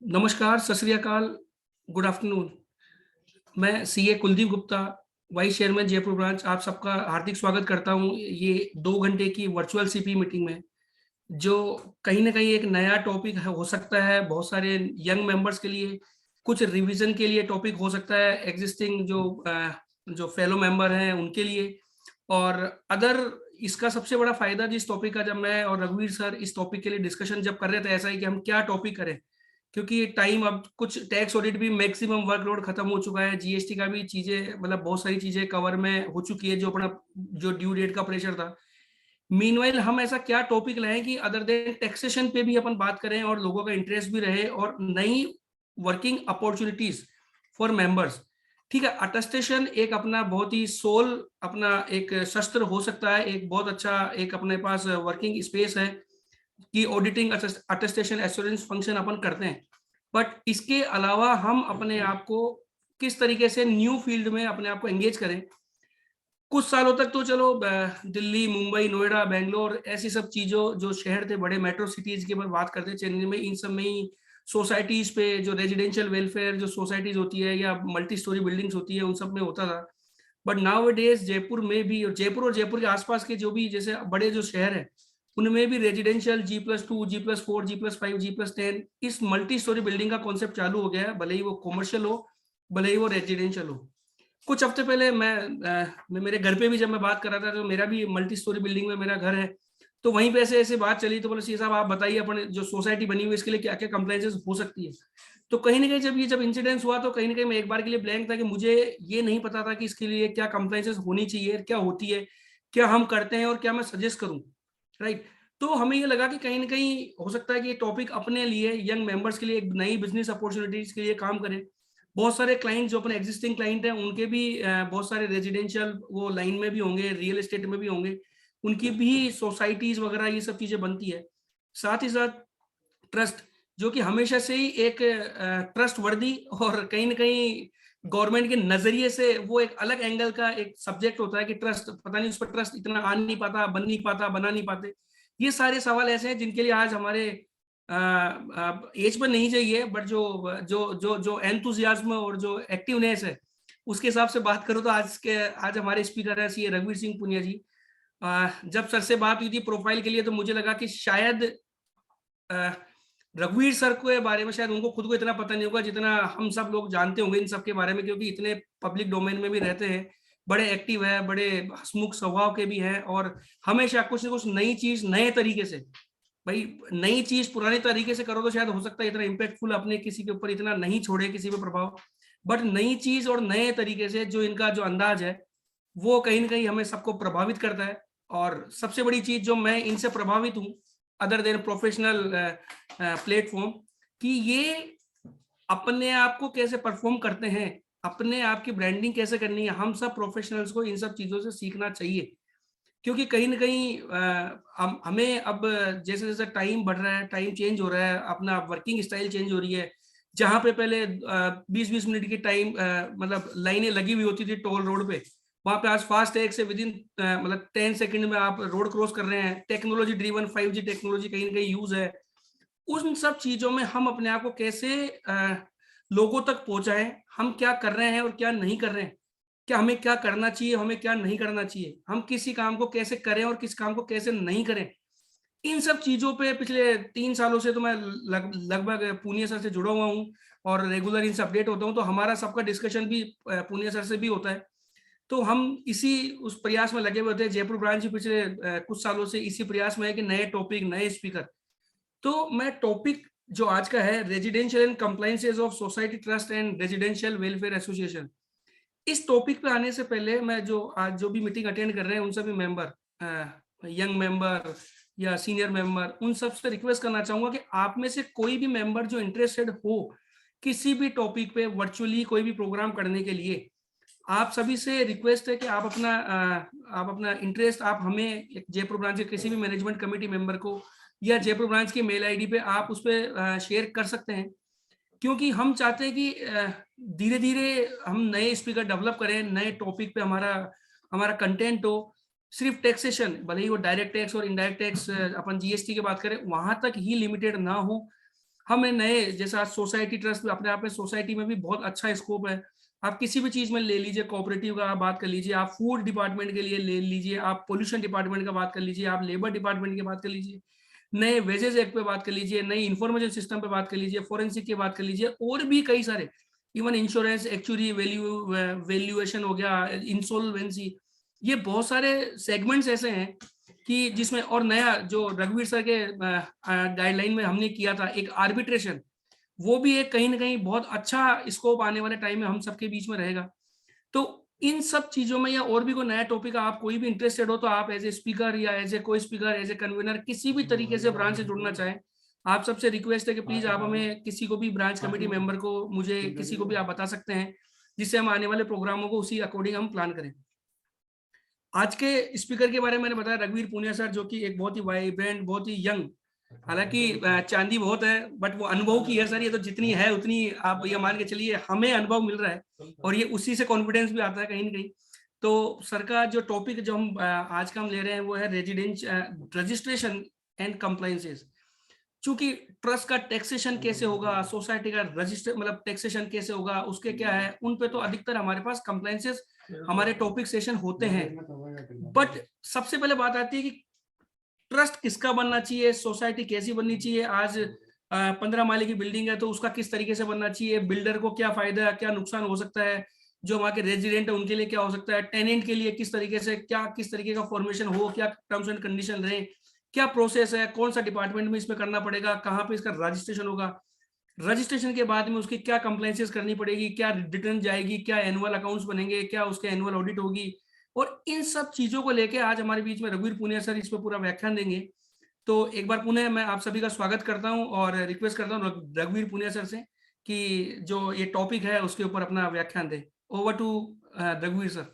नमस्कार, सत श्री अकाल, गुड आफ्टरनून। मैं CA Kuldeep Gupta, vice chairman Jaipur branch, आप सबका हार्दिक स्वागत करता हूँ ये 2 घंटे की वर्चुअल सीपी मीटिंग में, जो कहीं न कहीं एक नया टॉपिक हो सकता है बहुत सारे यंग मेंबर्स के लिए, कुछ रिवीजन के लिए टॉपिक हो सकता है एक्जिस्टिंग जो फेलो मेंबर हैं उनके लिए और अदर इसका सबसे बड़ा फ़ायदा जिस टॉपिक का जब मैं और रघुवीर सर इस टॉपिक के लिए डिस्कशन जब कर रहे थे ऐसा ही कि हम क्या टॉपिक करें। क्योंकि टाइम अब कुछ टैक्स ऑडिट भी मैक्सिमम वर्कलोड खत्म हो चुका है, जीएसटी का भी चीजें मतलब बहुत सारी चीजें कवर में हो चुकी है जो अपना जो ड्यू डेट का प्रेशर था। मीनवाइल हम ऐसा क्या टॉपिक लाएं कि अदर देन टैक्सेशन पे भी अपन बात करें और लोगों का इंटरेस्ट भी रहे और नई वर्किंग अपॉर्चुनिटीज फॉर मेंबर्स। ठीक है, अटेस्टेशन एक अपना बहुत ही सोल अपना एक शस्त्र हो सकता है, एक बहुत अच्छा एक अपने पास वर्किंग स्पेस है कि ऑडिटिंग अटेस्टेशन एश्योरेंस फंक्शन अपन करते हैं। बट इसके अलावा हम अपने आप को किस तरीके से न्यू फील्ड में अपने आप को एंगेज करें। कुछ सालों तक तो चलो दिल्ली, मुंबई, नोएडा, बेंगलोर ऐसी सब चीजों जो शहर थे बड़े मेट्रो सिटीज की बात करते हैं, चेन्नई में इन सब में ही सोसाइटीज पे जो रेजिडेंशियल वेलफेयर जो सोसाइटीज होती है या मल्टी स्टोरी बिल्डिंग्स होती है उन सब में होता था। बट नाउ डेज जयपुर में भी और जयपुर के आसपास के जो भी जैसे बड़े जो शहर है उनमें भी residential G+2, G+4, G+5, G+10 इस मल्टी स्टोरी बिल्डिंग का कॉन्सेप्ट चालू हो गया है, भले ही वो कॉमर्शियल हो, भले ही वो रेजिडेंशियल हो। कुछ हफ्ते पहले मैं मेरे घर पे भी जब मैं बात कर रहा था तो मेरा भी मल्टी स्टोरी बिल्डिंग में मेरा घर है, तो वहीं पे ऐसे ऐसे बात चली तो बोले सी साहब आप बताइए अपने जो सोसाइटी बनी हुई है इसके लिए क्या क्या कंप्लाइंसेस हो सकती है। तो कहीं ना कहीं जब इंसिडेंस हुआ तो कहीं ना कहीं मैं एक बार के लिए ब्लैंक था कि मुझे ये नहीं पता था कि इसके लिए क्या कंप्लाइंसेस होनी चाहिए, क्या होती है, क्या हम करते हैं और क्या मैं सजेस्ट करूं। राइट। तो हमें ये लगा कि कहीं ना कहीं हो सकता है कि ये टॉपिक अपने लिए यंग मेंबर्स के लिए एक नई बिजनेस अपॉर्चुनिटीज के लिए काम करें। बहुत सारे क्लाइंट जो अपने एग्जिस्टिंग क्लाइंट हैं उनके भी बहुत सारे रेजिडेंशियल वो लाइन में भी होंगे, रियल एस्टेट में भी होंगे, उनकी भी सोसाइटीज वगैरह ये सब चीजें बनती है। साथ ही साथ ट्रस्ट जो कि हमेशा से ही एक ट्रस्ट वर्दी और कहीं ना कहीं गवर्नमेंट के नजरिए से वो एक अलग एंगल का एक सब्जेक्ट होता है कि ट्रस्ट पता नहीं उस पर ट्रस्ट इतना आ नहीं पाता, बन नहीं पाता, बना नहीं पाते। ये सारे सवाल ऐसे हैं जिनके लिए आज हमारे एज पर नहीं चाहिए, बट जो जो जो जो एंथुजियाज्म और जो एक्टिवनेस है उसके हिसाब से बात करूं तो आज हमारे स्पीकर है सी रघुवीर सिंह पुनिया जी। जब सर से बात हुई थी प्रोफाइल के लिए तो मुझे लगा कि शायद रघुवीर सर के बारे में शायद उनको खुद को इतना पता नहीं होगा जितना हम सब लोग जानते होंगे इन सब के बारे में, क्योंकि इतने पब्लिक डोमेन में भी रहते हैं, बड़े एक्टिव है, बड़े हंसमुख स्वभाव के भी हैं और हमेशा कुछ ना कुछ नई चीज नए तरीके से, भाई नई चीज पुराने तरीके से करो तो शायद हो सकता है इतना इम्पैक्टफुल अपने किसी के ऊपर इतना नहीं छोड़े किसी पे प्रभाव, बट नई चीज और नए तरीके से जो इनका जो अंदाज है वो कहीं ना कहीं हमें सबको प्रभावित करता है। और सबसे बड़ी चीज जो मैं इनसे प्रभावित हूँ अदर देन प्रोफेशनल प्लेटफॉर्म, कि ये अपने आप को कैसे परफॉर्म करते हैं, अपने आप की ब्रांडिंग कैसे करनी है, हम सब प्रोफेशनल्स को इन सब चीजों से सीखना चाहिए। क्योंकि कहीं ना कहीं हमें अब जैसे जैसे टाइम बढ़ रहा है, टाइम चेंज हो रहा है, अपना वर्किंग स्टाइल चेंज हो रही है। जहाँ पे पहले 20-20 मिनट की टाइम मतलब लाइनें लगी हुई होती थी टोल रोड पे, वहां पे आज फास्ट टैग से विद इन मतलब 10 सेकंड में आप रोड क्रॉस कर रहे हैं। टेक्नोलॉजी ड्रिवन 5G टेक्नोलॉजी कहीं ना कहीं यूज है। उन सब चीजों में हम अपने आप को कैसे लोगों तक पहुंचाएं, हम क्या कर रहे हैं और क्या नहीं कर रहे हैं, क्या हमें क्या करना चाहिए, हमें क्या नहीं करना चाहिए, हम किसी काम को कैसे करें और किस काम को कैसे नहीं करें। इन सब चीजों पे पिछले 3 सालों से तो मैं लगभग पुनिया सर से जुड़ा हुआ हूँ और रेगुलर इनसे अपडेट होता हूँ, तो हमारा सबका डिस्कशन भी पुनिया सर से भी होता है। तो हम इसी उस प्रयास में लगे हुए थे, जयपुर ब्रांच पिछले कुछ सालों से इसी प्रयास में है कि नए टॉपिक नए स्पीकर। तो मैं टॉपिक जो आज का है residential and compliances of society trust and residential welfare association, इस टॉपिक पे आने से पहले मैं जो आज जो भी मीटिंग अटेंड कर रहे हैं उन सभी मेंबर, यंग मेंबर या सीनियर मेंबर, उन सब से रिक्वेस्ट करना चाहूंगा कि आप में से कोई भी मेंबर जो इंटरेस्टेड हो किसी भी टॉपिक पे वर्चुअली कोई भी प्रोग्राम करने के लिए, आप सभी से रिक्वेस्ट है कि आप अपना इंटरेस्ट आप हमें जयपुर ब्रांच के किसी भी मैनेजमेंट कमेटी मेंबर को या जयपुर ब्रांच की मेल आईडी पे आप उस पर शेयर कर सकते हैं। क्योंकि हम चाहते हैं कि धीरे धीरे हम नए स्पीकर डेवलप करें, नए टॉपिक पे हमारा हमारा कंटेंट हो। सिर्फ टैक्सेशन, भले ही वो डायरेक्ट टैक्स और इनडायरेक्ट टैक्स अपन जीएसटी की बात करें वहां तक ही लिमिटेड ना हो, हमें नए, जैसा सोसाइटी ट्रस्ट अपने आप में, सोसाइटी में भी बहुत अच्छा स्कोप है। आप किसी भी चीज में ले लीजिए, कोऑपरेटिव का आप बात कर लीजिए, आप फूड डिपार्टमेंट के लिए ले लीजिए, आप पोल्यूशन डिपार्टमेंट का बात कर लीजिए, आप लेबर डिपार्टमेंट की बात कर लीजिए, नए वेजेस एक्ट पे बात कर लीजिए, नई इंफॉर्मेशन सिस्टम पे बात कर लीजिए, फोरेंसिक की बात कर लीजिए, और भी कई सारे, इवन इंश्योरेंस, एक्चुअली वैल्यूएशन हो गया, इंसॉल्वेंसी, ये बहुत सारे सेगमेंट्स ऐसे हैं कि जिसमें, और नया जो रघुवीर सर के गाइडलाइन में हमने किया था एक आर्बिट्रेशन, वो भी एक कहीं ना कहीं बहुत अच्छा स्कोप आने वाले टाइम में हम सबके बीच में रहेगा। तो इन सब चीजों में या और भी कोई नया टॉपिक आप कोई भी इंटरेस्टेड हो तो आप एज ए स्पीकर या एज ए कोई स्पीकर, एज ए कन्वीनर, किसी भी तरीके से ब्रांच से जुड़ना चाहें, आप सबसे रिक्वेस्ट है कि प्लीज आप हमें, किसी को भी ब्रांच कमेटी मेंबर को, मुझे, किसी को भी आप बता सकते हैं, जिससे हम आने वाले प्रोग्रामों को उसी अकॉर्डिंग हम प्लान करें। आज के स्पीकर के बारे में मैंने बताया रघुवीर पुनिया सर, जो कि एक बहुत ही वाइब्रेंट, बहुत ही यंग, हालांकि चांदी बहुत है बट वो अनुभव की है सर, ये तो जितनी है उतनी आप ये मान के चलिए हमें अनुभव मिल रहा है, और ये उसी से कॉन्फिडेंस भी आता है कहीं ना कहीं। तो सर का जो टॉपिक जो हम आज का हम ले रहे हैं वो है रजिस्ट्रेशन एंड कंप्लायंसेस। चूंकि ट्रस्ट का टैक्सेशन कैसे होगा, सोसाइटी का रजिस्टर मतलब टैक्सेशन कैसे होगा, उसके क्या है, उन पे तो अधिकतर हमारे पास कंप्लायंसेस, हमारे टॉपिक सेशन होते हैं। बट सबसे पहले बात आती है कि ट्रस्ट किसका बनना चाहिए, सोसाइटी कैसी बननी चाहिए। आज 15 माले की बिल्डिंग है तो उसका किस तरीके से बनना चाहिए, बिल्डर को क्या फायदा, क्या नुकसान हो सकता है, जो वहाँ के रेजिडेंट है उनके लिए क्या हो सकता है, टेनेंट के लिए किस तरीके से, क्या किस तरीके का फॉर्मेशन हो, क्या टर्म्स एंड कंडीशन रहे, क्या प्रोसेस है, कौन सा डिपार्टमेंट में इसमें करना पड़ेगा, कहाँ पे इसका रजिस्ट्रेशन होगा, रजिस्ट्रेशन के बाद में उसकी क्या कंप्लायंसेस करनी पड़ेगी, क्या रिटर्न जाएगी, क्या एनुअल अकाउंट्स बनेंगे, क्या उसके एनुअल ऑडिट होगी, और इन सब चीजों को लेके आज हमारे बीच में रघुवीर पुनिया सर इस पर पूरा व्याख्यान देंगे। तो एक बार पुनः मैं आप सभी का स्वागत करता हूं और रिक्वेस्ट करता हूं रघुवीर पुनिया सर से कि जो ये टॉपिक है उसके ऊपर अपना व्याख्यान दे। ओवर टू रघुवीर सर।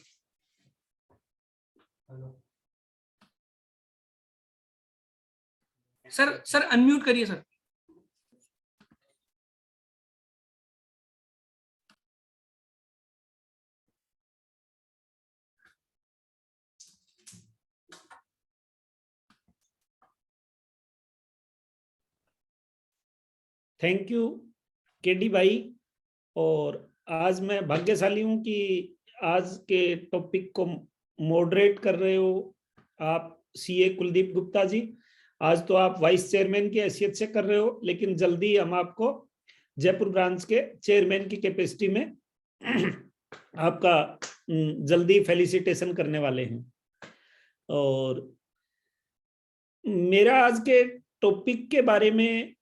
सर अनम्यूट करिए सर। थैंक यू केडी भाई। और आज मैं भाग्यशाली हूं कि आज के टॉपिक को मॉडरेट कर रहे हो आप सीए कुलदीप गुप्ता जी। आज तो आप वाइस चेयरमैन की हैसियत से कर रहे हो, लेकिन जल्दी हम आपको जयपुर ब्रांच के चेयरमैन की कैपेसिटी में आपका जल्दी फेलिसिटेशन करने वाले हैं। और मेरा आज के टॉपिक के बारे में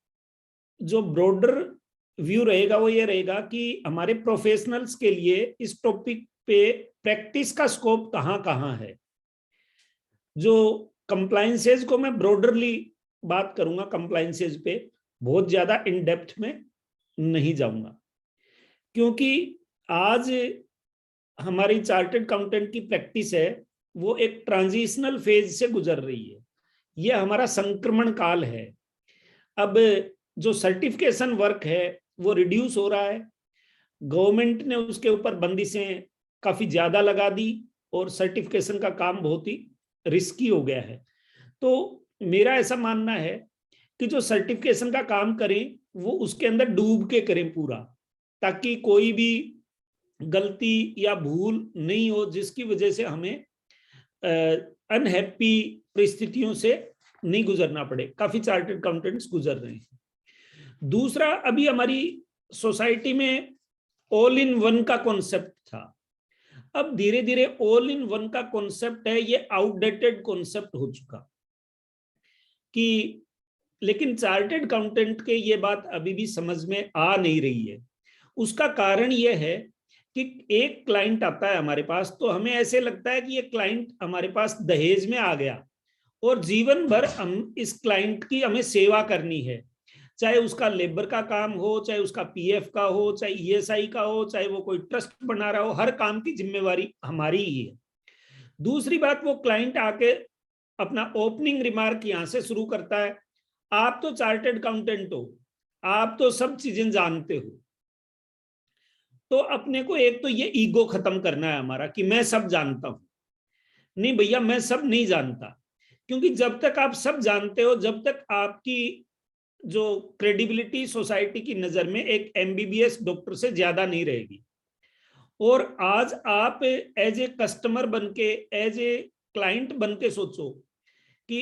जो ब्रॉडर व्यू रहेगा वो ये रहेगा कि हमारे प्रोफेशनल्स के लिए इस टॉपिक पे प्रैक्टिस का स्कोप कहाँ कहाँ है। जो कंप्लायंसेस को मैं ब्रॉडरली बात करूंगा, कंप्लायंसेस पे बहुत ज्यादा इन डेप्थ में नहीं जाऊंगा, क्योंकि आज हमारी चार्टर्ड अकाउंटेंट की प्रैक्टिस है वो एक ट्रांजिशनल फेज से गुजर रही है। ये हमारा संक्रमण काल है। अब जो सर्टिफिकेशन वर्क है वो रिड्यूस हो रहा है, गवर्नमेंट ने उसके ऊपर बंदिशें काफी ज्यादा लगा दी और सर्टिफिकेशन का काम बहुत ही रिस्की हो गया है। तो मेरा ऐसा मानना है कि जो सर्टिफिकेशन का काम करें वो उसके अंदर डूब के करें पूरा, ताकि कोई भी गलती या भूल नहीं हो जिसकी वजह से हमें अनहैप्पी परिस्थितियों से नहीं गुजरना पड़े। काफी चार्टर्ड अकाउंटेंट्स गुजर रहे हैं। दूसरा, अभी हमारी सोसाइटी में ऑल इन वन का कॉन्सेप्ट था। अब धीरे धीरे ऑल इन वन का कॉन्सेप्ट है ये आउटडेटेड कॉन्सेप्ट हो चुका कि, लेकिन चार्टर्ड अकाउंटेंट के ये बात अभी भी समझ में आ नहीं रही है। उसका कारण ये है कि एक क्लाइंट आता है हमारे पास तो हमें ऐसे लगता है कि ये क्लाइंट हमारे पास दहेज में आ गया और जीवन भर हम इस क्लाइंट की हमें सेवा करनी है, चाहे उसका लेबर का काम हो, चाहे उसका पीएफ का हो, चाहे ईएसआई का हो, चाहे वो कोई ट्रस्ट बना रहा हो, हर काम की जिम्मेवारी हमारी ही है। दूसरी बात, वो क्लाइंट आके अपना ओपनिंग रिमार्क यहां से शुरू करता है, आप तो चार्टर्ड अकाउंटेंट हो, आप तो सब चीजें जानते हो। तो अपने को एक तो ये ईगो खत्म करना है हमारा कि मैं सब जानता हूं। नहीं भैया, मैं सब नहीं जानता, क्योंकि जब तक आप सब जानते हो, जब तक आपकी जो क्रेडिबिलिटी सोसाइटी की नजर में एक एमबीबीएस डॉक्टर से ज्यादा नहीं रहेगी। और आज आप एज ए कस्टमर बनके, एज ए क्लाइंट बनके सोचो कि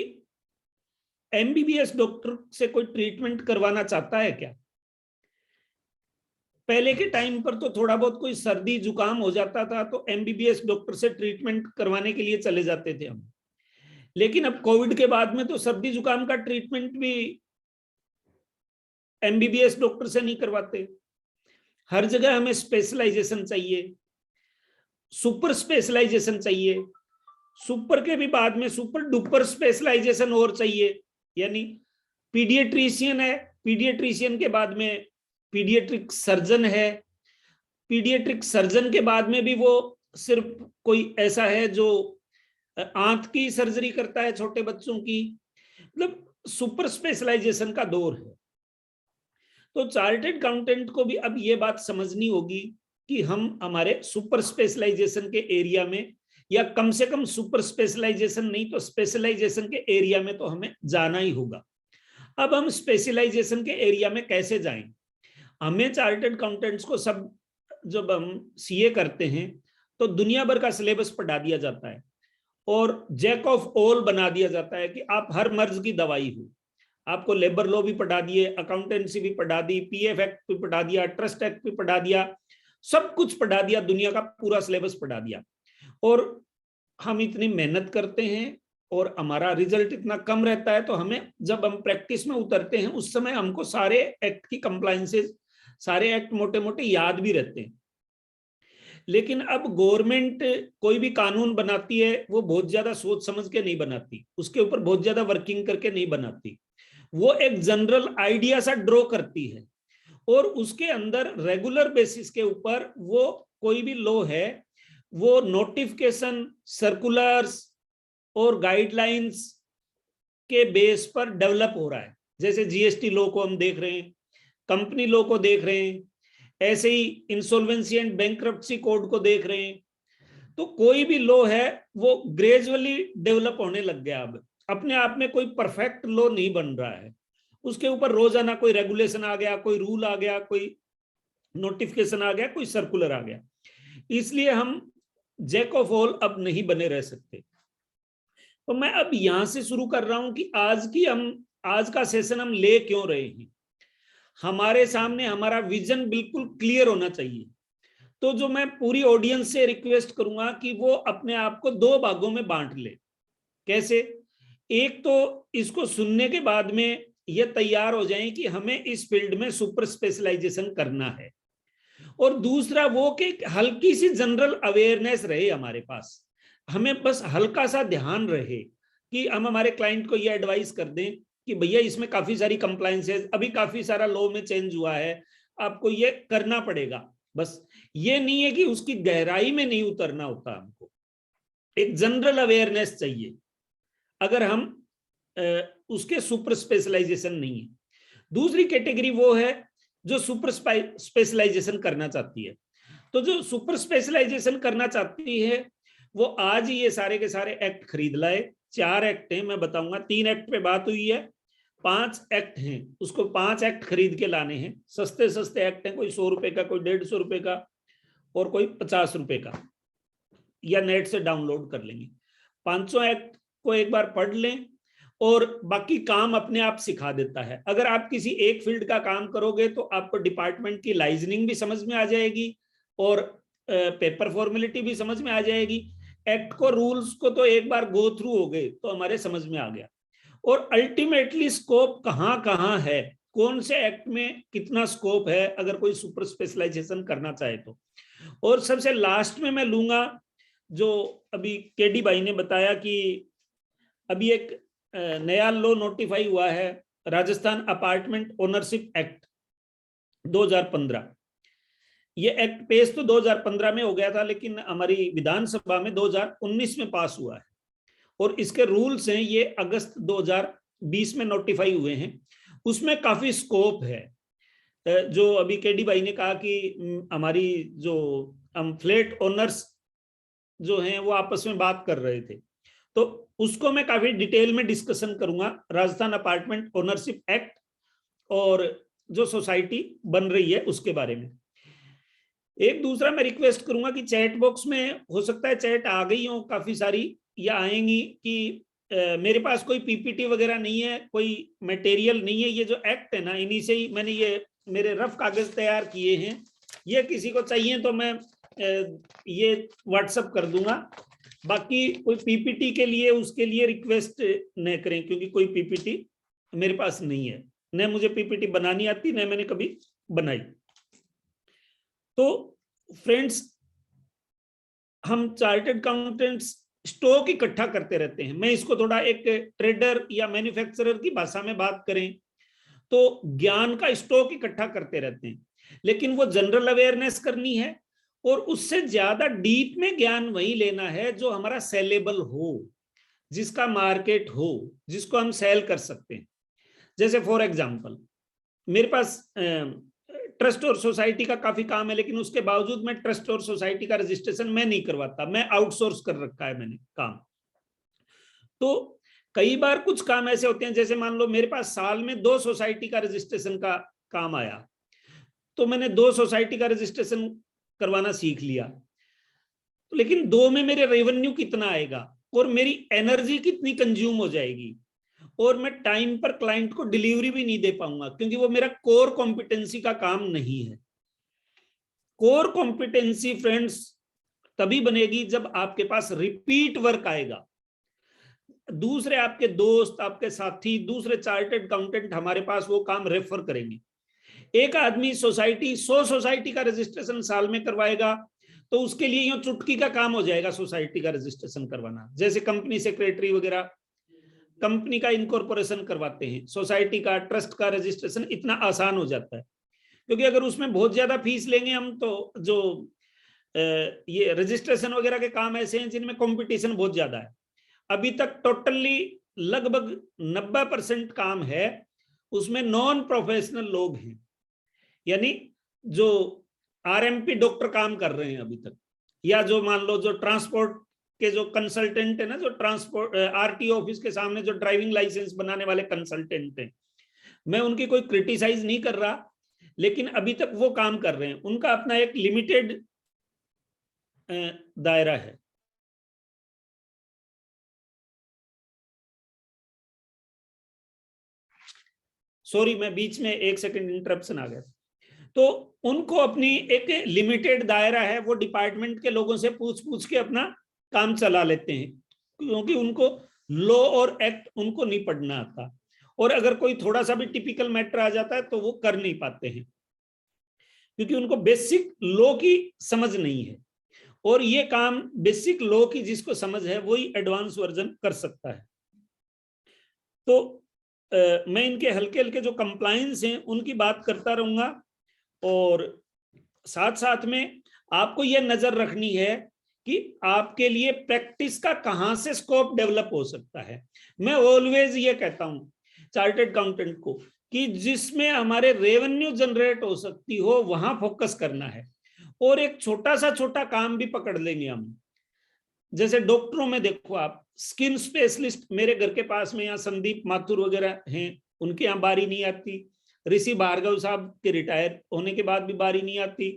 एमबीबीएस डॉक्टर से कोई ट्रीटमेंट करवाना चाहता है क्या? पहले के टाइम पर तो थोड़ा बहुत कोई सर्दी जुकाम हो जाता था तो एमबीबीएस डॉक्टर से ट्रीटमेंट करवाने के लिए चले जाते थे हम। लेकिन अब कोविड के बाद में तो सर्दी जुकाम का ट्रीटमेंट भी एमबीबीएस डॉक्टर से नहीं करवाते। हर जगह हमें स्पेशलाइजेशन चाहिए, सुपर स्पेशलाइजेशन चाहिए, सुपर के भी बाद में सुपर डुपर स्पेशलाइजेशन और चाहिए। यानी पीडियाट्रिशियन है, पीडियाट्रिशियन के बाद में पीडियाट्रिक सर्जन है, पीडियाट्रिक सर्जन के बाद में भी वो सिर्फ कोई ऐसा है जो आंत की सर्जरी करता है छोटे बच्चों की। मतलब सुपर स्पेशलाइजेशन का दौर है। तो चार्टर्ड अकाउंटेंट को भी अब ये बात समझनी होगी कि हम हमारे सुपर स्पेशलाइजेशन के एरिया में, या कम से कम सुपर स्पेशलाइजेशन नहीं तो स्पेशलाइजेशन के एरिया में तो हमें जाना ही होगा। अब हम स्पेशलाइजेशन के एरिया में कैसे जाएं? हमें चार्टर्ड अकाउंटेंट्स को सब, जब हम सीए करते हैं तो दुनिया भर का सिलेबस पढ़ा दिया जाता है और जैक ऑफ ऑल बना दिया जाता है कि आप हर मर्ज की दवाई हो। आपको लेबर लॉ भी पढ़ा दिए, अकाउंटेंसी भी पढ़ा दी, पीएफ एक्ट भी पढ़ा दिया, ट्रस्ट एक्ट भी पढ़ा दिया, सब कुछ पढ़ा दिया, दुनिया का पूरा सिलेबस पढ़ा दिया। और हम इतनी मेहनत करते हैं और हमारा रिजल्ट इतना कम रहता है, तो हमें जब हम प्रैक्टिस में उतरते हैं उस समय हमको सारे एक्ट की कंप्लायंसेस, सारे एक्ट मोटे मोटे याद भी रहते हैं। लेकिन अब गवर्नमेंट कोई भी कानून बनाती है वो बहुत ज्यादा सोच समझ के नहीं बनाती, उसके ऊपर बहुत ज्यादा वर्किंग करके नहीं बनाती। वो एक जनरल आइडिया सा ड्रॉ करती है और उसके अंदर रेगुलर बेसिस के ऊपर वो कोई भी लॉ है वो नोटिफिकेशन, सर्कुलर्स और गाइडलाइंस के बेस पर डेवलप हो रहा है। जैसे जीएसटी लॉ को हम देख रहे हैं, कंपनी लॉ को देख रहे हैं, ऐसे ही इंसॉल्वेंसी एंड बैंक्रप्सी कोड को देख रहे हैं। तो कोई भी लॉ है वो ग्रेजुअली डेवलप होने लग गया। अब अपने आप में कोई परफेक्ट लॉ नहीं बन रहा है, उसके ऊपर रोजाना कोई रेगुलेशन आ गया, कोई रूल आ गया, कोई नोटिफिकेशन आ गया, कोई सर्कुलर आ गया। इसलिए हम जैक ऑफ ऑल अब नहीं बने रह सकते। तो मैं अब यहां से शुरू कर रहा हूं कि आज का सेशन हम ले क्यों रहे हैं। हमारे सामने हमारा विजन बिल्कुल क्लियर होना चाहिए। तो जो मैं पूरी ऑडियंस से रिक्वेस्ट करूंगा कि वो अपने आप को दो भागों में बांट ले। कैसे? एक तो इसको सुनने के बाद में ये तैयार हो जाए कि हमें इस फील्ड में सुपर स्पेशलाइजेशन करना है, और दूसरा वो कि हल्की सी जनरल अवेयरनेस रहे हमारे पास। हमें बस हल्का सा ध्यान रहे कि हम हमारे क्लाइंट को ये एडवाइस कर दें कि भैया इसमें काफी सारी कंप्लायंसेस, अभी काफी सारा लॉ में चेंज हुआ है, आपको ये करना पड़ेगा। बस ये नहीं है कि उसकी गहराई में नहीं उतरना होता, हमको एक जनरल अवेयरनेस चाहिए अगर हम उसके सुपर स्पेशलाइजेशन नहीं है। दूसरी कैटेगरी वो है जो सुपर स्पेशलाइजेशन करना चाहती है। तो जो सुपर स्पेशलाइजेशन करना चाहती है वो आज ही ये सारे के सारे एक्ट खरीद लाए। 4 एक्ट हैं, मैं बताऊंगा। 3 एक्ट पे बात हुई है, 5 एक्ट हैं, उसको 5 एक्ट खरीद के लाने हैं। सस्ते सस्ते एक्ट हैं, कोई 100 रुपए का, कोई 150 रुपए का और कोई 50 रुपए का, या नेट से डाउनलोड कर लेंगे। 500 एक्ट को एक बार पढ़ लें और बाकी काम अपने आप सिखा देता है। अगर आप किसी एक फील्ड का काम करोगे तो आपको डिपार्टमेंट की लाइजनिंग भी समझ में आ जाएगी और पेपर फॉर्मेलिटी भी समझ में आ जाएगी। एक्ट को, रूल्स को तो एक बार गो थ्रू हो गए तो हमारे समझ में आ गया। और अल्टीमेटली स्कोप कहाँ कहाँ है, कौन से एक्ट में कितना स्कोप है अगर कोई सुपर स्पेशलाइजेशन करना चाहे तो। और सबसे लास्ट में मैं लूंगा जो अभी केडी भाई ने बताया कि अभी एक नया लॉ नोटिफाई हुआ है, राजस्थान अपार्टमेंट ओनरशिप एक्ट 2015। ये एक्ट पेश तो 2015 में हो गया था, लेकिन हमारी विधानसभा में 2019 में पास हुआ है और इसके रूल्स हैं ये अगस्त 2020 में नोटिफाई हुए हैं। उसमें काफी स्कोप है। जो अभी केडी भाई ने कहा कि हमारी जो हम फ्लैट ओनर्स जो हैं वो आपस में बात कर रहे थे, तो उसको मैं काफी डिटेल में डिस्कशन करूंगा। राजस्थान अपार्टमेंट ओनरशिप एक्ट और जो सोसाइटी बन रही है उसके बारे में। एक दूसरा मैं रिक्वेस्ट करूंगा कि चैट बॉक्स में हो सकता है चैट आ गई हो काफी सारी या आएंगी कि मेरे पास कोई पीपीटी वगैरह नहीं है, कोई मटेरियल नहीं है। ये जो एक्ट है ना, इन्हीं से ही मैंने ये मेरे रफ कागज तैयार किए हैं। ये किसी को चाहिए तो मैं ये व्हाट्सएप कर दूंगा। बाकी कोई पीपीटी के लिए उसके लिए रिक्वेस्ट न करें, क्योंकि कोई पीपीटी मेरे पास नहीं है, न मुझे पीपीटी बनानी आती, न मैंने कभी बनाई। तो फ्रेंड्स, हम चार्टर्ड अकाउंटेंट्स स्टॉक इकट्ठा करते रहते हैं। मैं इसको थोड़ा एक ट्रेडर या मैन्युफैक्चरर की भाषा में बात करें तो ज्ञान का स्टॉक इकट्ठा करते रहते हैं, लेकिन वो जनरल अवेयरनेस करनी है और उससे ज्यादा डीप में ज्ञान वही लेना है जो हमारा सेलेबल हो, जिसका मार्केट हो, जिसको हम सेल कर सकते हैं। जैसे फॉर एग्जांपल मेरे पास ट्रस्ट और सोसाइटी का काफी काम है, लेकिन उसके बावजूद मैं ट्रस्ट और सोसाइटी का रजिस्ट्रेशन मैं नहीं करवाता, मैं आउटसोर्स कर रखा है मैंने काम। तो कई बार कुछ काम ऐसे होते हैं, जैसे मान लो मेरे पास साल में 2 सोसाइटी का रजिस्ट्रेशन का काम आया, तो मैंने 2 सोसाइटी का रजिस्ट्रेशन करवाना सीख लिया। तो लेकिन 2 में मेरे रेवेन्यू कितना आएगा और मेरी एनर्जी कितनी कंज्यूम हो जाएगी, और मैं टाइम पर क्लाइंट को डिलीवरी भी नहीं दे पाऊंगा, क्योंकि वो मेरा कोर कॉम्पिटेंसी का काम नहीं है। कोर कॉम्पिटेंसी फ्रेंड्स तभी बनेगी जब आपके पास रिपीट वर्क आएगा। दूसरे आपके दोस्त, आपके साथी, दूसरे चार्टर्ड अकाउंटेंट हमारे पास वो काम रेफर करेंगे। एक आदमी 100 सोसाइटी का रजिस्ट्रेशन साल में करवाएगा तो उसके लिए यूं चुटकी का काम हो जाएगा सोसाइटी का रजिस्ट्रेशन करवाना। जैसे कंपनी सेक्रेटरी वगैरह कंपनी का इनकॉर्पोरेशन करवाते हैं, सोसाइटी का, ट्रस्ट का रजिस्ट्रेशन इतना आसान हो जाता है, क्योंकि अगर उसमें बहुत ज्यादा फीस लेंगे हम तो जो ये रजिस्ट्रेशन वगैरह के काम ऐसे हैं जिनमें कंपटीशन बहुत ज्यादा है। अभी तक टोटली लगभग 90% काम है उसमें नॉन प्रोफेशनल लोग हैं, यानी जो आरएमपी डॉक्टर काम कर रहे हैं अभी तक, या जो मान लो जो ट्रांसपोर्ट के जो कंसल्टेंट है ना, जो ट्रांसपोर्ट आरटीओ ऑफिस के सामने जो ड्राइविंग लाइसेंस बनाने वाले कंसल्टेंट हैं, मैं उनकी कोई क्रिटिसाइज नहीं कर रहा, लेकिन अभी तक वो काम कर रहे हैं। उनका अपना एक लिमिटेड दायरा है। सॉरी, मैं बीच में 1 सेकंड इंटरप्शन आ गया। तो उनको अपनी एक लिमिटेड दायरा है, वो डिपार्टमेंट के लोगों से पूछ के अपना काम चला लेते हैं, क्योंकि उनको लॉ और एक्ट उनको नहीं पढ़ना आता, और अगर कोई थोड़ा सा भी टिपिकल मैटर आ जाता है तो वो कर नहीं पाते हैं, क्योंकि उनको बेसिक लॉ की समझ नहीं है। और ये काम बेसिक लॉ की जिसको समझ है वही एडवांस वर्जन कर सकता है। तो मैं इनके हल्के हल्के जो कंप्लायंस हैं उनकी बात करता रहूंगा, और साथ साथ में आपको यह नजर रखनी है कि आपके लिए प्रैक्टिस का कहां से स्कोप डेवलप हो सकता है। मैं ऑलवेज ये कहता हूं चार्टर्ड अकाउंटेंट को कि जिसमें हमारे रेवेन्यू जनरेट हो सकती हो वहां फोकस करना है, और एक छोटा काम भी पकड़ लेंगे हम। जैसे डॉक्टरों में देखो आप, स्किन स्पेशलिस्ट मेरे घर के पास में यहाँ संदीप माथुर वगैरह हैं, उनके यहाँ बारी नहीं आती। ऋषि भार्गव साहब के रिटायर होने के बाद भी बारी नहीं आती।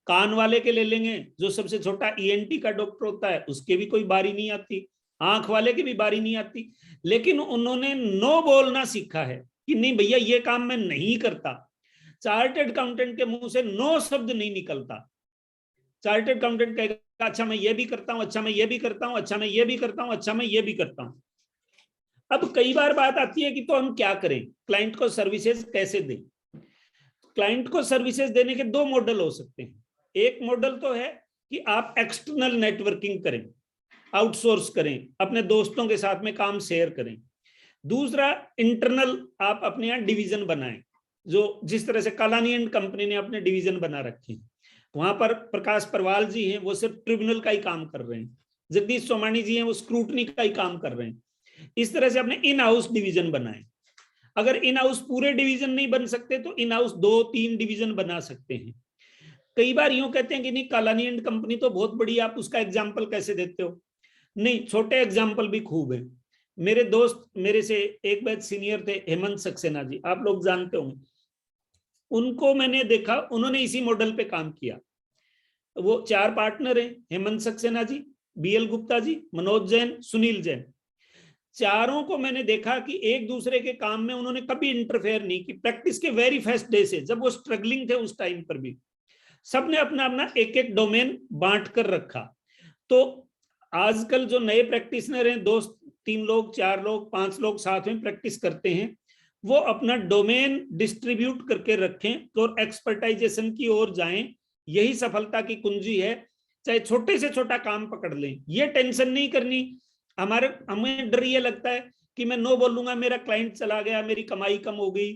कान वाले के ले लेंगे, जो सबसे छोटा ईएनटी का डॉक्टर होता है, उसके भी कोई बारी नहीं आती। आंख वाले की भी बारी नहीं आती, लेकिन उन्होंने नो बोलना सीखा है कि नहीं भैया ये काम मैं नहीं करता। चार्टर्ड अकाउंटेंट के मुंह से नो शब्द नहीं निकलता। चार्टर्ड अकाउंटेंट कहेगा अच्छा मैं ये भी करता हूं, अच्छा मैं ये भी करता हूं, अच्छा मैं ये भी करता हूं, अच्छा मैं ये भी करता हूं। अब कई बार बात आती है कि तो हम क्या करें, क्लाइंट को सर्विसेज कैसे दें। क्लाइंट को सर्विसेज देने के 2 मॉडल हो सकते हैं। एक मॉडल तो है कि आप एक्सटर्नल नेटवर्किंग करें, आउटसोर्स करें, अपने दोस्तों के साथ में काम शेयर करें। दूसरा इंटरनल, आप अपने यहाँ डिवीजन बनाएं, जो जिस तरह से कालानी एंड कंपनी ने अपने डिवीजन बना रखे हैं। वहां पर प्रकाश परवाल जी हैं, वो सिर्फ ट्रिब्यूनल का ही काम कर रहे हैं। जगदीश सोमानी जी हैं, वो स्क्रूटनी का ही काम कर रहे हैं। इस तरह से अपने इन हाउस डिवीजन बनाएं। अगर इन हाउस पूरे डिवीजन नहीं बन सकते तो इन हाउस 2-3 डिवीजन बना सकते हैं। कई बार यूं कहते हैं कि नहीं कालानी एंड कंपनी तो बहुत बड़ी, आप उसका एग्जाम्पल कैसे देते हो। नहीं, छोटे एग्जाम्पल भी खूब है। मेरे दोस्त मेरे से एक बैच सीनियर थे, हेमंत सक्सेना जी, आप लोग जानते होंगे। उनको मैंने देखा, उन्होंने इसी मॉडल पे काम किया। वो 4 पार्टनर हैं, हेमंत सक्सेना जी, बीएल गुप्ता जी, मनोज जैन, सुनील जैन। चारों को मैंने देखा कि एक दूसरे के काम में उन्होंने कभी इंटरफेयर नहीं की। प्रैक्टिस के वेरी फर्स्ट डे से, जब वो स्ट्रगलिंग थे उस टाइम पर भी, सबने अपना अपना एक एक डोमेन बांट कर रखा। तो आजकल जो नए प्रैक्टिशनर हैं, 2 3 लोग, 4 लोग, 5 लोग साथ में प्रैक्टिस करते हैं, वो अपना डोमेन डिस्ट्रीब्यूट करके रखें और एक्सपर्टाइजेशन की ओर जाएं। यही सफलता की कुंजी है। चाहे छोटे से छोटा काम पकड़ लें, ये टेंशन नहीं करनी। हमें डर ये लगता है कि मैं नो बोलूंगा, मेरा क्लाइंट चला गया, मेरी कमाई कम हो गई।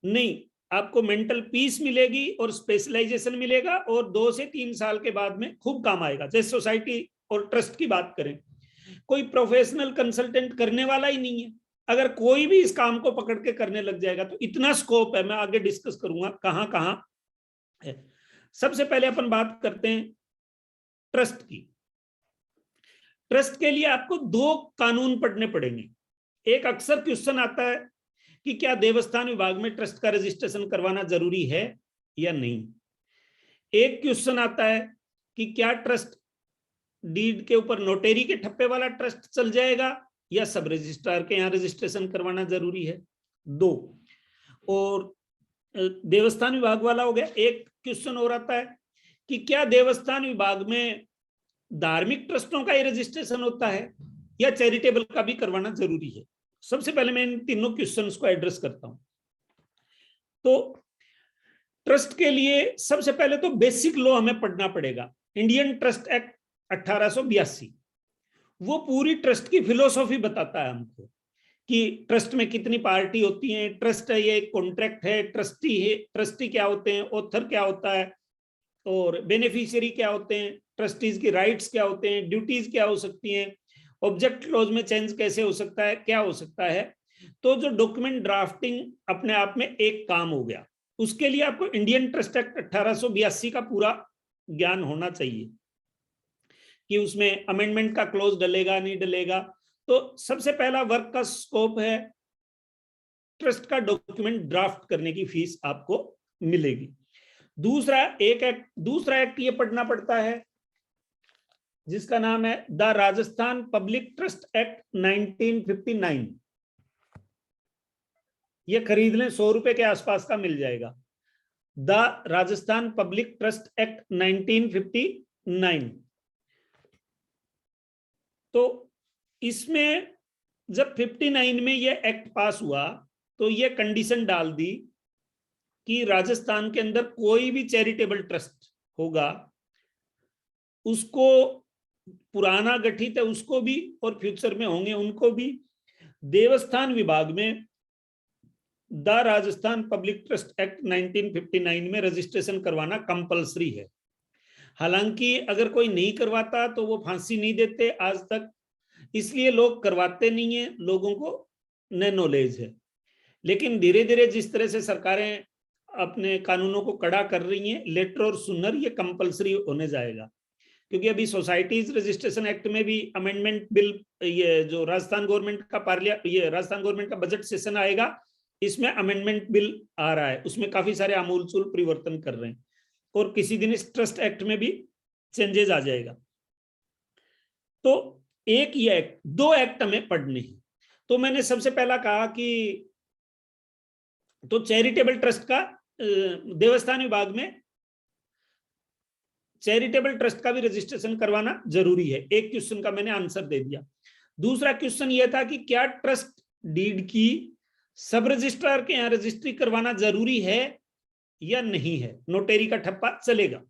नहीं, आपको मेंटल पीस मिलेगी और स्पेशलाइजेशन मिलेगा, और 2 से 3 साल के बाद में खूब काम आएगा। जैसे सोसाइटी और ट्रस्ट की बात करें, कोई प्रोफेशनल कंसल्टेंट करने वाला ही नहीं है। अगर कोई भी इस काम को पकड़ के करने लग जाएगा तो इतना स्कोप है, मैं आगे डिस्कस करूंगा कहां कहां है। सबसे पहले अपन बात करते हैं ट्रस्ट की। ट्रस्ट के लिए आपको 2 कानून पढ़ने पड़ेंगे। एक अक्सर क्वेश्चन आता है कि क्या देवस्थान विभाग में ट्रस्ट का रजिस्ट्रेशन करवाना जरूरी है या नहीं। एक क्वेश्चन आता है कि क्या ट्रस्ट डीड के ऊपर नोटेरी के ठप्पे वाला ट्रस्ट चल जाएगा या सब रजिस्ट्रार के यहाँ रजिस्ट्रेशन करवाना जरूरी है। 2 और देवस्थान विभाग वाला हो गया। एक क्वेश्चन और आता है कि क्या देवस्थान विभाग में धार्मिक ट्रस्टों का ही रजिस्ट्रेशन होता है या चैरिटेबल का भी करवाना जरूरी है। सबसे पहले मैं इन तीनों क्वेश्चंस को एड्रेस करता हूं। तो ट्रस्ट के लिए सबसे पहले तो बेसिक लॉ हमें पढ़ना पड़ेगा, इंडियन ट्रस्ट एक्ट 1882। वो पूरी ट्रस्ट की फिलोसॉफी बताता है हमको कि ट्रस्ट में कितनी पार्टी होती हैं, ट्रस्ट है ये कॉन्ट्रैक्ट है, ट्रस्टी है, ट्रस्टी क्या होते हैं, ऑथर क्या होता है, और बेनिफिशियरी क्या होते हैं, ट्रस्टीज की राइट्स क्या होते हैं, ड्यूटीज क्या हो सकती हैं, ऑब्जेक्ट क्लॉज में चेंज कैसे हो सकता है, क्या हो सकता है। तो जो डॉक्यूमेंट ड्राफ्टिंग अपने आप में एक काम हो गया, उसके लिए आपको इंडियन ट्रस्ट एक्ट 1882 का पूरा ज्ञान होना चाहिए कि उसमें अमेंडमेंट का क्लॉज डलेगा नहीं डलेगा। तो सबसे पहला वर्क का स्कोप है, ट्रस्ट का डॉक्यूमेंट ड्राफ्ट करने की फीस आपको मिलेगी। दूसरा एक्ट ये पढ़ना पड़ता है जिसका नाम है the Rajasthan public trust act 1959। ये खरीद लें, 100 रुपए के आसपास का मिल जाएगा। The Rajasthan public trust act 1959। तो इसमें जब 59 में ये एक्ट पास हुआ तो ये कंडीशन डाल दी कि राजस्थान के अंदर कोई भी चैरिटेबल ट्रस्ट होगा, उसको पुराना गठित है उसको भी और फ्यूचर में होंगे उनको भी, देवस्थान विभाग में the Rajasthan public trust act 1959 में रजिस्ट्रेशन करवाना कंपलसरी है। हालांकि अगर कोई नहीं करवाता तो वो फांसी नहीं देते आज तक, इसलिए लोग करवाते नहीं है, लोगों को न नॉलेज है। लेकिन धीरे धीरे जिस तरह से सरकारें अपने कानूनों को कड़ा कर रही हैं, लेटर और सुनर ये कंपलसरी होने जाएगा। क्योंकि अभी सोसाइटीज रजिस्ट्रेशन एक्ट में भी अमेंडमेंट बिल, ये जो राजस्थान गवर्नमेंट का बजट सेशन आएगा, इसमें अमेंडमेंट बिल आ रहा है, उसमें काफी सारे आमूलचूल परिवर्तन कर रहे हैं, और किसी दिन इस ट्रस्ट एक्ट में भी चेंजेस आ जाएगा। तो एक ये एक्ट, 2 एक्ट हमें पढ़ने हैं। तो मैंने सबसे पहला कहा कि तो चैरिटेबल ट्रस्ट का देवस्थान विभाग में चैरिटेबल ट्रस्ट का भी रजिस्ट्रेशन करवाना जरूरी है। एक क्वेश्चन का मैंने आंसर दे दिया। दूसरा क्वेश्चन यह था कि क्या ट्रस्ट डीड की सब रजिस्ट्रार के यहां रजिस्ट्री करवाना जरूरी है या नहीं है, नोटेरी का ठप्पा चलेगा।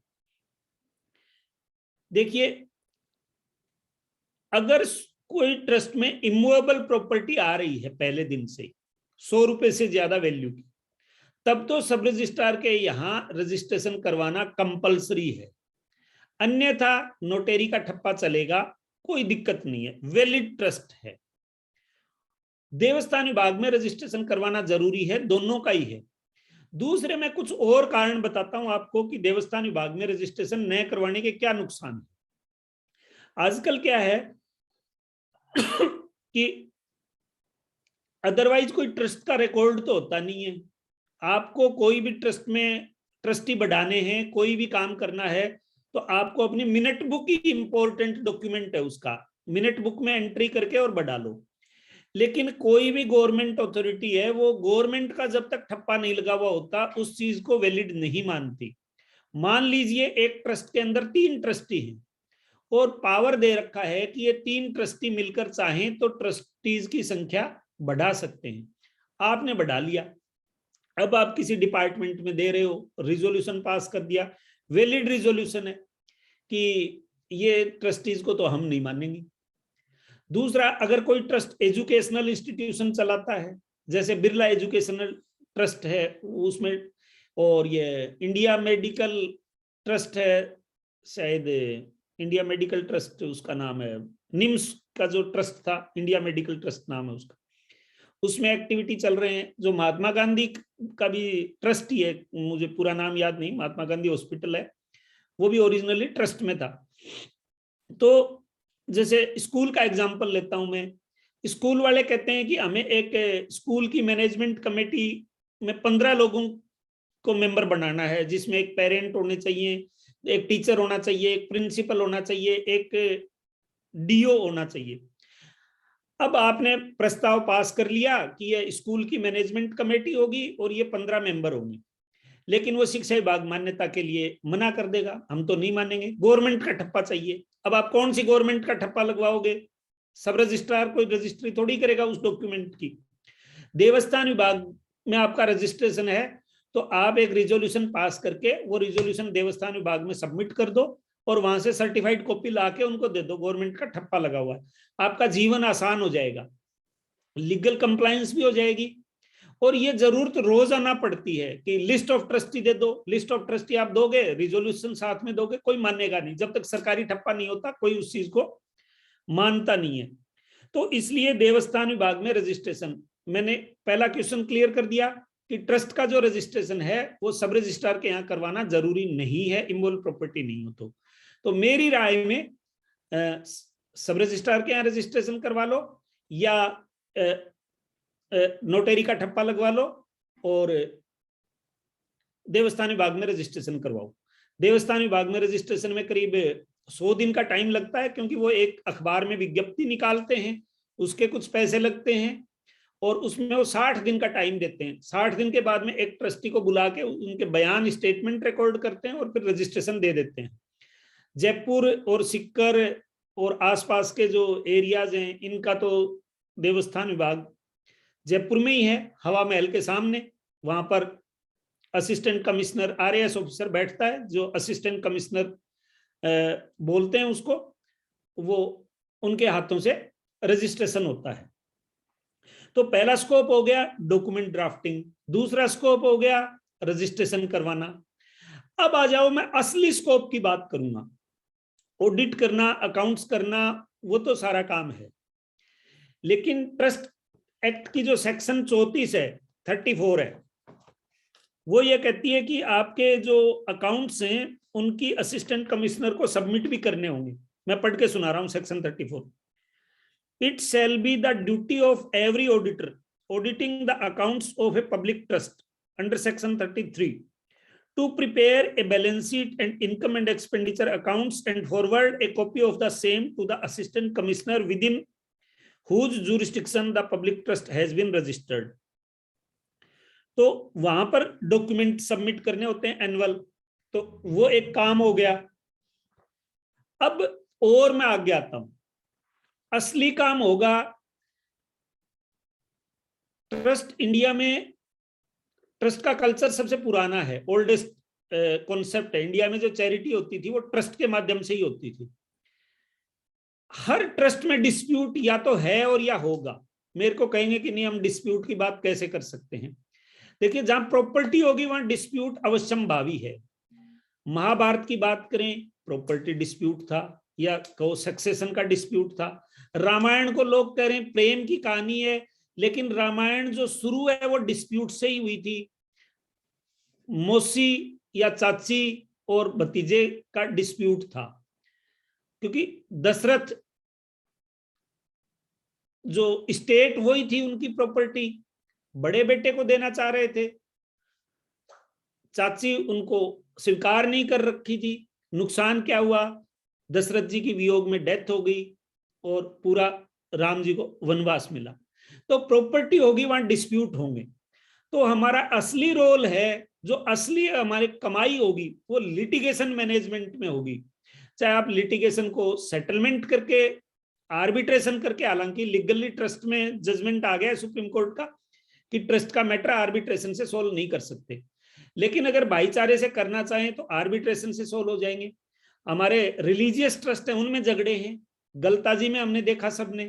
देखिए, अगर कोई ट्रस्ट में इमूवेबल प्रॉपर्टी आ रही है पहले दिन से 100 रुपए से ज्यादा वैल्यू की, तब तो सब रजिस्ट्रार के यहां रजिस्ट्रेशन करवाना कंपलसरी है। अन्यथा नोटेरी का ठप्पा चलेगा, कोई दिक्कत नहीं है, वैलिड ट्रस्ट है। देवस्थान विभाग में रजिस्ट्रेशन करवाना जरूरी है, दोनों का ही है। दूसरे मैं कुछ और कारण बताता हूं आपको कि देवस्थान विभाग में रजिस्ट्रेशन न करवाने के क्या नुकसान है। आजकल क्या है कि अदरवाइज कोई ट्रस्ट का रिकॉर्ड तो होता नहीं है, आपको कोई भी ट्रस्ट में ट्रस्टी बढ़ाने हैं, कोई भी काम करना है, तो आपको अपनी मिनट बुक ही इंपॉर्टेंट डॉक्यूमेंट है, उसका मिनट बुक में एंट्री करके और बढ़ा लो। लेकिन कोई भी गवर्नमेंट अथॉरिटी है, वो गवर्नमेंट का जब तक ठप्पा नहीं लगा हुआ होता उस चीज को वैलिड नहीं मानती। मान लीजिए एक ट्रस्ट के अंदर 3 ट्रस्टी हैं और पावर दे रखा है कि ये 3 ट्रस्टी मिलकर चाहें तो ट्रस्टीज की संख्या बढ़ा सकते हैं। आपने बढ़ा लिया, अब आप किसी डिपार्टमेंट में दे रहे हो, रिजोल्यूशन पास कर दिया, वैलिड रिजोल्यूशन है कि ये ट्रस्टीज को तो हम नहीं मानेंगे। दूसरा, अगर कोई ट्रस्ट एजुकेशनल इंस्टीट्यूशन चलाता है, जैसे बिरला एजुकेशनल ट्रस्ट है उसमें, और ये इंडिया मेडिकल ट्रस्ट है, शायद इंडिया मेडिकल ट्रस्ट उसका नाम है, निम्स का जो ट्रस्ट था इंडिया मेडिकल ट्रस्ट नाम है उसका, उसमें एक्टिविटी चल रहे हैं। जो महात्मा गांधी का भी ट्रस्ट ही है, मुझे पूरा नाम याद नहीं, महात्मा गांधी हॉस्पिटल है, वो भी ओरिजिनली ट्रस्ट में था। तो जैसे स्कूल का एग्जांपल लेता हूं मैं, स्कूल वाले कहते हैं कि हमें एक स्कूल की मैनेजमेंट कमेटी में 15 लोगों को मेंबर बनाना है, जिसमें एक पेरेंट होने चाहिए, एक टीचर होना चाहिए, एक प्रिंसिपल होना चाहिए, एक डीओ होना चाहिए। अब आपने प्रस्ताव पास कर लिया कि ये स्कूल की मैनेजमेंट कमेटी होगी और ये 15 मेंबर होंगे, लेकिन वो शिक्षा विभाग मान्यता के लिए मना कर देगा, हम तो नहीं मानेंगे, गवर्नमेंट का ठप्पा चाहिए। अब आप कौन सी गवर्नमेंट का ठप्पा लगवाओगे? सब रजिस्ट्रार कोई रजिस्ट्री थोड़ी करेगा उस डॉक्यूमेंट की। देवस्थान विभाग में आपका रजिस्ट्रेशन है तो आप एक रिजोल्यूशन पास करके वो रिजोल्यूशन देवस्थान विभाग में सबमिट कर दो और वहां से सर्टिफाइड कॉपी लाके उनको दे दो, गवर्नमेंट का ठप्पा लगा हुआ है। आपका जीवन आसान हो जाएगा, लीगल कंप्लायंस भी हो जाएगी। और ये जरूरत रोज आना पड़ती है कि लिस्ट ऑफ ट्रस्टी दे दो, लिस्ट ऑफ ट्रस्टी आप दोगे, रिजोल्यूशन साथ में दोगे, कोई मानेगा नहीं। जब तक सरकारी ठप्पा नहीं होता कोई उस चीज को मानता नहीं है। तो इसलिए देवस्थान विभाग में रजिस्ट्रेशन, मैंने पहला क्वेश्चन क्लियर कर दिया कि ट्रस्ट का जो रजिस्ट्रेशन है वो सब रजिस्ट्रार के यहाँ करवाना जरूरी नहीं है, इमोल प्रॉपर्टी नहीं हो तो मेरी राय में सब रजिस्ट्रार के यहाँ रजिस्ट्रेशन करवा लो या नोटरी का ठप्पा लगवा लो और देवस्थान विभाग में रजिस्ट्रेशन करवाओ। देवस्थान विभाग में रजिस्ट्रेशन में करीब 100 दिन का टाइम लगता है, क्योंकि वो एक अखबार में विज्ञप्ति निकालते हैं, उसके कुछ पैसे लगते हैं और उसमें वो 60 दिन का टाइम देते हैं। 60 दिन के बाद में एक ट्रस्टी को बुला के उनके बयान स्टेटमेंट रिकॉर्ड करते हैं और फिर रजिस्ट्रेशन दे देते हैं। जयपुर और सिक्कर और आसपास के जो एरियाज हैं इनका तो देवस्थान विभाग जयपुर में ही है, हवा महल के सामने, वहां पर असिस्टेंट कमिश्नर आरएएस ऑफिसर बैठता है, जो असिस्टेंट कमिश्नर बोलते हैं उसको, वो उनके हाथों से रजिस्ट्रेशन होता है। तो पहला स्कोप हो गया डॉक्यूमेंट ड्राफ्टिंग, दूसरा स्कोप हो गया रजिस्ट्रेशन करवाना। अब आ जाओ, मैं असली स्कोप की बात करूंगा। ऑडिट करना, अकाउंट्स करना, वो तो सारा काम है, लेकिन ट्रस्ट एक्ट की जो सेक्शन 34 है, 34 है, वो ये कहती है कि आपके जो अकाउंट्स हैं उनकी असिस्टेंट कमिश्नर को सबमिट भी करने होंगे। मैं पढ़ के सुना रहा हूं section 34। It shall be the duty of every auditor auditing the accounts of a public trust under section 33 to prepare a balance sheet and income and expenditure accounts and forward a copy of the same to the assistant commissioner within whose jurisdiction the public trust has been registered। तो वहां पर document submit करने होते हैं annual, तो वो एक काम हो गया। अब और मैं आगे आता हूं, असली काम होगा ट्रस्ट। इंडिया में ट्रस्ट का कल्चर सबसे पुराना है, ओल्डेस्ट कॉन्सेप्ट है। इंडिया में जो चैरिटी होती थी वो ट्रस्ट के माध्यम से ही होती थी। हर ट्रस्ट में डिस्प्यूट या तो है और या होगा। मेरे को कहेंगे कि नहीं, हम डिस्प्यूट की बात कैसे कर सकते हैं? देखिए, जहां प्रॉपर्टी होगी वहां डिस्प्यूट अवश्यंभावी है। महाभारत की बात करें, प्रॉपर्टी डिस्प्यूट था, या कहो सक्सेशन का डिस्प्यूट था। रामायण को लोग कह रहे हैं प्रेम की कहानी है, लेकिन रामायण जो शुरू है वो डिस्प्यूट से ही हुई थी। मौसी या चाची और भतीजे का डिस्प्यूट था, क्योंकि दशरथ जो स्टेट वही थी उनकी प्रॉपर्टी, बड़े बेटे को देना चाह रहे थे, चाची उनको स्वीकार नहीं कर रखी थी। नुकसान क्या हुआ, दशरथ जी की वियोग में डेथ हो गई और पूरा राम जी को वनवास मिला। तो प्रॉपर्टी होगी, वहां डिस्प्यूट होंगे। तो हमारा असली रोल है, जो असली हमारी कमाई होगी वो लिटिगेशन मैनेजमेंट में होगी। चाहे आप लिटिगेशन को सेटलमेंट करके, आर्बिट्रेशन करके, हालांकि लीगली ट्रस्ट में जजमेंट आ गया है सुप्रीम कोर्ट का कि ट्रस्ट का मैटर आर्बिट्रेशन से सोल्व नहीं कर सकते, लेकिन अगर भाईचारे से करना चाहें तो आर्बिट्रेशन से सोल्व हो जाएंगे। हमारे रिलीजियस ट्रस्ट है, उनमें झगड़े हैं, गलताजी में हमने देखा सबने।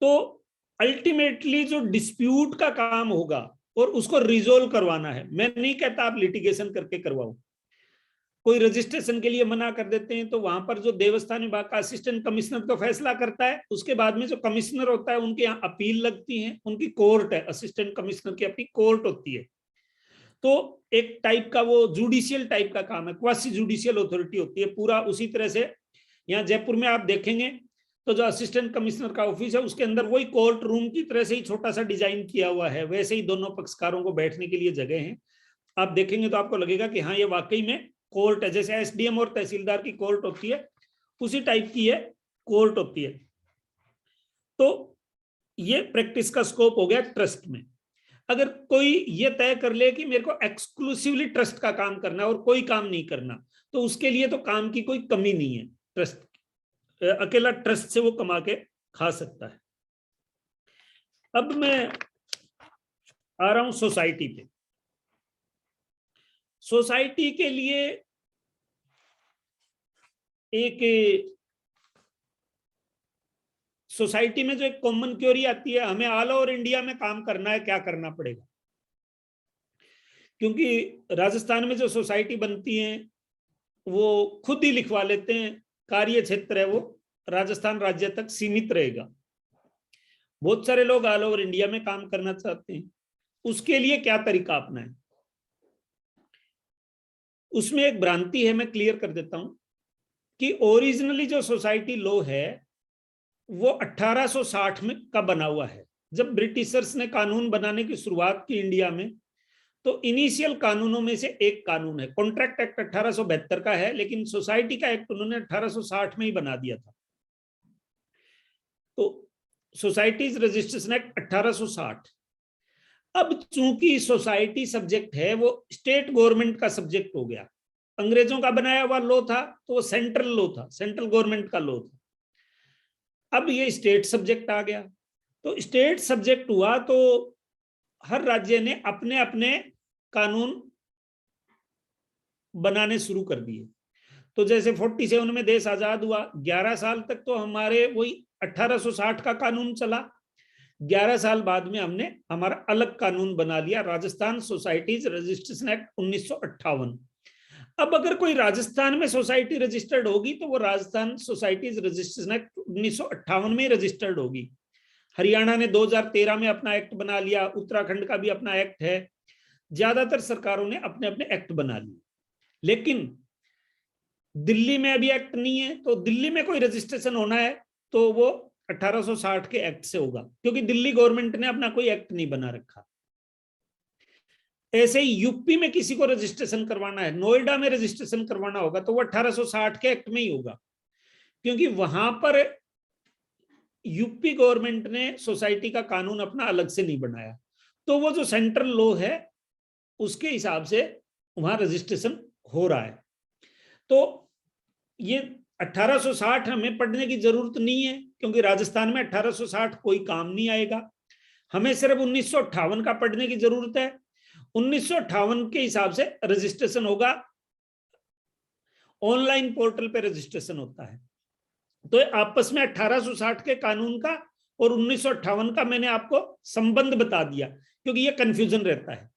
तो अल्टीमेटली जो डिस्प्यूट का काम होगा और उसको रिजोल्व करवाना है। मैं नहीं कहता आप लिटिगेशन करके करवाओ, कोई रजिस्ट्रेशन के लिए मना कर देते हैं तो वहां पर जो देवस्थान विभाग का असिस्टेंट कमिश्नर तो फैसला करता है, उसके बाद में जो कमिश्नर होता है उनके यहाँ अपील लगती है, उनकी कोर्ट है, असिस्टेंट कमिश्नर की अपनी कोर्ट होती है। तो एक टाइप का वो जुडिशियल टाइप का काम है, क्वासी जुडिशियल अथॉरिटी होती है पूरा। उसी तरह से यहाँ जयपुर में आप देखेंगे तो जो असिस्टेंट कमिश्नर का ऑफिस है उसके अंदर वही कोर्ट रूम की तरह से ही छोटा सा डिजाइन किया हुआ है, वैसे ही दोनों पक्षकारों को बैठने के लिए जगह है। आप देखेंगे तो आपको लगेगा कि हाँ ये वाकई में कोर्ट है, जैसे एसडीएम और तहसीलदार की कोर्ट होती है उसी टाइप की है कोर्ट होती है। तो ये प्रैक्टिस का स्कोप हो गया ट्रस्ट में। अगर कोई ये तय कर ले कि मेरे को एक्सक्लूसिवली ट्रस्ट का काम करना है और कोई काम नहीं करना, तो उसके लिए तो काम की कोई कमी नहीं है। ट्रस्ट अकेला ट्रस्ट से वो कमा के खा सकता है। अब मैं आ रहा हूं सोसाइटी पे। सोसाइटी के लिए एक सोसाइटी में जो एक कॉमन क्वेरी आती है, हमें ऑल ओवर इंडिया में काम करना है, क्या करना पड़ेगा? क्योंकि राजस्थान में जो सोसाइटी बनती है वो खुद ही लिखवा लेते हैं, कार्य क्षेत्र है वो राजस्थान राज्य तक सीमित रहेगा। बहुत सारे लोग ऑल ओवर इंडिया में काम करना चाहते हैं, उसके लिए क्या तरीका अपनाएं? उसमें एक भ्रांति है, मैं क्लियर कर देता हूं कि ओरिजिनली जो सोसाइटी लॉ है वो 1860 में का बना हुआ है। जब ब्रिटिशर्स ने कानून बनाने की शुरुआत की इंडिया में, तो इनिशियल कानूनों में से एक कानून है, कॉन्ट्रैक्ट एक्ट 1872 का है, लेकिन सोसाइटी का एक्ट उन्होंने 1860 में ही बना दिया था। तो सोसाइटीज रजिस्ट्रेशन एक्ट 1860। अब चूंकि सोसाइटी सब्जेक्ट है वो स्टेट गवर्नमेंट का सब्जेक्ट हो गया, अंग्रेजों का बनाया हुआ लॉ था तो वो सेंट्रल लॉ था, सेंट्रल गवर्नमेंट का लॉ था। अब ये स्टेट सब्जेक्ट आ गया, तो स्टेट सब्जेक्ट हुआ तो हर राज्य ने अपने अपने कानून बनाने शुरू कर दिए। तो जैसे 47 में देश आजाद हुआ, 11 साल तक तो हमारे वही 1860 का कानून चला। 11 साल बाद में हमने हमारा अलग कानून बना लिया, राजस्थान सोसाइटीज रजिस्ट्रेशन एक्ट 1958। अब अगर कोई राजस्थान में सोसाइटी रजिस्टर्ड होगी तो वो राजस्थान सोसाइटीज रजिस्ट्रेशन एक्ट 1958 में रजिस्टर्ड होगी। हरियाणा ने 2013 में अपना एक्ट बना लिया, उत्तराखंड का भी अपना एक्ट है, ज्यादातर सरकारों ने अपने अपने एक्ट बना लिए। लेकिन दिल्ली में अभी एक्ट नहीं है, तो दिल्ली में कोई रजिस्ट्रेशन होना है तो वो 1860 के एक्ट से होगा, क्योंकि दिल्ली गवर्नमेंट ने अपना कोई एक्ट नहीं बना रखा। ऐसे ही यूपी में किसी को रजिस्ट्रेशन करवाना है, नोएडा में रजिस्ट्रेशन करवाना होगा तो वो 1860 के एक्ट में ही होगा, क्योंकि वहां पर यूपी गवर्नमेंट ने सोसाइटी का कानून अपना अलग से नहीं बनाया। तो वो जो सेंट्रल लॉ है उसके हिसाब से वहां रजिस्ट्रेशन हो रहा है। तो ये 1860 हमें पढ़ने की जरूरत नहीं है, क्योंकि राजस्थान में 1860 कोई काम नहीं आएगा। हमें सिर्फ 1958 का पढ़ने की जरूरत है। 1958 के हिसाब से रजिस्ट्रेशन होगा, ऑनलाइन पोर्टल पे रजिस्ट्रेशन होता है। तो आपस में 1860 के कानून का और 1958 का मैंने आपको संबंध बता दिया, क्योंकि ये कंफ्यूजन रहता है।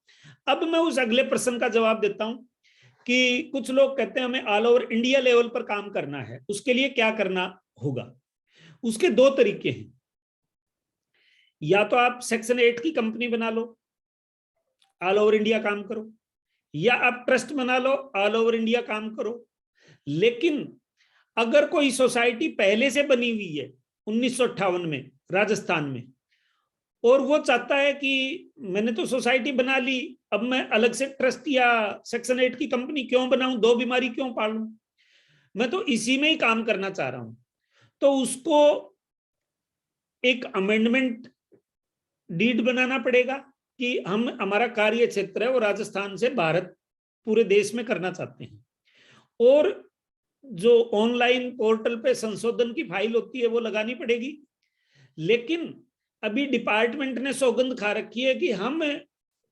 अब मैं उस अगले प्रश्न का जवाब देता हूं कि कुछ लोग कहते हैं हमें ऑल ओवर इंडिया लेवल पर काम करना है, उसके लिए क्या करना होगा? उसके दो तरीके हैं। या तो आप सेक्शन 8 की कंपनी बना लो, ऑल ओवर इंडिया काम करो, या आप ट्रस्ट बना लो, ऑल ओवर इंडिया काम करो। लेकिन अगर कोई सोसाइटी पहले से बनी हुई है 1958 में राजस्थान में, और वो चाहता है कि मैंने तो सोसाइटी बना ली, अब मैं अलग से ट्रस्ट या सेक्शन 8 की कंपनी क्यों बनाऊं, दो बीमारी क्यों पालूं, मैं तो इसी में ही काम करना चाह रहा हूं। तो उसको एक अमेंडमेंट डीड बनाना पड़ेगा कि हम हमारा कार्य क्षेत्र है वो राजस्थान से भारत पूरे देश में करना चाहते हैं, और जो ऑनलाइन पोर्टल पे संशोधन की फाइल होती है वो लगानी पड़ेगी। लेकिन अभी डिपार्टमेंट ने सौगंध खा रखी है कि हम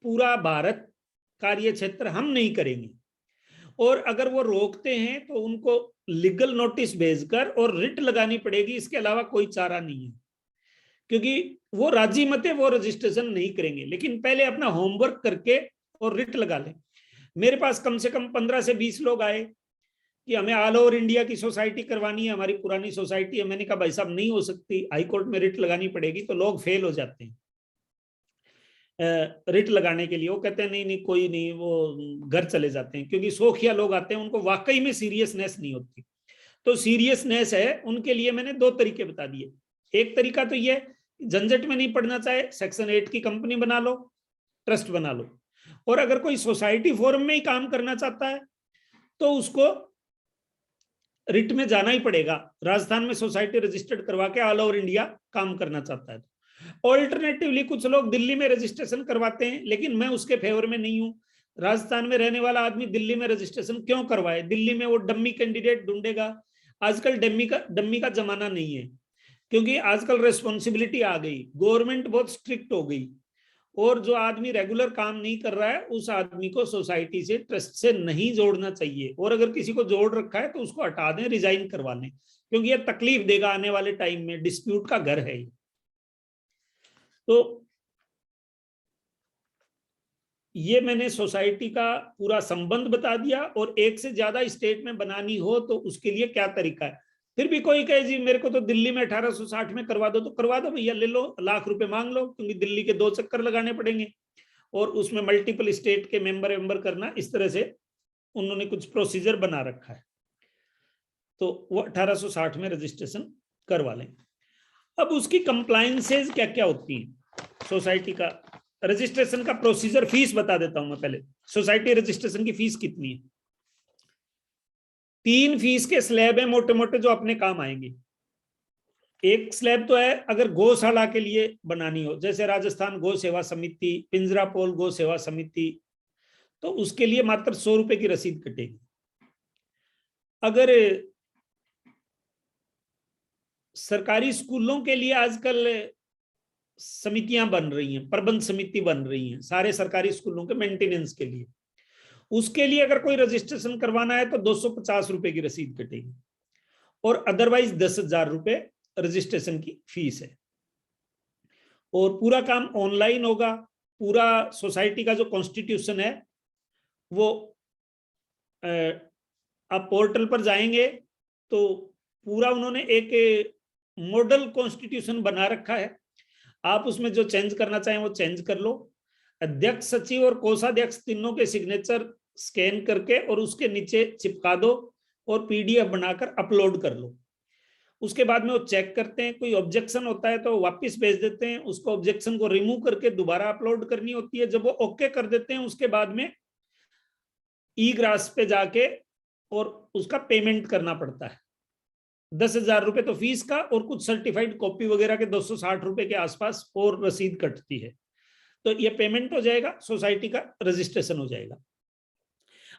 पूरा भारत कार्य क्षेत्र हम नहीं करेंगे, और अगर वो रोकते हैं तो उनको लीगल नोटिस भेजकर और रिट लगानी पड़ेगी, इसके अलावा कोई चारा नहीं है। क्योंकि वो राजी मत है, वो रजिस्ट्रेशन नहीं करेंगे, लेकिन पहले अपना होमवर्क करके और रिट लगा लें। मेरे पास कम से कम 15 से 20 लोग आए कि हमें ऑल ओवर इंडिया की सोसाइटी करवानी है, हमारी पुरानी सोसाइटी है। मैंने कहा भाई साहब नहीं हो सकती, हाईकोर्ट में रिट लगानी पड़ेगी। तो लोग फेल हो जाते हैं रिट लगाने के लिए, वो कहते हैं नहीं नहीं कोई नहीं, वो घर चले जाते हैं, क्योंकि शौकिया लोग आते हैं, उनको वाकई में सीरियसनेस नहीं होती। तो सीरियसनेस है उनके लिए मैंने दो तरीके बता दिए। एक तरीका तो ये, झंझट में नहीं पड़ना चाहे सेक्शन 8 की कंपनी बना लो, ट्रस्ट बना लो, और अगर कोई सोसाइटी फोरम में ही काम करना चाहता है तो उसको रिट में जाना ही पड़ेगा। राजस्थान में सोसाइटी रजिस्टर्ड करवा के ऑल ओवर इंडिया काम करना चाहता है। ऑल्टरनेटिवली कुछ लोग दिल्ली में रजिस्ट्रेशन करवाते हैं, लेकिन मैं उसके फेवर में नहीं हूं। राजस्थान में रहने वाला आदमी दिल्ली में रजिस्ट्रेशन क्यों करवाए, दिल्ली में वो डम्मी कैंडिडेट ढूंढेगा। आजकल डम्मी का जमाना नहीं है, क्योंकि आजकल रिस्पॉन्सिबिलिटी आ गई, गवर्नमेंट बहुत स्ट्रिक्ट हो गई, और जो आदमी रेगुलर काम नहीं कर रहा है उस आदमी को सोसाइटी से ट्रस्ट से नहीं जोड़ना चाहिए, और अगर किसी को जोड़ रखा है तो उसको हटा दें, रिजाइन करवा लें, क्योंकि ये तकलीफ देगा आने वाले टाइम में, डिस्प्यूट का घर है। तो ये मैंने सोसाइटी का पूरा संबंध बता दिया, और एक से ज्यादा स्टेट में बनानी हो तो उसके लिए क्या तरीका है। फिर भी कोई कहे जी मेरे को तो दिल्ली में 1860 में करवा दो, तो करवा दो भैया, ले लो, लाख रुपए मांग लो, क्योंकि दिल्ली के 2 चक्कर लगाने पड़ेंगे, और उसमें मल्टीपल स्टेट के मेंबर करना, इस तरह से उन्होंने कुछ प्रोसीजर बना रखा है। तो वो 1860 में रजिस्ट्रेशन करवा लें। अब उसकी कंप्लायंसेस क्या क्या होती है सोसाइटी का, रजिस्ट्रेशन का प्रोसीजर, फीस बता देता हूं मैं पहले। सोसाइटी रजिस्ट्रेशन की फीस कितनी है? 3 फीस के स्लैब है मोटे मोटे जो अपने काम आएंगे। एक स्लैब तो है अगर गौशाला के लिए बनानी हो, जैसे राजस्थान गौ सेवा समिति, पिंजरापोल गौ सेवा समिति, तो उसके लिए मात्र 100 रुपए की रसीद कटेगी। अगर सरकारी स्कूलों के लिए आजकल समितियां बन रही हैं, प्रबंध समिति बन रही हैं सारे सरकारी स्कूलों के मेंटेनेंस के लिए, उसके लिए अगर कोई रजिस्ट्रेशन करवाना है तो 250 रुपए की रसीद कटेगी, और अदरवाइज 10,000 रुपए रजिस्ट्रेशन की फीस है। और पूरा काम ऑनलाइन होगा। पूरा सोसाइटी का जो कॉन्स्टिट्यूशन है वो आप पोर्टल पर जाएंगे तो पूरा उन्होंने एक मॉडल कॉन्स्टिट्यूशन बना रखा है। आप उसमें जो चेंज करना चाहें वो चेंज कर लो। अध्यक्ष, सचिव और कोषाध्यक्ष तीनों के सिग्नेचर स्कैन करके और उसके नीचे चिपका दो और पीडीएफ बनाकर अपलोड कर लो। उसके बाद में वो चेक करते हैं, कोई ऑब्जेक्शन होता है तो वापस भेज देते हैं, उसको ऑब्जेक्शन को रिमूव करके दोबारा अपलोड करनी होती है। जब वो ओके कर देते हैं उसके बाद में ई ग्रास पे जाके और उसका पेमेंट करना पड़ता है। 10,000 रुपए तो फीस का, और कुछ सर्टिफाइड कॉपी वगैरह के 260 रुपए के आसपास और रसीद कटती है। तो ये पेमेंट हो जाएगा, सोसाइटी का रजिस्ट्रेशन हो जाएगा।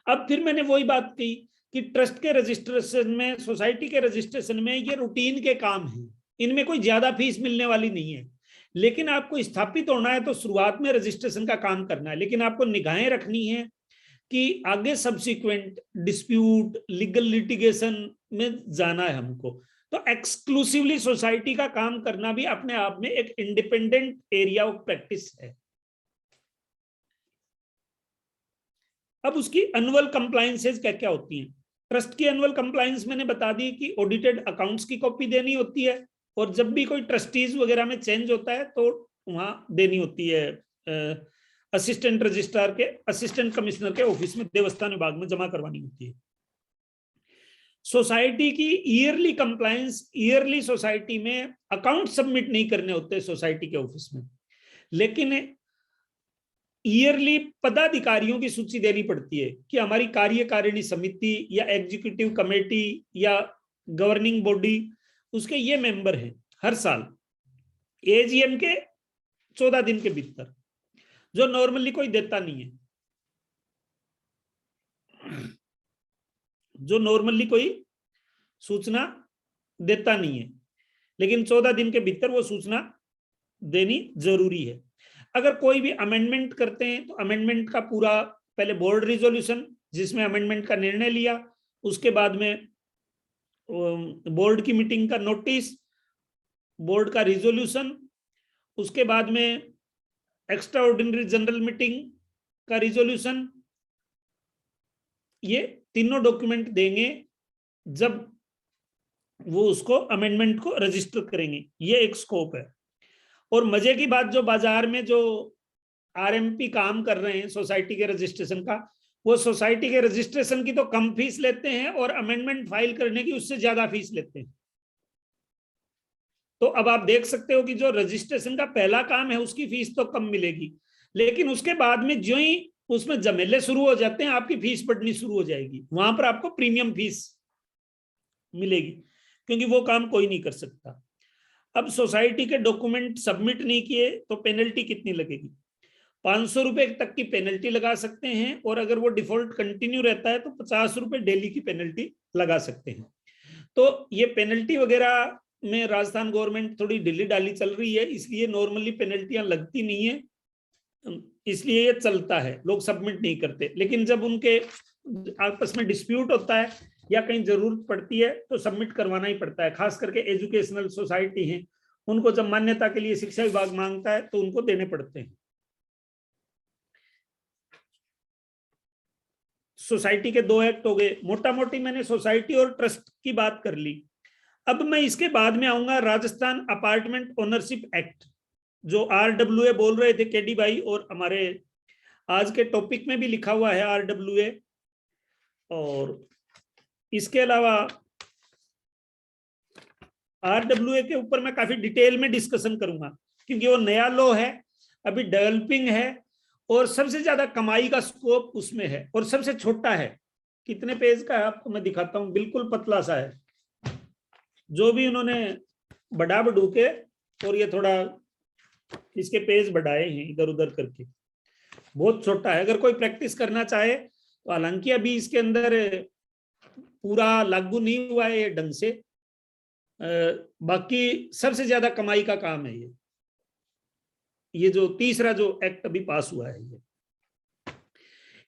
अब फिर मैंने वही बात कही कि ट्रस्ट के रजिस्ट्रेशन में, सोसाइटी के रजिस्ट्रेशन में ये रूटीन के काम हैं, इनमें कोई ज्यादा फीस मिलने वाली नहीं है। लेकिन आपको स्थापित होना है तो शुरुआत में रजिस्ट्रेशन का काम करना है, लेकिन आपको निगाहें रखनी है कि आगे सब्सिक्वेंट डिस्प्यूट, लीगल लिटिगेशन में जाना है हमको। तो एक्सक्लूसिवली सोसाइटी का काम करना भी अपने आप में एक इंडिपेंडेंट एरिया ऑफ प्रैक्टिस है। अब उसकी एनुअल कंप्लायंसेस क्या क्या होती हैं। ट्रस्ट की एनुअल कंप्लायंस मैंने बता दी कि ऑडिटेड अकाउंट्स की कॉपी देनी होती है, और जब भी कोई ट्रस्टीज वगैरह में चेंज होता है तो वहां देनी होती है असिस्टेंट रजिस्ट्रार के, असिस्टेंट कमिश्नर के ऑफिस में, देवस्थान विभाग में जमा करवानी होती है। सोसाइटी की ईयरली कंप्लायंस, ईयरली सोसाइटी में अकाउंट सबमिट नहीं करने होते सोसाइटी के ऑफिस में। लेकिन ईयरली पदाधिकारियों की सूची देनी पड़ती है कि हमारी कार्यकारिणी समिति या एग्जीक्यूटिव कमेटी या गवर्निंग बॉडी, उसके ये मेंबर हैं हर साल एजीएम के 14 दिन के भीतर, जो नॉर्मली कोई देता नहीं है, जो नॉर्मली कोई सूचना देता नहीं है, लेकिन 14 दिन के भीतर वो सूचना देनी जरूरी है। अगर कोई भी अमेंडमेंट करते हैं तो अमेंडमेंट का पूरा पहले बोर्ड रिजोल्यूशन जिसमें अमेंडमेंट का निर्णय लिया, उसके बाद में बोर्ड की मीटिंग का नोटिस, बोर्ड का रिजोल्यूशन, उसके बाद में एक्स्ट्रा ऑर्डिनरी जनरल मीटिंग का रिजोल्यूशन, ये तीनों डॉक्यूमेंट देंगे जब वो उसको अमेंडमेंट को रजिस्टर करेंगे। ये एक स्कोप है। और मजे की बात, जो बाजार में जो आरएमपी काम कर रहे हैं सोसाइटी के रजिस्ट्रेशन का, वो सोसाइटी के रजिस्ट्रेशन की तो कम फीस लेते हैं और अमेंडमेंट फाइल करने की उससे ज्यादा फीस लेते हैं। तो अब आप देख सकते हो कि जो रजिस्ट्रेशन का पहला काम है उसकी फीस तो कम मिलेगी, लेकिन उसके बाद में जो ही उसमें झमेले शुरू हो जाते हैं आपकी फीस बढ़नी शुरू हो जाएगी, वहां पर आपको प्रीमियम फीस मिलेगी, क्योंकि वो काम कोई नहीं कर सकता। अब सोसाइटी के डॉक्यूमेंट सबमिट नहीं किए तो पेनल्टी कितनी लगेगी? 500 रुपए तक की पेनल्टी लगा सकते हैं, और अगर वो डिफॉल्ट कंटिन्यू रहता है तो 50 रुपए डेली की पेनल्टी लगा सकते हैं। तो ये पेनल्टी वगैरह में राजस्थान गवर्नमेंट थोड़ी ढीली डाली चल रही है, इसलिए नॉर्मली पेनल्टियां लगती नहीं है, इसलिए ये चलता है, लोग सबमिट नहीं करते। लेकिन जब उनके आपस में डिस्प्यूट होता है या कहीं जरूरत पड़ती है तो सबमिट करवाना ही पड़ता है। खास करके एजुकेशनल सोसाइटी हैं, उनको जब मान्यता के लिए शिक्षा विभाग मांगता है तो उनको देने पड़ते हैं। सोसाइटी के 2 एक्ट हो गए, मोटा मोटी मैंने सोसाइटी और ट्रस्ट की बात कर ली। अब मैं इसके बाद में आऊंगा राजस्थान अपार्टमेंट ओनरशिप एक्ट, जो आरडब्ल्यूए बोल रहे थे केडी भाई, और हमारे आज के टॉपिक में भी लिखा हुआ है आरडब्ल्यूए। और इसके अलावा आरडब्ल्यूए के ऊपर मैं काफी डिटेल में डिस्कशन करूंगा, क्योंकि वो नया लॉ है, अभी डेवलपिंग है, और सबसे ज्यादा कमाई का स्कोप उसमें है, और सबसे छोटा है। कितने पेज का है आपको मैं दिखाता हूं, बिल्कुल पतला सा है। जो भी उन्होंने बढ़ा बढ़ू के, और ये थोड़ा इसके पेज बढ़ाए हैं इधर उधर करके, बहुत छोटा है। अगर कोई प्रैक्टिस करना चाहे तो, हालांकि अभी इसके अंदर पूरा लागू नहीं हुआ है ढंग से, बाकी सबसे ज्यादा कमाई का काम है ये जो तीसरा जो एक्ट अभी पास हुआ है ये।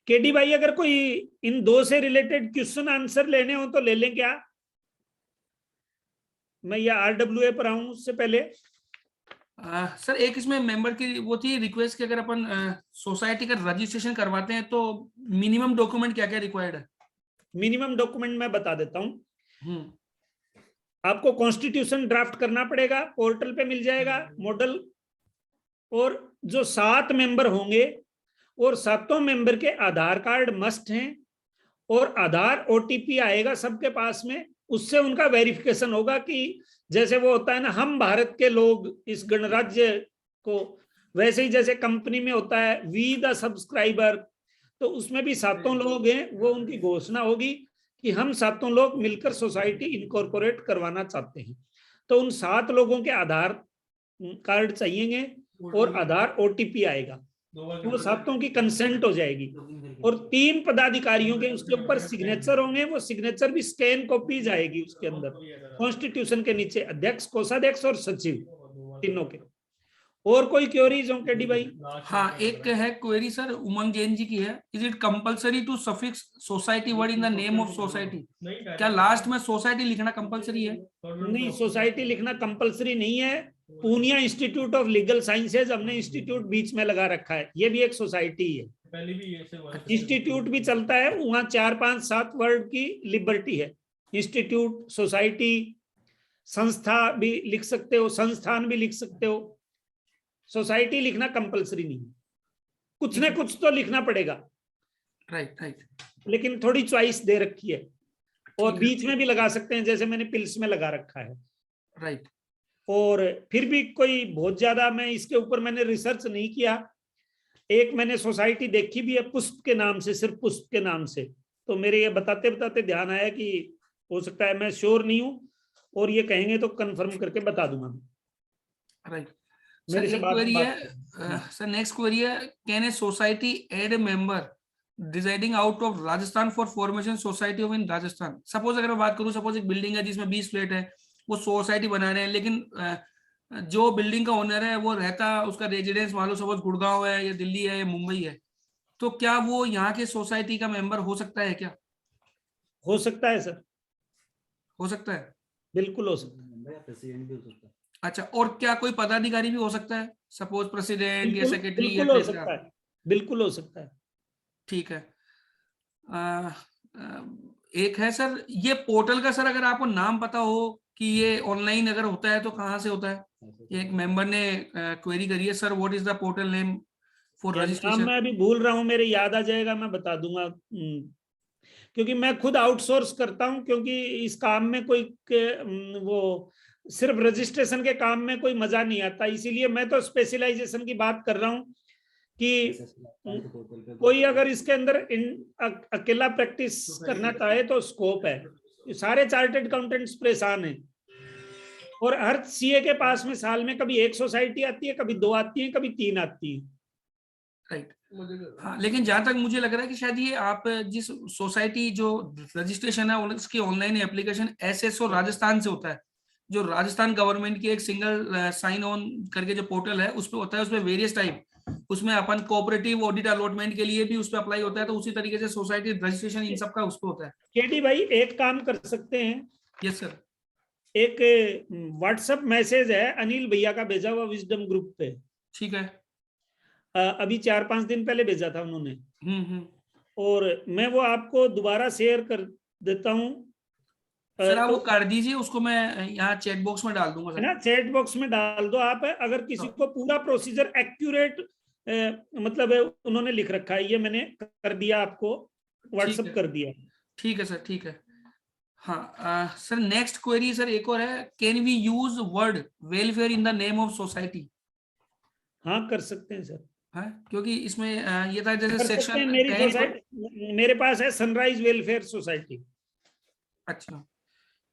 केडी भाई, अगर कोई इन 2 से रिलेटेड क्वेश्चन आंसर लेने हो तो ले लें क्या? मैं ये आरडब्ल्यूए पर आऊं उससे पहले सर एक इसमें मेंबर की वो थी रिक्वेस्ट कि अगर अपन सोसाइटी का रजिस्ट्रेशन करवाते हैं तो मिनिमम डॉक्यूमेंट क्या क्या रिक्वायर्ड है? मिनिमम डॉक्यूमेंट मैं बता देता हूं। आपको कॉन्स्टिट्यूशन ड्राफ्ट करना पड़ेगा, पोर्टल पे मिल जाएगा मॉडल, और जो 7 मेंबर होंगे और 7 मेंबर के आधार कार्ड मस्ट हैं, और आधार ओटीपी आएगा सबके पास में, उससे उनका वेरिफिकेशन होगा कि जैसे वो होता है ना, हम भारत के लोग इस गणराज्य को, वैसे ही जैसे कंपनी में होता है वी द सब्सक्राइबर, तो उसमें भी 7 लोग हैं, वो उनकी घोषणा होगी कि हम 7 लोग मिलकर सोसाइटी इनकॉर्पोरेट करवाना चाहते हैं। तो उन 7 लोगों के आधार कार्ड चाहिएंगे और आधार ओटीपी आएगा, तो वो 7 की कंसेंट हो जाएगी, और 3 पदाधिकारियों के उसके ऊपर सिग्नेचर होंगे। वो सिग्नेचर भी स्कैन कॉपीज आएगी उसके अंदर, कॉन्स्टिट्यूशन के नीचे अध्यक्ष, कोषाध्यक्ष और सचिव, तीनों के। और कोई क्वेरीज हो केडी भाई? हाँ, एक है क्वेरी सर, उमंग जैन जी की है। Is it compulsory to suffix society word in the name of society? क्या लास्ट में सोसाइटी लिखना कंपलसरी है? नहीं, सोसाइटी लिखना कंपलसरी नहीं है। Poonia institute of legal sciences, हमने इंस्टीट्यूट बीच में लगा रखा है, ये भी एक सोसाइटी है। इंस्टीट्यूट भी चलता है, वहां 4, 5, 7 वर्ड की लिबर्टी है। इंस्टीट्यूट, सोसाइटी, संस्था भी लिख सकते हो, संस्थान भी लिख सकते हो। सोसाइटी लिखना कंपलसरी नहीं, कुछ ना कुछ तो लिखना पड़ेगा। राइट, लेकिन थोड़ी चॉइस दे रखी है, और बीच में भी लगा सकते हैं, जैसे मैंने पिल्स में लगा रखा है। राइट। और फिर भी कोई बहुत ज्यादा मैं इसके ऊपर मैंने रिसर्च नहीं किया। एक मैंने सोसाइटी देखी भी है पुष्प के नाम से, सिर्फ पुष्प के नाम से, तो मेरे ये बताते बताते ध्यान आया कि हो सकता है, मैं श्योर नहीं हूं, और ये कहेंगे तो कंफर्म करके बता दूंगा। राइट सर, मेरे से एक बाद में क्वेरी बात है सर, नेक्स्ट क्वेरी है, can a society add a member deciding out of Rajasthan for formation society of in Rajasthan? Suppose अगर मैं बात करूं, सपोज एक बिल्डिंग है जिसमें 20 फ्लैट है, वो सोसाइटी बना रहे हैं, लेकिन जो बिल्डिंग का ओनर है वो रहता, उसका रेजिडेंस मान लो सपोज गुड़गांव है या दिल्ली है या मुंबई है, तो क्या वो यहाँ के सोसाइटी का मेंबर हो सकता है क्या? हो सकता है सर, हो सकता है, बिल्कुल हो सकता है, प्रेसिडेंट भी हो सकता है। अच्छा, और क्या कोई पदाधिकारी भी हो सकता है, सपोज प्रेसिडेंट या बिल्कुल सेक्रेटरी या बिल्कुल हो ट्रेजरर? सकता है, बिल्कुल हो सकता है। ठीक है। अ, एक है सर, ये पोर्टल का सर अगर आपको नाम पता हो कि ये ऑनलाइन अगर होता है तो कहाँ से होता है? एक मेंबर ने क्वेरी करी है, sir what is the portal name for यार नाम रजिस्ट्रेशन? मैं अभी भूल रहा हूँ, मेरे याद आ जाएगा मैं बता दूंगा। क्योंकि मैं खुद आउटसोर्स करता हूँ, क्योंकि इस काम में कोई वो सिर्फ रजिस्ट्रेशन के काम में कोई मजा नहीं आता, इसीलिए मैं तो स्पेशलाइजेशन की बात कर रहा हूँ कि कोई अगर इसके अंदर अकेला प्रैक्टिस करना चाहे तो स्कोप है। सारे चार्टेड अकाउंटेंट्स परेशान हैं, और हर सीए के पास में साल में कभी एक सोसाइटी आती है, कभी 2 आती है, कभी 3 आती है। राइट, हाँ, लेकिन जहां तक मुझे लग रहा है कि शायद ये आप जिस सोसाइटी जो रजिस्ट्रेशन है उसकी ऑनलाइन एप्लीकेशन एसएसओ राजस्थान से होता है, जो राजस्थान गवर्नमेंट की एक सिंगल साइन ऑन करके जो पोर्टल है उस पे होता है, उसमें वेरियस टाइप, उसमें अपन कोऑपरेटिव ऑडिट अलॉटमेंट के लिए भी उस पर अप्लाई होता है, तो उसी तरीके से सोसाइटी रजिस्ट्रेशन इन सब का उस पर होता है। केडी भाई एक काम कर सकते हैं, यस सर। एक व्हाट्सएप मैसेज है अनिल भैया का भेजा हुआ विजडम ग्रुप पे, ठीक है। अभी 4-5 दिन पहले भेजा था उन्होंने, हम्म। और मैं वो आपको दोबारा शेयर कर देता हूँ। सर आप तो वो कर दीजिए, उसको मैं यहाँ चैट बॉक्स में डाल दूंगा है सर। ना, चैट बॉक्स में डाल दो आप। अगर किसी हाँ। को पूरा प्रोसीजर एक्यूरेट मतलब उन्होंने लिख रखा है, ये मैंने कर दिया, आपको ठीक व्हाट्सएप है, कर दिया। ठीक है सर, ठीक है। हाँ सर, नेक्स्ट क्वेरी सर एक और है, can we use word welfare in the name of society? हाँ कर सकते हैं सर, है, क्योंकि इसमें ये था जैसे कर सकते हैं। सेक्शन मेरी 10। सोसाइटी, मेरे पास है सनराइज वेलफेयर सोसाइटी। अच्छा,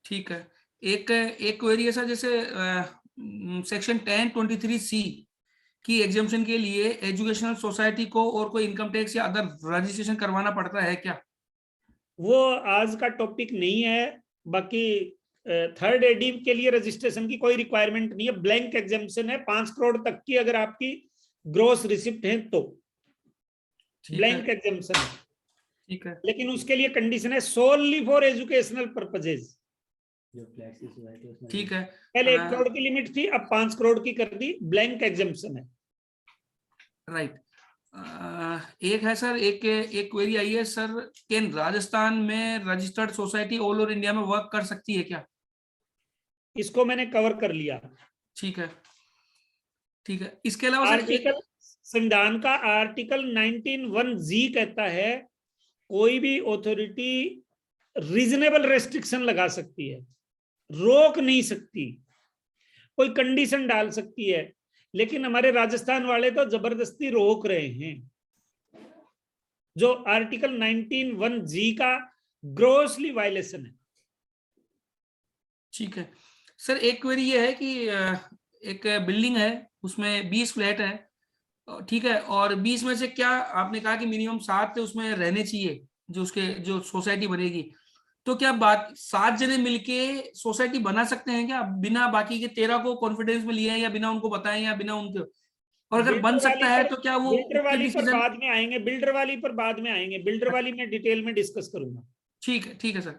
ठीक है। एक एक क्वेरी है सर, जैसे सेक्शन 1023C की एग्जाम्पशन के लिए एजुकेशनल सोसाइटी को और कोई इनकम टैक्स या अदर रजिस्ट्रेशन करवाना पड़ता है क्या? वो आज का टॉपिक नहीं है, बाकी थर्ड एडी के लिए रजिस्ट्रेशन की कोई रिक्वायरमेंट नहीं है, ब्लैंक एग्जाम्पशन है 5 करोड़ तक की, अगर आपकी ग्रोस रिसिप्ट है तो ब्लैंक एग्जाम्पशन है। ठीक है, लेकिन उसके लिए कंडीशन है सोनली फॉर एजुकेशनल पर्पजेज। ठीक है। पहले 1 करोड़ की लिमिट थी, अब 5 करोड़ की कर दी, ब्लैंक एग्जाम्पशन है। राइट। एक है सर, एक क्वेरी आई है सर, कैन राजस्थान में registered society all over India में वर्क कर सकती है क्या? इसको मैंने कवर कर लिया। ठीक है, ठीक है। इसके अलावा सर आर्टिकल संविधान का आर्टिकल 19(1)(g कहता है कोई भी अथॉरिटी रीजनेबल रेस्ट्रिक्शन लगा सकती है, रोक नहीं सकती, कोई कंडीशन डाल सकती है, लेकिन हमारे राजस्थान वाले तो जबरदस्ती रोक रहे हैं, जो आर्टिकल 19(1)(g का ग्रोसली वायलेशन है। ठीक है सर, एक क्वेरी ये है कि एक बिल्डिंग है, उसमें 20 फ्लैट है, ठीक है, और 20 में से क्या आपने कहा कि मिनिमम 7 उसमें रहने चाहिए, जो उसके जो सोसाइटी बनेगी, तो क्या बात 7 जने मिलके सोसाइटी बना सकते हैं क्या, बिना बाकी के 13 को कॉन्फिडेंस में लिए या बिना उनको बताएं या बिना उनके? और अगर बन सकता है तो क्या वो बिल्डर उनके वाली पर डिसीजन? बाद में आएंगे, बिल्डर वाली पर बाद में आएंगे, बिल्डर वाली मैं डिटेल में डिस्कस करूंगा। ठीक है सर।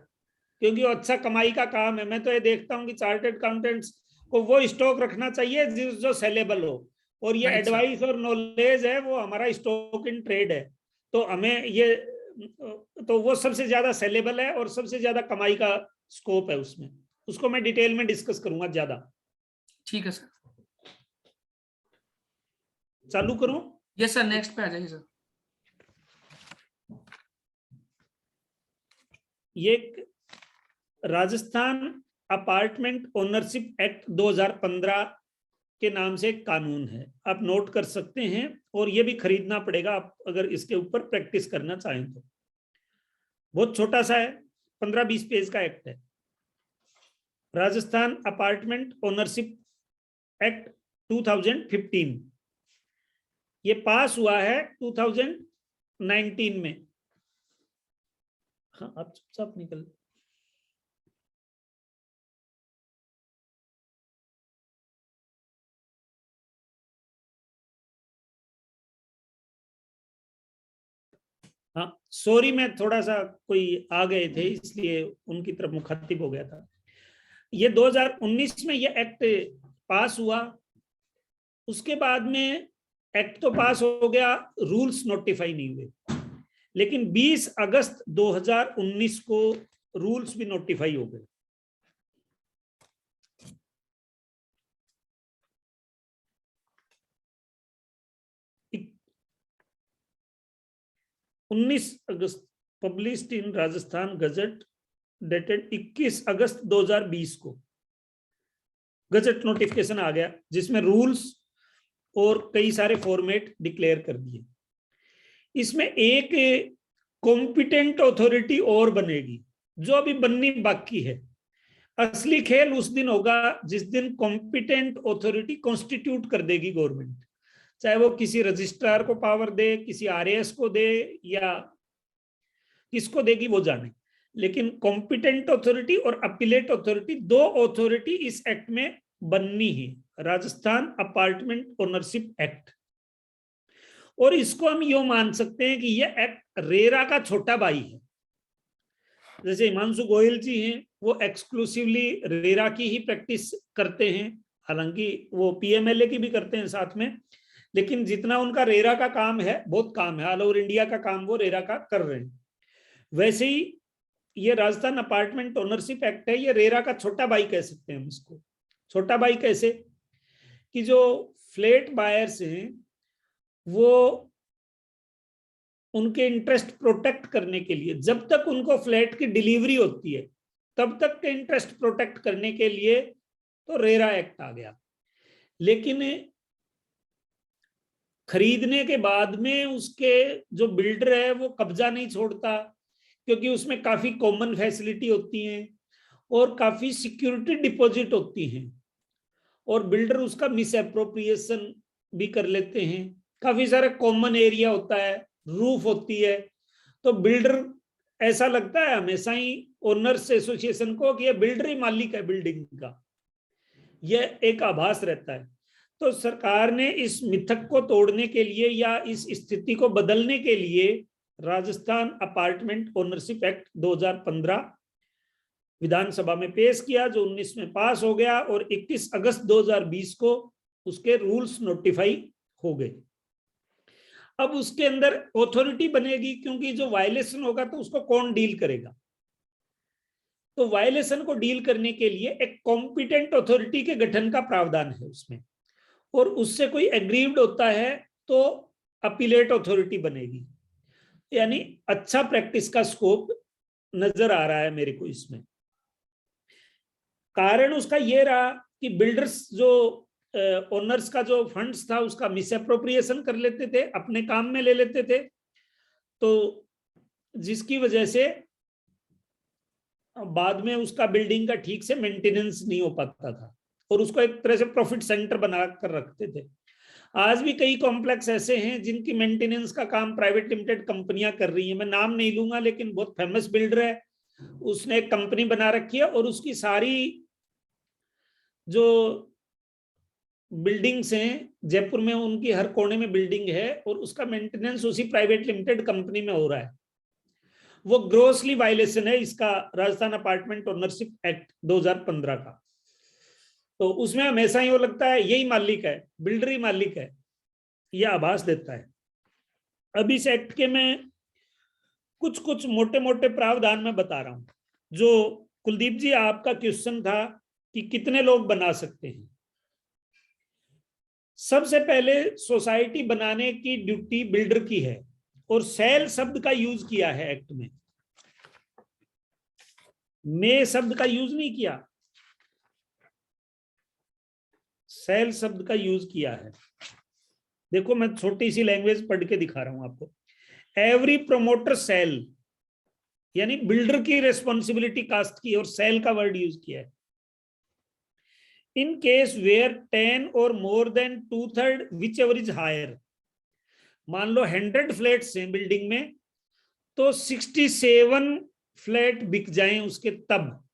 क्योंकि वो अच्छा कमाई का काम है। मैं तो ये देखता हूँ कि चार्टेड अकाउंटेंट्स को वो स्टॉक रखना चाहिए जो सेलेबल हो, और ये राइट सर। एडवाइस और नॉलेज है वो हमारा स्टॉक इन ट्रेड है, तो हमें ये, तो वो सबसे ज्यादा सेलेबल है और सबसे ज्यादा कमाई का स्कोप है उसमें, उसको मैं डिटेल में डिस्कस करूंगा ज्यादा। ठीक है सर। चालू करूं? यस सर, नेक्स्ट पे आ जाइए सर। ये राजस्थान अपार्टमेंट ओनरशिप एक्ट 2015 के नाम से एक कानून है, आप नोट कर सकते हैं, और ये भी खरीदना पड़ेगा आप अगर इसके ऊपर प्रैक्टिस करना चाहें तो। बहुत छोटा सा है, 15-20 पेज का एक्ट है। राजस्थान अपार्टमेंट ओनरशिप एक्ट 2015, ये पास हुआ है 2019 में। हाँ, आप चुपचाप निकल। हाँ सॉरी, मैं थोड़ा सा कोई आ गए थे इसलिए उनकी तरफ मुखातिब हो गया था। ये 2019 में ये एक्ट पास हुआ। उसके बाद में एक्ट तो पास हो गया, रूल्स नोटिफाई नहीं हुए, लेकिन 20 अगस्त 2019 को रूल्स भी नोटिफाई हो गए। August published in Rajasthan gazette dated 21 August 2020 को गजट नोटिफिकेशन आ गया, जिसमें रूल्स और कई सारे फॉर्मेट डिक्लेयर कर दिए। इसमें एक कॉम्पिटेंट अथॉरिटी और बनेगी जो अभी बननी बाकी है। असली खेल उस दिन होगा जिस दिन कॉम्पिटेंट अथॉरिटी कॉन्स्टिट्यूट कर देगी गवर्नमेंट, चाहे वो किसी रजिस्ट्रार को पावर दे, किसी आरएएस को दे, या किसको देगी वो जाने। लेकिन कॉम्पिटेंट अथॉरिटी और अपीलेट अथॉरिटी, दो अथॉरिटी इस एक्ट में बननी है, राजस्थान अपार्टमेंट ओनरशिप एक्ट। और इसको हम यो मान सकते हैं कि यह एक्ट रेरा का छोटा भाई है। जैसे हिमांशु गोयल जी हैं, वो एक्सक्लूसिवली रेरा की ही प्रैक्टिस करते हैं, हालांकि वो पीएमएलए की भी करते हैं साथ में, लेकिन जितना उनका रेरा का काम है, बहुत काम है, ऑल ओवर इंडिया का काम वो रेरा का कर रहे हैं। वैसे ही ये राजस्थान अपार्टमेंट ओनरशिप एक्ट है, ये रेरा का छोटा भाई कह सकते हैं हम इसको। छोटा भाई कैसे? कि जो फ्लैट बायर्स हैं वो उनके इंटरेस्ट प्रोटेक्ट करने के लिए, जब तक उनको फ्लैट की डिलीवरी होती है तब तक के इंटरेस्ट प्रोटेक्ट करने के लिए तो रेरा एक्ट आ गया। लेकिन खरीदने के बाद में उसके जो बिल्डर है वो कब्जा नहीं छोड़ता, क्योंकि उसमें काफी कॉमन फैसिलिटी होती हैं और काफी सिक्योरिटी डिपॉजिट होती हैं, और बिल्डर उसका मिस एप्रोप्रिएशन भी कर लेते हैं। काफी सारा कॉमन एरिया होता है, रूफ होती है, तो बिल्डर, ऐसा लगता है हमेशा ही ओनर्स एसोसिएशन को कि ये बिल्डर ही मालिक है बिल्डिंग का, यह एक आभास रहता है। तो सरकार ने इस मिथक को तोड़ने के लिए या इस स्थिति को बदलने के लिए राजस्थान अपार्टमेंट ओनरशिप एक्ट 2015 विधानसभा में पेश किया, जो 19 में पास हो गया, और 21 अगस्त 2020 को उसके रूल्स नोटिफाई हो गए। अब उसके अंदर अथॉरिटी बनेगी, क्योंकि जो वायलेशन होगा तो उसको कौन डील करेगा। तो वायलेशन को डील करने के लिए एक कॉम्पिटेंट अथॉरिटी के गठन का प्रावधान है उसमें, और उससे कोई एग्रीव्ड होता है तो अपीलेट अथॉरिटी बनेगी। यानी अच्छा प्रैक्टिस का स्कोप नजर आ रहा है मेरे को इसमें। कारण उसका ये रहा कि बिल्डर्स जो ओनर्स का जो फंड्स था उसका मिस एप्रोप्रिएशन कर लेते थे, अपने काम में ले लेते थे, तो जिसकी वजह से बाद में उसका बिल्डिंग का ठीक से मेंटेनेंस नहीं हो पाता था, और उसको एक तरह से प्रॉफिट सेंटर बना कर रखते थे। आज भी कई कॉम्प्लेक्स ऐसे हैं जिनकी मेंटेनेंस का काम प्राइवेट लिमिटेड कंपनियां कर रही हैं। मैं नाम नहीं लूंगा, लेकिन बहुत फेमस बिल्डर है, उसने एक कंपनी बना रखी है, और उसकी सारी जो बिल्डिंग्स हैं जयपुर में, उनकी हर कोने में बिल्डिंग है, और उसका मेंटेनेंस उसी प्राइवेट लिमिटेड कंपनी में हो रहा है। वो ग्रोसली वायलेशन है इसका, राजस्थान अपार्टमेंट ओनरशिप एक्ट 2015 का। तो उसमें हमेशा ही वो लगता है यही मालिक है, बिल्डर ही मालिक है, यह आभास देता है। अब इस एक्ट के मैं कुछ कुछ मोटे मोटे प्रावधान में बता रहा हूं। जो कुलदीप जी आपका क्वेश्चन था कि कितने लोग बना सकते हैं, सबसे पहले सोसाइटी बनाने की ड्यूटी बिल्डर की है, और सेल शब्द का यूज किया है एक्ट में, मे शब्द का यूज नहीं किया। सेल शब्द का यूज किया है। देखो मैं छोटी सी लैंग्वेज पढ़ के दिखा रहा हूं आपको। एवरी प्रमोटर सेल, यानी बिल्डर की रेस्पॉन्सिबिलिटी कास्ट की और सेल का वर्ड यूज किया है। इन केस वेयर 10 और more than 2/3 whichever is higher, मान लो 100 फ्लैट्स हैं बिल्डिंग में, तो 67 फ्लैट बिक जाएं उसके तब,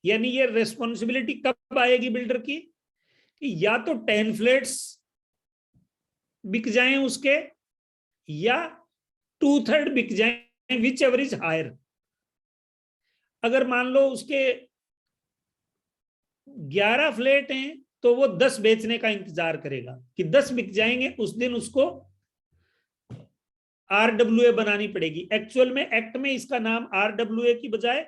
यानी ये रेस्पॉन्सिबिलिटी कब आएगी बिल्डर की, कि या तो 10 फ्लैट्स बिक जाएं उसके, या 2/3 बिक जाएं, विच एवर इज हायर। अगर मान लो उसके 11 फ्लैट हैं तो वो 10 बेचने का इंतजार करेगा कि 10 बिक जाएंगे, उस दिन उसको RWA बनानी पड़ेगी। एक्चुअल में एक्ट में इसका नाम RWA की बजाय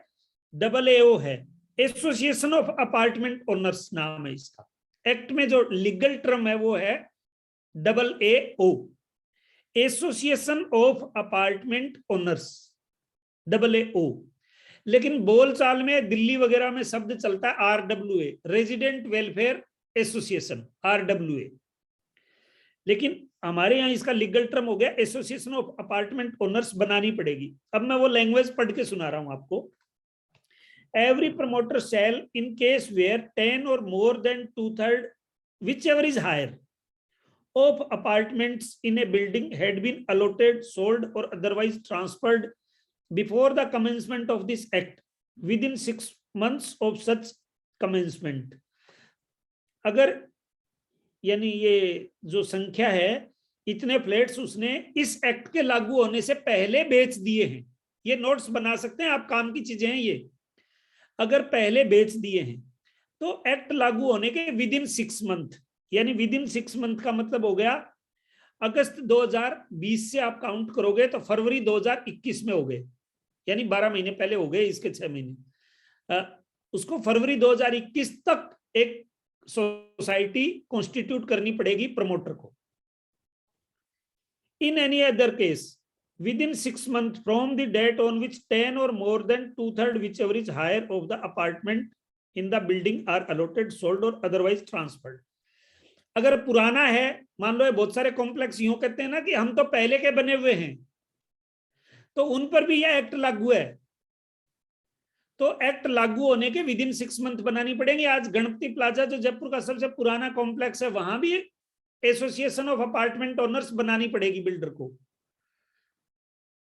AAO है, एसोसिएशन ऑफ अपार्टमेंट ओनर्स नाम है इसका। एक्ट में जो लीगल टर्म है वो है AAO, association of apartment owners, AAO। लेकिन बोलचाल में दिल्ली वगैरह में शब्द चलता है RWA, resident welfare association, RWA। लेकिन हमारे यहाँ इसका लीगल टर्म हो गया एसोसिएशन ऑफ अपार्टमेंट ओनर्स, बनानी पड़ेगी। अब मैं वो लैंग्वेज पढ़ के सुना रहा हूं आपको। Every promoter sell in case where 10 और more than 2/3 whichever is higher of apartments in a building had been allotted, sold or otherwise transferred before the commencement of this act within 6 months of such commencement। अगर यानी ये जो संख्या है, इतने flats उसने इस एक्ट के लागू होने से पहले बेच दिए हैं। ये नोट्स बना सकते हैं आप, काम की चीजें हैं ये। अगर पहले बेच दिए हैं तो एक्ट लागू होने के विदिन 6 मंथ, यानी विदिन 6 मंथ का मतलब हो गया अगस्त 2020 से आप काउंट करोगे तो फरवरी 2021 में हो गए, यानी 12 महीने पहले हो गए, इसके 6 महीने। उसको फरवरी 2021 तक एक सोसाइटी कॉन्स्टिट्यूट करनी पड़ेगी प्रमोटर को। इन any other case within 6 months from the date on which 10 or more than 2/3 whichever is higher of the apartment in the building are allotted, sold or otherwise transferred। अगर पुराना है, मान लो बहुत सारे complex यूं कहते हैं ना कि हम तो पहले के बने हुए हैं, तो उन पर भी यह एक्ट लागू है। तो एक्ट लागू होने के विदिन 6 मंथ बनानी पड़ेगी। आज गणपति प्लाजा जो जयपुर का सबसे पुराना कॉम्प्लेक्स है, वहां भी एसोसिएशन ऑफ अपार्टमेंट ओनर्स बनानी पड़ेगी बिल्डर को।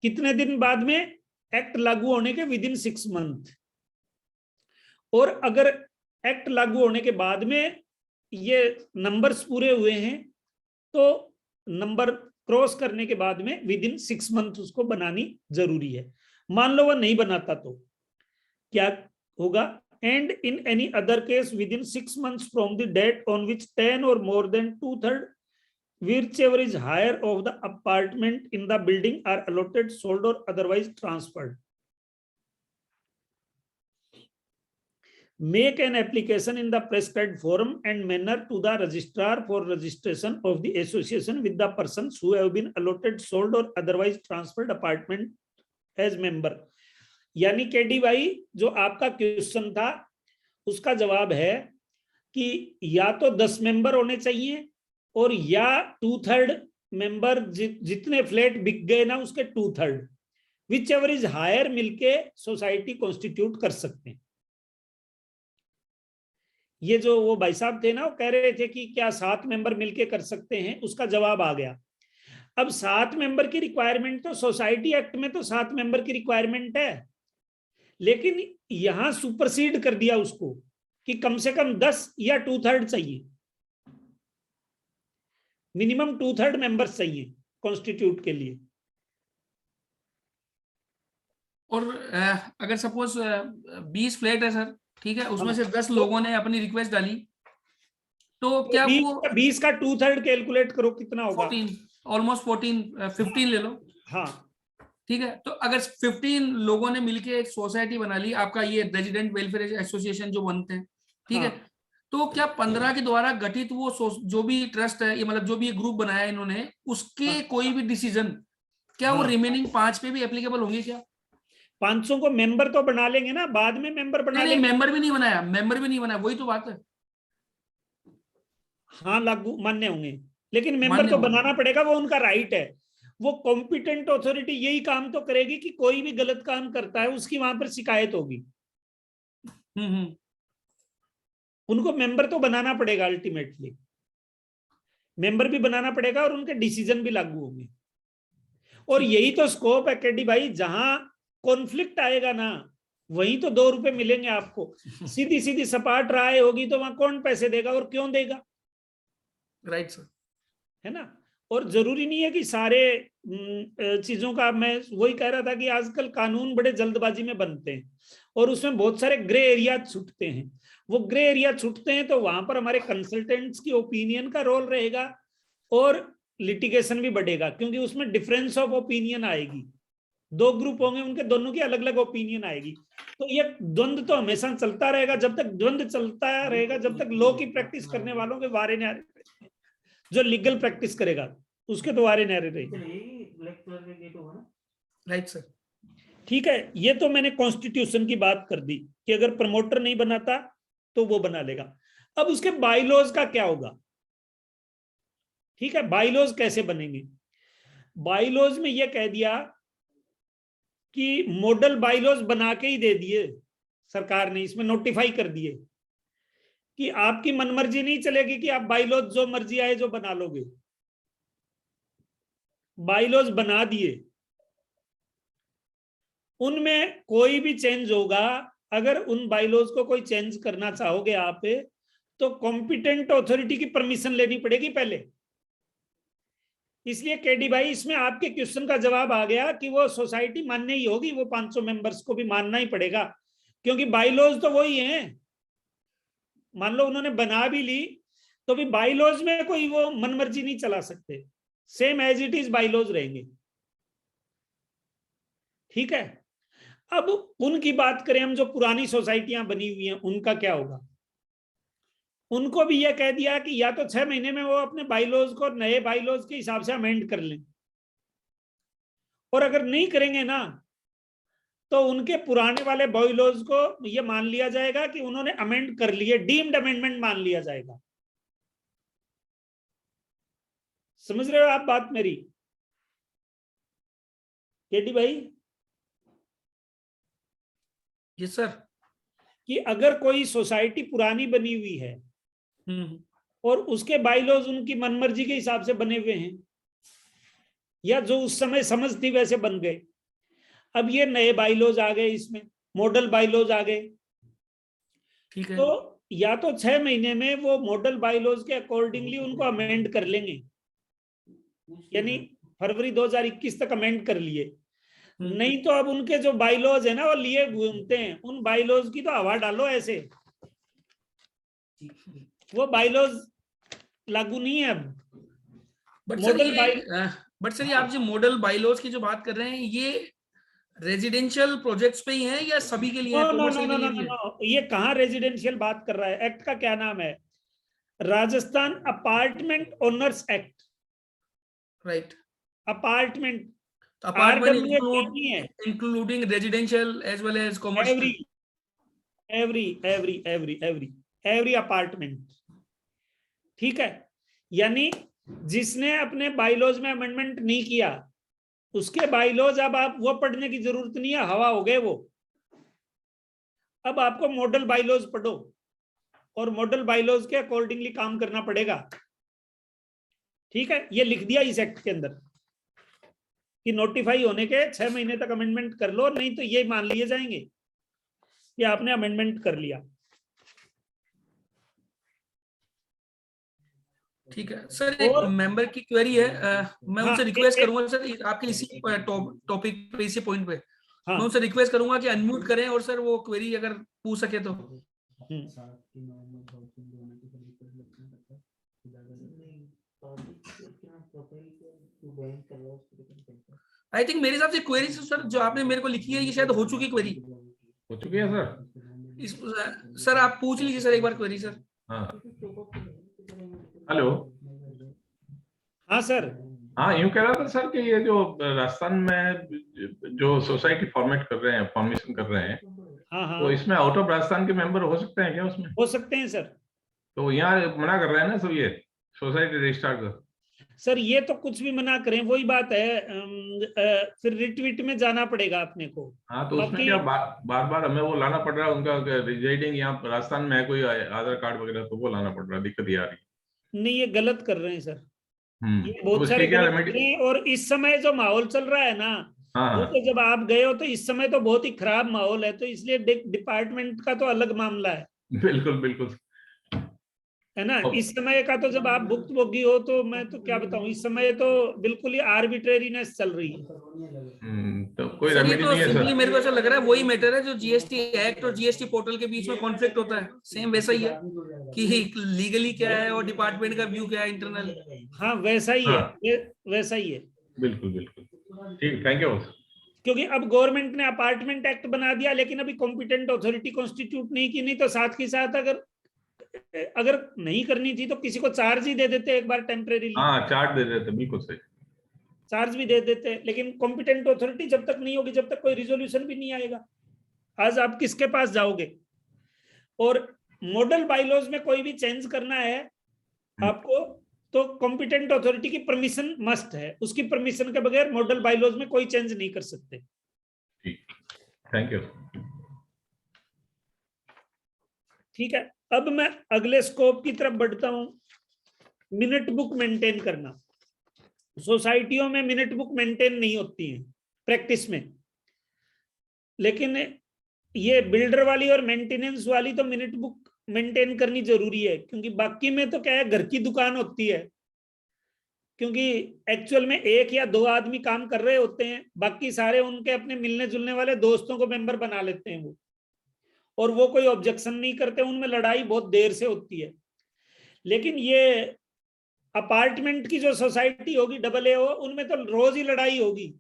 कितने दिन बाद में? एक्ट लागू होने के विदिन 6 मंथ। और अगर एक्ट लागू होने के बाद में ये नंबर्स पूरे हुए हैं तो नंबर क्रॉस करने के बाद में विदिन 6 मंथ उसको बनानी जरूरी है। मान लो वो नहीं बनाता तो क्या होगा? And in any other case within 6 months from the date on which 10 और more than 2/3 whichever is higher of the apartment in the building are allotted, sold or otherwise transferred। Make an application in the prescribed form and manner to the registrar for registration of the association with the persons who have been allotted, sold or otherwise transferred apartment as member। यानी KD भाई जो आपका question था उसका जवाब है कि या तो 10 मेंबर होने चाहिए और या 2/3 मेंबर, जितने फ्लैट बिक गए ना उसके 2/3 विच एवर इज हायर मिलके सोसाइटी कॉन्स्टिट्यूट कर सकते हैं। ये जो वो भाई साहब थे ना, वो कह रहे थे कि क्या 7 मेंबर मिलके कर सकते हैं, उसका जवाब आ गया। अब 7 मेंबर की रिक्वायरमेंट तो सोसाइटी एक्ट में तो 7 मेंबर की रिक्वायरमेंट है, लेकिन यहां सुपरसीड कर दिया उसको कि कम से कम 10 या 2/3 चाहिए, मिनिमम 2/3 मेंबर्स चाहिए कॉन्स्टिट्यूट के लिए। और अगर सपोज 20 फ्लैट है सर, ठीक है, उसमें से 10 लोगों ने अपनी रिक्वेस्ट डाली, तो क्या वो 20 का 2/3 कैलकुलेट करो कितना होगा? 14, ऑलमोस्ट 14, 15 ले लो। हाँ ठीक है, तो अगर 15 लोगों ने मिलके एक सोसाइटी बना ली, आपका ये रेजिडेंट वेलफेयर एसोसिएशन जो बनते हैं, ठीक है, तो क्या 15 के द्वारा गठित वो जो भी ट्रस्ट है, ये मतलब जो भी ये ग्रुप बनाया इन्होंने, उसके कोई भी डिसीजन क्या वो रिमेनिंग 5 पे भी एप्लीकेबल होंगे क्या? 500 को मेंबर तो बना लेंगे ना, बाद में मेंबर बना लेंगे। मेंबर भी नहीं बनाया, मेंबर भी नहीं बनाया, वही तो बात है। हाँ लागू मान्य होंगे, लेकिन मेंबर मान्य तो होंगे। बनाना पड़ेगा, वो उनका राइट है। वो कॉम्पिटेंट अथॉरिटी यही काम तो करेगी कि कोई भी गलत काम करता है उसकी वहां पर शिकायत होगी। हम्म। उनको मेंबर तो बनाना पड़ेगा, अल्टीमेटली मेंबर भी बनाना पड़ेगा और उनके डिसीजन भी लागू होंगे। और ठीक। यही तो स्कोप है केडी भाई, जहां कॉन्फ्लिक्ट आएगा ना वहीं तो 2 रुपए मिलेंगे आपको। सीधी सीधी सपाट राय होगी तो वहां कौन पैसे देगा और क्यों देगा, राइट सर। है ना। और जरूरी नहीं है कि सारे चीजों का, मैं वही कह रहा था कि आजकल कानून बड़े जल्दबाजी में बनते हैं और उसमें बहुत सारे ग्रे एरिया छूटते हैं। वो ग्रे एरिया छूटते हैं तो वहां पर हमारे कंसल्टेंट्स की ओपिनियन का रोल रहेगा और लिटिगेशन भी बढ़ेगा, क्योंकि उसमें डिफरेंस ऑफ ओपिनियन आएगी। 2 ग्रुप होंगे, उनके दोनों की अलग अलग ओपिनियन आएगी। तो ये द्वंद्व तो हमेशा चलता रहेगा। जब तक द्वंद्व चलता रहेगा, जब तक लॉ की प्रैक्टिस करने वालों के वारे नहीं आ रहे, जो लीगल प्रैक्टिस करेगा उसके तो वारे नहीं रहेंगे। Right sir. ठीक है, ये तो मैंने कॉन्स्टिट्यूशन की बात कर दी कि अगर प्रमोटर नहीं बनाता तो वो बना लेगा। अब उसके बाइलॉज का क्या होगा? ठीक है, बाइलॉज कैसे बनेंगे? बाइलॉज में यह कह दिया कि मॉडल बाइलॉज बना के ही दे दिए सरकार ने, इसमें नोटिफाई कर दिए कि आपकी मनमर्जी नहीं चलेगी कि आप बाइलॉज जो मर्जी आए जो बना लोगे। बाइलॉज बना दिए, उनमें कोई भी चेंज होगा, अगर उन बाइलॉज को कोई चेंज करना चाहोगे आप तो कॉम्पिटेंट अथॉरिटी की परमिशन लेनी पड़ेगी पहले। इसलिए केडी भाई, इसमें आपके क्वेश्चन का जवाब आ गया कि वो सोसाइटी मान्य ही होगी, वो 500 मेंबर्स को भी मानना ही पड़ेगा, क्योंकि बाइलॉज तो वही हैं। मान लो उन्होंने बना भी ली तो भी बाइलॉज में कोई वो मनमर्जी नहीं चला सकते, same as it is bylaws रहेंगे। ठीक है, अब उनकी बात करें हम, जो पुरानी सोसाइटियां बनी हुई हैं उनका क्या होगा? उनको भी यह कह दिया कि या तो 6 महीने में वो अपने बाइलॉज को नए बाइलॉज के हिसाब से अमेंड कर लें, और अगर नहीं करेंगे ना तो उनके पुराने वाले बाइलॉज को ये मान लिया जाएगा कि उन्होंने अमेंड कर लिए, डीम्ड अमेंडमेंट मान लिया जाएगा। समझ रहे हो आप बात मेरी केडी भाई? Yes sir. कि अगर कोई सोसाइटी पुरानी बनी हुई है और उसके बाइलॉज उनकी मनमर्जी के हिसाब से बने हुए हैं, या जो उस समय समझ थी वैसे बन गए, अब ये नए बाइलॉज आ गए, इसमें मॉडल बाइलॉज आ गए, ठीक है। तो या तो 6 महीने में वो मॉडल बाइलॉज के अकॉर्डिंगली उनको अमेंड कर लेंगे, यानी फरवरी 2021 तक अमेंड कर लिए। नहीं तो अब उनके जो बाइलॉज है ना वो लिए घूमते हैं, उन बाइलॉज की तो हवा डालो ऐसे, वो बाइलॉज लागू नहीं है अब। बट सर ये आप जो मॉडल बाइलॉज की जो बात कर रहे हैं, ये रेजिडेंशियल प्रोजेक्ट्स पे ही है या सभी के लिए है, नो नो कमर्शियल नो के नो लिए भी है? नो, ये कहाँ रेजिडेंशियल बात कर रहा है? एक्ट का क्या नाम है? Rajasthan apartment owners act. Right. Apartment, apartment RWA नहीं है, including residential as well as every commercial. Every every every every every apartment. ठीक है, यानी जिसने अपने बाइलॉज में अमेंडमेंट नहीं किया उसके बाइलॉज अब आप वो पढ़ने की जरूरत नहीं है, हवा हो गए वो। अब आपको मॉडल बाइलॉज पढ़ो और मॉडल बाइलॉज के अकॉर्डिंगली काम करना पड़ेगा। ठीक है, ये लिख दिया इस एक्ट के अंदर कि नोटिफाई होने के 6 महीने तक अमेंडमेंट कर लो, नहीं तो ये मान लिए जाएंगे कि आपने अमेंडमेंट कर लिया। ठीक है सर, एक और मेंबर की क्वेरी है, मैं हाँ, उनसे रिक्वेस्ट करूंगा सर, आपके इसी टॉपिक पे, इसी पॉइंट पे हाँ, मैं उनसे रिक्वेस्ट करूंगा कि अनम्यूट करें और सर वो क्वेरी अगर पूछ सके तो। आई थिंक मेरे हिसाब से क्वेरी सर जो आपने मेरे को लिखी है ये शायद हो चुकी क्वेरी। हो चुकी है सर। इस सर आप पूछ लीजिए सर एक बार क्वेरी सर। हाँ, हेलो। हाँ सर। हाँ, यूं कह रहा था सर कि ये जो राजस्थान में जो सोसाइटी फॉर्मेट कर रहे हैं, फॉर्मेशन कर रहे हैं, हाँ हाँ, तो इसमें आउट ऑफ राजस्थान के मेंबर हो सकते हैं क्या उसमें? हो सकते हैं सर। तो यहाँ मना कर रहा है ना सब, ये सोसाइटी रजिस्ट्रार का। सर ये तो कुछ भी मना करें, वही बात है, फिर रिट्वीट में जाना पड़ेगा अपने को। हाँ, तो उसमें बाकी क्या बार बार हमें वो लाना पड़ रहा है, उनका रिजाइडिंग यहाँ राजस्थान में है कोई आधार कार्ड वगैरह, तो वो लाना पड़ रहा है, दिक्कत ये आ रही नहीं, ये गलत कर रहे हैं सर, है। ये तो बहुत इसके सारे क्या गलत कर रेमेडी? रहे हैं। और इस समय जो माहौल चल रहा है ना, हाँ हाँ, जैसे जब आप गए हो तो इस समय तो बहुत ही खराब माहौल है, तो इसलिए डिपार्टमेंट का तो अलग मामला बिल्कुल बिल्कुल। है ना। अब इस समय का तो जब आप भुक्तभोगी हो तो मैं तो क्या बताऊं, इस समय तो बिल्कुल ही आर्बिट्रेरीनेस चल रही है। तो कोई सर ये रेमेडी तो नहीं है सिंपली सर? मेरे को ऐसा लग रहा है वही मैटर है जो जीएसटी एक्ट और जीएसटी पोर्टल के बीच में कॉन्फ्लिक्ट होता है, सेम वैसा ही है कि लीगली क्या है और डिपार्टमेंट का व्यू क्या है इंटरनल। हाँ वैसा ही है, हाँ, वैसा ही है। बिल्कुल बिल्कुल। ठीक, थैंक यू। क्योंकि अब गवर्नमेंट ने अपार्टमेंट एक्ट बना दिया, लेकिन अभी कॉम्पिटेंट अथॉरिटी कॉन्स्टिट्यूट नहीं की, नहीं तो साथ के साथ अगर अगर नहीं करनी थी तो किसी को चार्ज ही दे देते एक बार टेम्परेरीली, हाँ, चार्ट दे देते, बिल्कुल सही। चार्ज भी दे देते। लेकिन कॉम्पिटेंट अथॉरिटी जब तक नहीं होगी, जब तक कोई रिजोल्यूशन भी नहीं आएगा, आज आप किसके पास जाओगे। और मॉडल बाइलॉज में कोई भी चेंज करना है आपको, तो कॉम्पिटेंट अथॉरिटी की परमिशन मस्ट है, उसकी परमिशन के बगैर मॉडल बाइलॉज में कोई चेंज नहीं कर सकते। ठीक, थैंक यू। ठीक है, अब मैं अगले स्कोप की तरफ बढ़ता हूं, मिनट बुक मेंटेन करना। सोसाइटियों में मिनट बुक मेंटेन नहीं होती है प्रैक्टिस में, लेकिन ये बिल्डर वाली और मेंटेनेंस वाली तो मिनट बुक मेंटेन करनी जरूरी है, क्योंकि बाकी में तो क्या है, घर की दुकान होती है, क्योंकि एक्चुअल में एक या दो आदमी काम कर रहे होते हैं, बाकी सारे उनके अपने मिलने जुलने वाले दोस्तों को मेंबर बना लेते हैं वो, और वो कोई ऑब्जेक्शन नहीं करते, उनमें लड़ाई बहुत देर से होती है। लेकिन ये अपार्टमेंट की जो सोसाइटी होगी डबल ए हो, उनमें तो रोज ही लड़ाई होगी,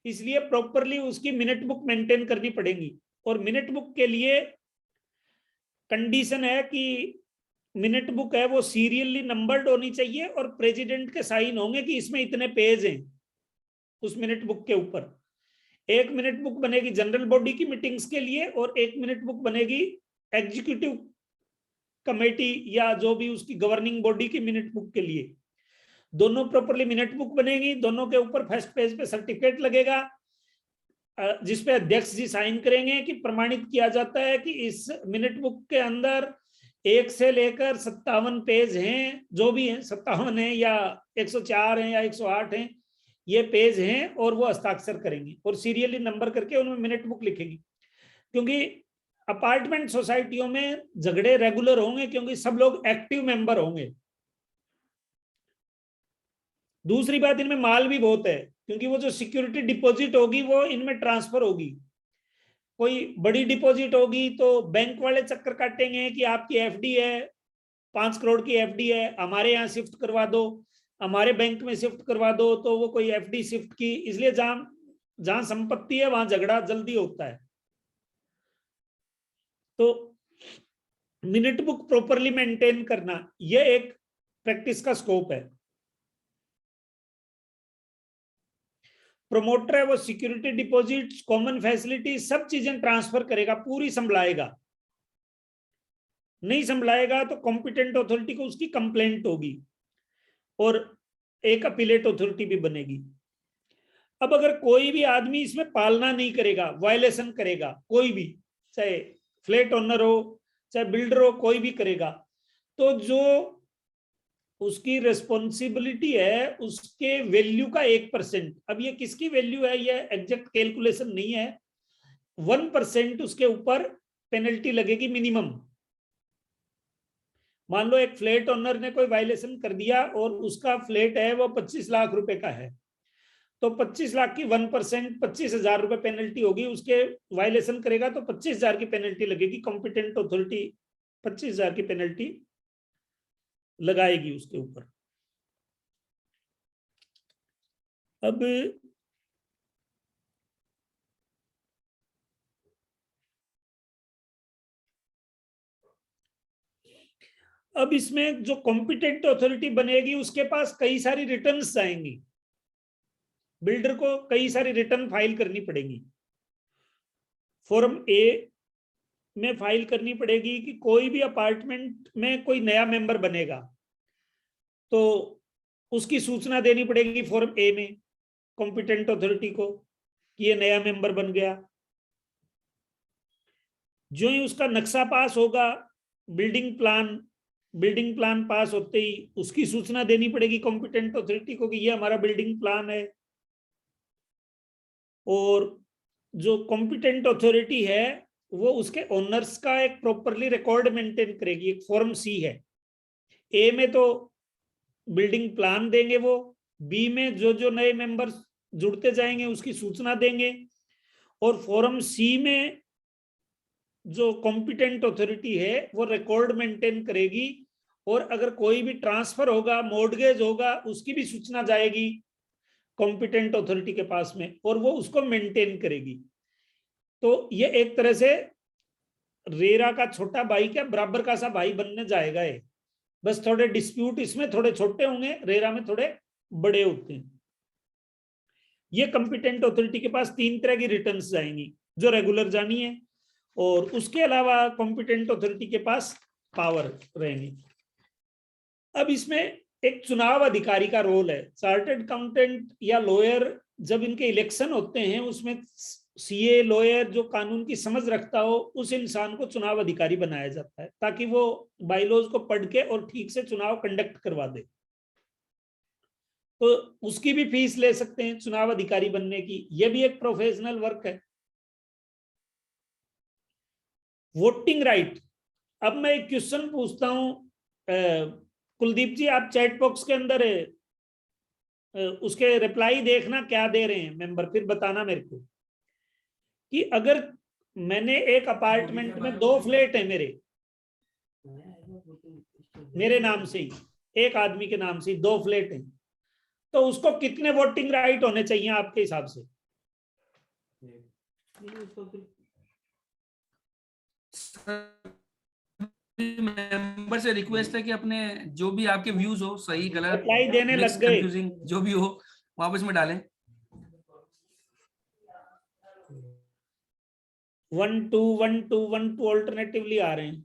इसलिए प्रॉपरली उसकी मिनट बुक मेंटेन करनी पड़ेगी। और मिनट बुक के लिए कंडीशन है कि मिनट बुक है वो सीरियली नंबर्ड होनी चाहिए, और प्रेसिडेंट के साइन होंगे कि इसमें इतने पेज हैं उस मिनट बुक के ऊपर। एक मिनट बुक बनेगी जनरल बॉडी की मीटिंग्स के लिए, और एक मिनट बुक बनेगी एग्जीक्यूटिव कमेटी या जो भी उसकी गवर्निंग बॉडी की मिनट बुक के लिए। दोनों प्रॉपरली मिनट बुक बनेगी, दोनों के ऊपर फर्स्ट पेज पे सर्टिफिकेट लगेगा, जिसपे अध्यक्ष जी साइन करेंगे कि प्रमाणित किया जाता है कि इस मिनट बुक के अंदर 1 से लेकर 57 पेज हैं, जो भी हैं 57 हैं या 104 हैं या 108 हैं, ये पेज हैं, और वो हस्ताक्षर करेंगे और सीरियली नंबर करके उनमें मिनट बुक लिखेंगे। क्योंकि अपार्टमेंट सोसाइटियों में झगड़े रेगुलर होंगे, क्योंकि सब लोग एक्टिव मेंबर होंगे। दूसरी बात, इनमें माल भी बहुत है, क्योंकि वो जो सिक्योरिटी डिपॉजिट होगी वो इनमें ट्रांसफर होगी। कोई बड़ी डिपॉजिट होगी तो बैंक वाले चक्कर काटेंगे कि आपकी एफडी है, 5 करोड़ की एफडी है, हमारे यहाँ शिफ्ट करवा दो, हमारे बैंक में शिफ्ट करवा दो, तो वो कोई एफडी शिफ्ट की, इसलिए जहां संपत्ति है वहां झगड़ा जल्दी होता है। तो मिनट बुक प्रॉपरली मेंटेन करना, यह एक प्रैक्टिस का स्कोप है। प्रोमोटर है वो सिक्योरिटी डिपॉजिट, कॉमन फैसिलिटी, सब चीजें ट्रांसफर करेगा, पूरी संभलाएगा। नहीं संभलाएगा तो कॉम्पिटेंट अथॉरिटी को उसकी कंप्लेंट होगी, और एक अपीलेट अथॉरिटी भी बनेगी। अब अगर कोई भी आदमी इसमें पालना नहीं करेगा, वायलेशन करेगा, कोई भी, चाहे फ्लैट ओनर हो चाहे बिल्डर हो, कोई भी करेगा, तो जो उसकी रिस्पॉन्सिबिलिटी है उसके वैल्यू का 1%, अब ये किसकी वैल्यू है ये एग्जैक्ट कैलकुलेशन नहीं है, 1% उसके ऊपर पेनल्टी लगेगी मिनिमम। मान लो एक फ्लैट ओनर ने कोई वायलेशन कर दिया और उसका फ्लैट है वो 25 लाख रुपए का है, तो 25 लाख की 1% 25,000 रुपए पेनल्टी होगी। उसके वायलेशन करेगा तो 25,000 की पेनल्टी लगेगी, कॉम्पिटेंट अथॉरिटी 25,000 की पेनल्टी लगाएगी उसके ऊपर। अब इसमें जो कॉम्पिटेंट अथॉरिटी बनेगी उसके पास कई सारी रिटर्न्स आएंगी, बिल्डर को कई सारी रिटर्न फाइल करनी पड़ेगी। फॉर्म ए में फाइल करनी पड़ेगी कि कोई भी अपार्टमेंट में कोई नया मेंबर बनेगा तो उसकी सूचना देनी पड़ेगी फॉर्म ए में कॉम्पिटेंट अथॉरिटी को कि ये नया मेंबर बन गया। जो ही उसका नक्शा पास होगा, बिल्डिंग प्लान पास होते ही उसकी सूचना देनी पड़ेगी कॉम्पिटेंट अथॉरिटी को कि ये हमारा बिल्डिंग प्लान है। और जो कॉम्पिटेंट अथॉरिटी है वो उसके ओनर्स का एक प्रॉपरली रिकॉर्ड मेंटेन करेगी। एक फॉर्म सी है, ए में तो बिल्डिंग प्लान देंगे वो, बी में जो जो नए मेंबर जुड़ते जाएंगे उसकी सूचना देंगे, और फॉर्म सी में जो कॉम्पिटेंट अथॉरिटी है वो रिकॉर्ड मेंटेन करेगी। और अगर कोई भी ट्रांसफर होगा, मॉर्गेज होगा, उसकी भी सूचना जाएगी कॉम्पिटेंट अथॉरिटी के पास में और वो उसको मेंटेन करेगी। तो ये एक तरह से रेरा का छोटा भाई क्या बराबर का सा भाई बनने जाएगा ये। बस थोड़े डिस्प्यूट इसमें थोड़े छोटे होंगे, रेरा में थोड़े बड़े होते हैं। ये कॉम्पिटेंट अथॉरिटी के पास 3 तरह की रिटर्न्स जाएंगी जो रेगुलर जानी है, और उसके अलावा कॉम्पिटेंट अथॉरिटी के पास पावर रहेंगी। अब इसमें एक चुनाव अधिकारी का रोल है। चार्टर्ड अकाउंटेंट या लॉयर जब इनके इलेक्शन होते हैं उसमें सीए लॉयर जो कानून की समझ रखता हो उस इंसान को चुनाव अधिकारी बनाया जाता है ताकि वो बाइलॉज को पढ़ के और ठीक से चुनाव कंडक्ट करवा दे। तो उसकी भी फीस ले सकते हैं चुनाव अधिकारी बनने की, यह भी एक प्रोफेशनल वर्क है। Voting right. अब मैं एक क्वेश्चन पूछता हूं, कुलदीप जी आप चैट बॉक्स के अंदर उसके रिप्लाई देखना क्या दे रहे हैं मेंबर, फिर बताना मेरे को कि अगर मैंने एक अपार्टमेंट में 2 फ्लैट है मेरे नाम से ही, एक आदमी के नाम से ही 2 फ्लैट हैं, तो उसको कितने वोटिंग राइट होने चाहिए आपके हिसाब से? मेंबर से रिक्वेस्ट है कि अपने जो भी आपके व्यूज हो, सही गलत रिप्लाई देने मिक्स लग गए। कंफ्यूजिंग जो भी हो वापस में डालें। 1 2 1 2 1 2 ऑल्टरनेटिवली आ रहे हैं।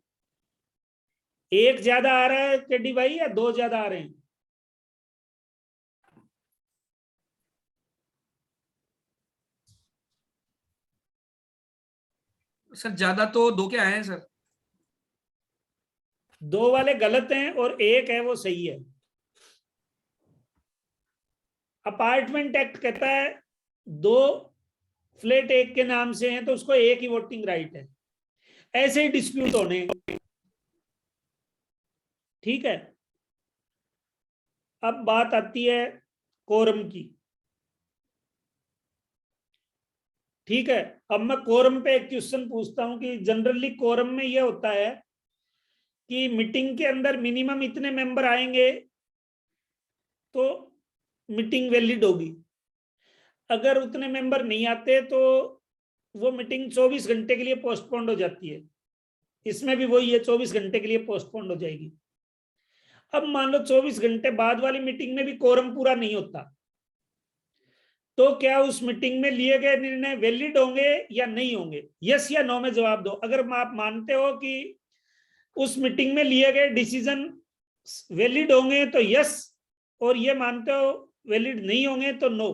एक ज्यादा आ रहा है टेडी भाई या 2 ज्यादा आ रहे हैं? सर ज्यादा तो 2 के आए हैं सर। 2 वाले गलत हैं और 1 है वो सही है। अपार्टमेंट एक्ट कहता है 2 फ्लैट एक के नाम से हैं तो उसको एक ही वोटिंग राइट है। ऐसे ही डिस्प्यूट होने, ठीक है। अब बात आती है कोरम की, ठीक है। अब मैं कोरम पे एक क्वेश्चन पूछता हूं कि जनरली कोरम में यह होता है कि मीटिंग के अंदर मिनिमम इतने मेंबर आएंगे तो मीटिंग वैलिड होगी। अगर उतने मेंबर नहीं आते तो वो मीटिंग 24 घंटे के लिए पोस्टपोन्ड हो जाती है। इसमें भी वही है, 24 घंटे के लिए पोस्टपोन्ड हो जाएगी। अब मान लो 24 घंटे बाद वाली मीटिंग में भी कोरम पूरा नहीं होता, तो क्या उस मीटिंग में लिए गए निर्णय वैलिड होंगे या नहीं होंगे? यस या नो में जवाब दो। अगर आप मानते हो कि उस मीटिंग में लिए गए डिसीजन वैलिड होंगे तो यस, और ये मानते हो वैलिड नहीं होंगे तो नो।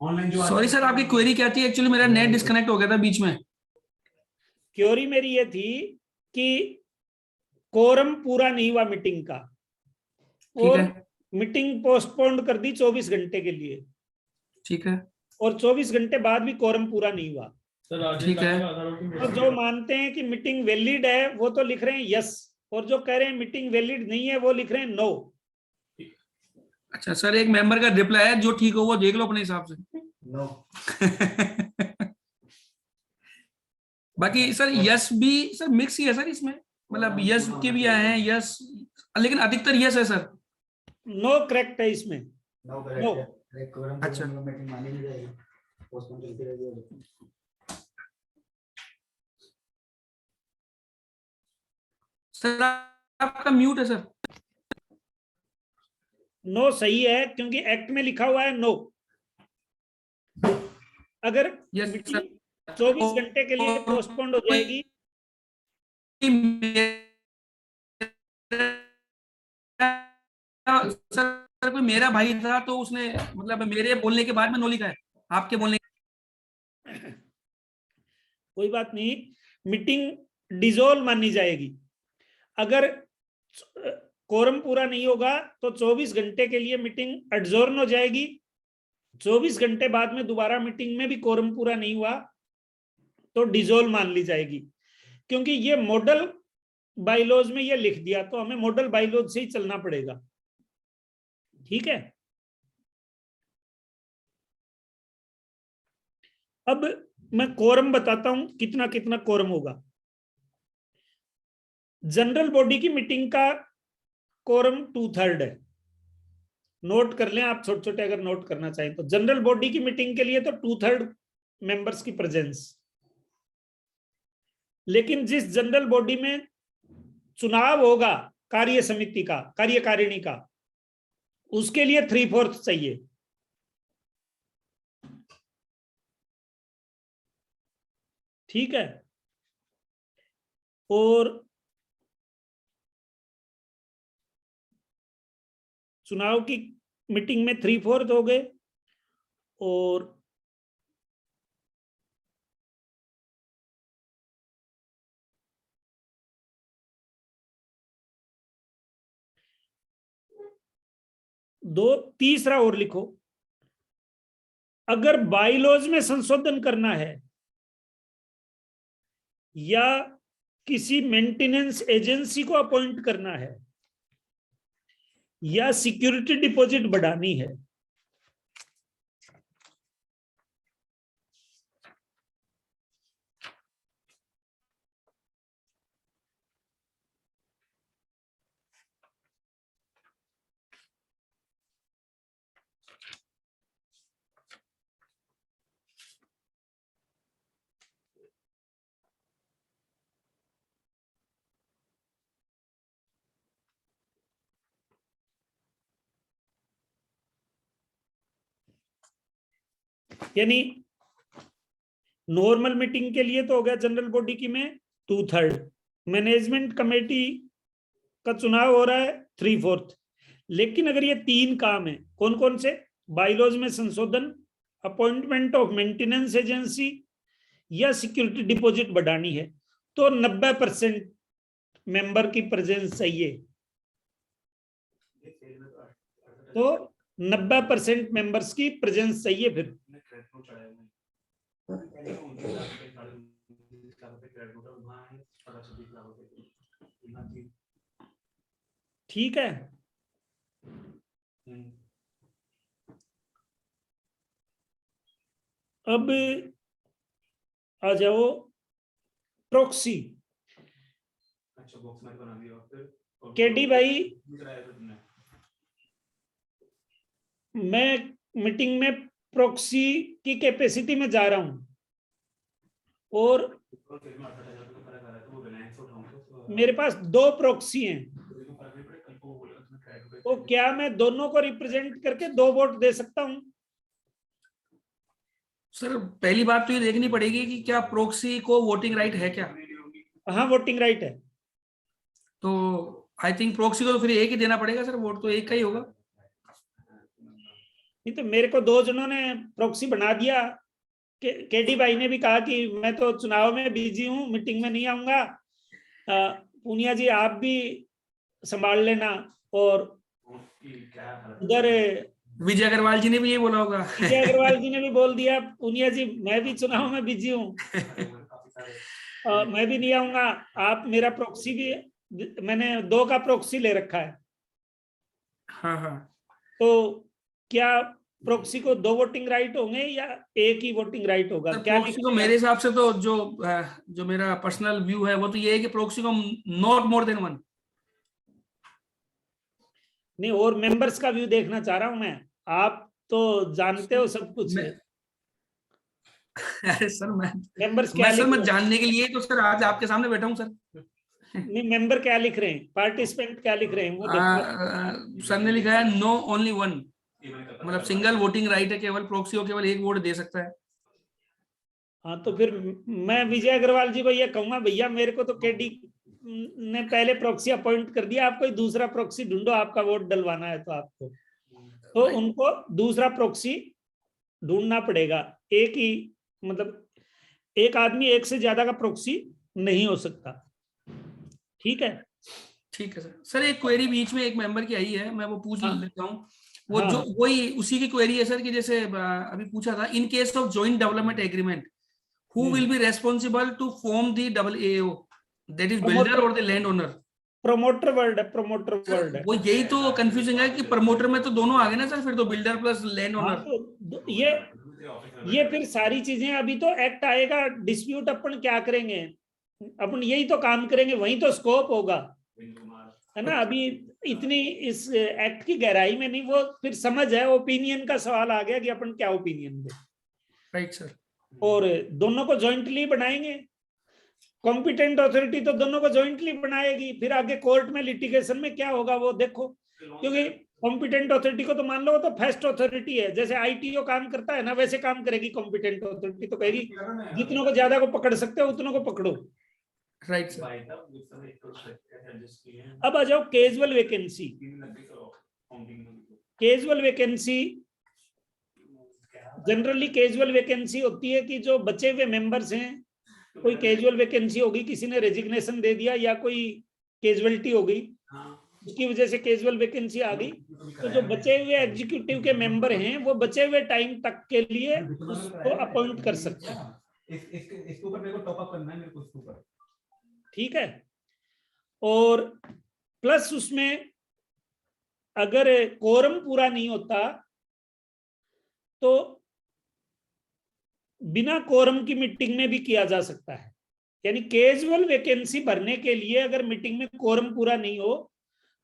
सॉरी सर आपकी क्वेरी क्या थी? एक्चुअली मेरा नेट डिस्कनेक्ट हो गया था बीच में। क्वेरी मेरी ये थी कि कोरम पूरा नहीं हुआ मीटिंग का और मीटिंग पोस्टपोन्ड कर दी 24 घंटे के लिए, ठीक है, और 24 घंटे बाद भी कोरम पूरा नहीं हुआ, ठीक है। तो जो मानते हैं कि मीटिंग वैलिड है वो तो लिख रहे हैं यस, और जो कह रहे हैं मीटिंग वैलिड नहीं है वो लिख रहे हैं नो। अच्छा सर, एक मेंबर का रिप्लाई है, जो ठीक हो वो देख लो अपने हिसाब से। नो। बाकी सर यस भी सर मिक्स ही है सर इसमें, मतलब यस के भी आए हैं यस, लेकिन अधिकतर यस है सर। नो करेक्ट है इसमें। No no. करेक्ट। अच्छा, मीटिंग मानी नहीं जाएगी, पोस्टपोन चलती रहेगी। सर आपका म्यूट है सर। नो सही है, क्योंकि एक्ट में लिखा हुआ है नो। अगर यस मीटिंग सर। 24 घंटे के लिए पोस्टपोन्ड हो जाएगी, सर कोई मेरा भाई था तो उसने मतलब मेरे बोलने के बाद में नो लिखा है, आपके बोलने कोई बात नहीं, मीटिंग डिसॉल्व मानी जाएगी। अगर कोरम पूरा नहीं होगा तो 24 घंटे के लिए मीटिंग एडजोर्न हो जाएगी। 24 घंटे बाद में दोबारा मीटिंग में भी कोरम पूरा नहीं हुआ तो डिसॉल्व मान ली जाएगी। क्योंकि ये मॉडल बाइलॉज में ये लिख दिया तो हमें मॉडल बाइलॉज से ही चलना पड़ेगा। ठीक है, अब मैं कोरम बताता हूं कितना कितना कोरम होगा। जनरल बॉडी की मीटिंग का कोरम 2/3 है। नोट कर लें आप, छोटे छोटे अगर नोट करना चाहें तो। जनरल बॉडी की मीटिंग के लिए तो 2/3 मेंबर्स की प्रेजेंस। लेकिन जिस जनरल बॉडी में चुनाव होगा कार्य समिति का, कार्यकारिणी का, उसके लिए 3/4 चाहिए। ठीक है, और चुनाव की मीटिंग में 3/4 हो गए, और तीसरा और लिखो, अगर बाइलॉज में संशोधन करना है या किसी मेंटेनेंस एजेंसी को अपॉइंट करना है या सिक्योरिटी डिपॉजिट बढ़ानी है, यानी नॉर्मल मीटिंग के लिए तो हो गया जनरल बॉडी की में 2/3, मैनेजमेंट कमेटी का चुनाव हो रहा है 3/4। लेकिन अगर ये 3 काम है, कौन कौन से? बाइलॉज में संशोधन, अपॉइंटमेंट ऑफ मेंटेनेंस एजेंसी या सिक्योरिटी डिपॉजिट बढ़ानी है, तो 90% मेंबर की प्रेजेंस चाहिए। तो 90% मेंबर्स की प्रेजेंस चाहिए। फिर ठीक है, अब आ जाओ प्रॉक्सी। केडी भाई, मैं मीटिंग में प्रॉक्सी की कैपेसिटी में जा रहा हूं और मेरे पास 2 प्रॉक्सी हैं, तो क्या मैं दोनों को रिप्रेजेंट करके 2 वोट दे सकता हूं? सर पहली बात तो ये देखनी पड़ेगी कि क्या प्रोक्सी को वोटिंग राइट है क्या। हाँ, वोटिंग राइट है। तो आई थिंक प्रोक्सी को तो फिर एक ही देना पड़ेगा सर, वोट तो एक का ही होगा। नहीं तो मेरे को 2 जनों ने प्रॉक्सी बना दिया। केडी भाई ने भी कहा कि मैं तो चुनाव में बिजी हूं, मीटिंग में नहीं आऊंगा। पूनिया जी आप भी संभाल लेना। और उधर विजय अग्रवाल जी ने भी ये बोला होगा। विजय अग्रवाल जी ने भी बोल दिया, पूनिया जी मैं भी चुनाव में बिजी हूँ, मैं भी नहीं आऊंगा। आप मेरा प्रॉक्सी भी, मैंने 2 का प्रॉक्सी ले रखा है। हाँ हाँ, तो क्या प्रॉक्सी को 2 वोटिंग राइट होंगे या एक ही वोटिंग राइट होगा? क्या प्रोक्सी को मेरे हिसाब से तो जो मेरा पर्सनल व्यू है वो तो ये है कि प्रोक्सी को नॉट मोर देन 1। नहीं, और मेंबर्स का व्यू देखना चाह रहा हूं मैं। आप तो जानते हो सब कुछ। अरे सर मेंबर्स क्या मैं जानने के लिए तो सर आज आपके सामने बैठा हूँ सर। नहीं, मेंबर क्या लिख रहे हैं, पार्टिसिपेंट क्या लिख रहे हैं वो देखो। सर ने लिखा है नो ओनली वन, मतलब सिंगल वोटिंग राइट है, केवल प्रॉक्सी को केवल एक वोट दे सकता है। हाँ तो फिर मैं विजय अग्रवाल जी को ये कहूंगा, भैया मेरे को तो केडी ने पहले प्रॉक्सी अपॉइंट कर दिया, आप कोई दूसरा प्रॉक्सी ढूंढो, आपका वोट डलवाना है तो आपको, तो उनको दूसरा प्रॉक्सी ढूंढना पड़ेगा। एक ही, मतलब एक आदमी एक से ज्यादा का प्रॉक्सी नहीं हो सकता। ठीक है, ठीक है सर। सर एक क्वेरी बीच में एक मेंबर की आई है, मैं वो पूछ हाँ। लेता हूँ। वो हाँ। जो वही उसी की क्वेरी है सर, कि जैसे अभी पूछा था, in case of joint development agreement who will be responsible to form the AAO, that is builder और the land owner. Promoter word है, प्रमोटर वर्ड है। वो यही तो कंफ्यूजिंग है कि प्रमोटर में तो दोनों आ गए ना सर, फिर तो बिल्डर प्लस लैंड हाँ ओनर। तो ये फिर सारी चीजें, अभी तो एक्ट आएगा, डिस्प्यूट अपन क्या करेंगे, अपन यही तो काम करेंगे, वही तो स्कोप होगा, है ना। अभी इतनी इस एक्ट की गहराई में नहीं, वो फिर समझ है, ओपिनियन का सवाल आ गया कि अपन क्या ओपिनियन दे। Right sir. और दोनों को जॉइंटली बनाएंगे, कॉम्पिटेंट अथॉरिटी तो दोनों को जॉइंटली बनाएगी, फिर आगे कोर्ट में लिटिगेशन में क्या होगा वो देखो, क्योंकि कॉम्पिटेंट अथॉरिटी को तो मान लो वो तो फर्स्ट अथॉरिटी है, जैसे आईटीओ काम करता है ना, वैसे काम करेगी कॉम्पिटेंट अथॉरिटी, तो कहेगी जितनों को ज्यादा को पकड़ सकते हो उतनों को पकड़ो। Right sir. अब आ जाओ casual vacancy. Casual vacancy, generally casual vacancy होती है कि जो बचे हुए मेंबर्स हैं, कोई कैजुअल वैकेंसी होगी, किसी ने रेजिग्नेशन दे दिया या कोई कैजुअलिटी हो गई, उसकी वजह से कैजुअल वैकेंसी आ गई, तो जो बचे हुए एग्जीक्यूटिव के मेंबर हैं वो बचे हुए टाइम तक के लिए उसको अपॉइंट कर सकते हैं। इसके ऊपर मेरे को टॉप अप करना है, मेरे को इसके ऊपर। ठीक है, और प्लस उसमें अगर कोरम पूरा नहीं होता तो बिना कोरम की मीटिंग में भी किया जा सकता है। यानी कैजुअल वैकेंसी भरने के लिए अगर मीटिंग में कोरम पूरा नहीं हो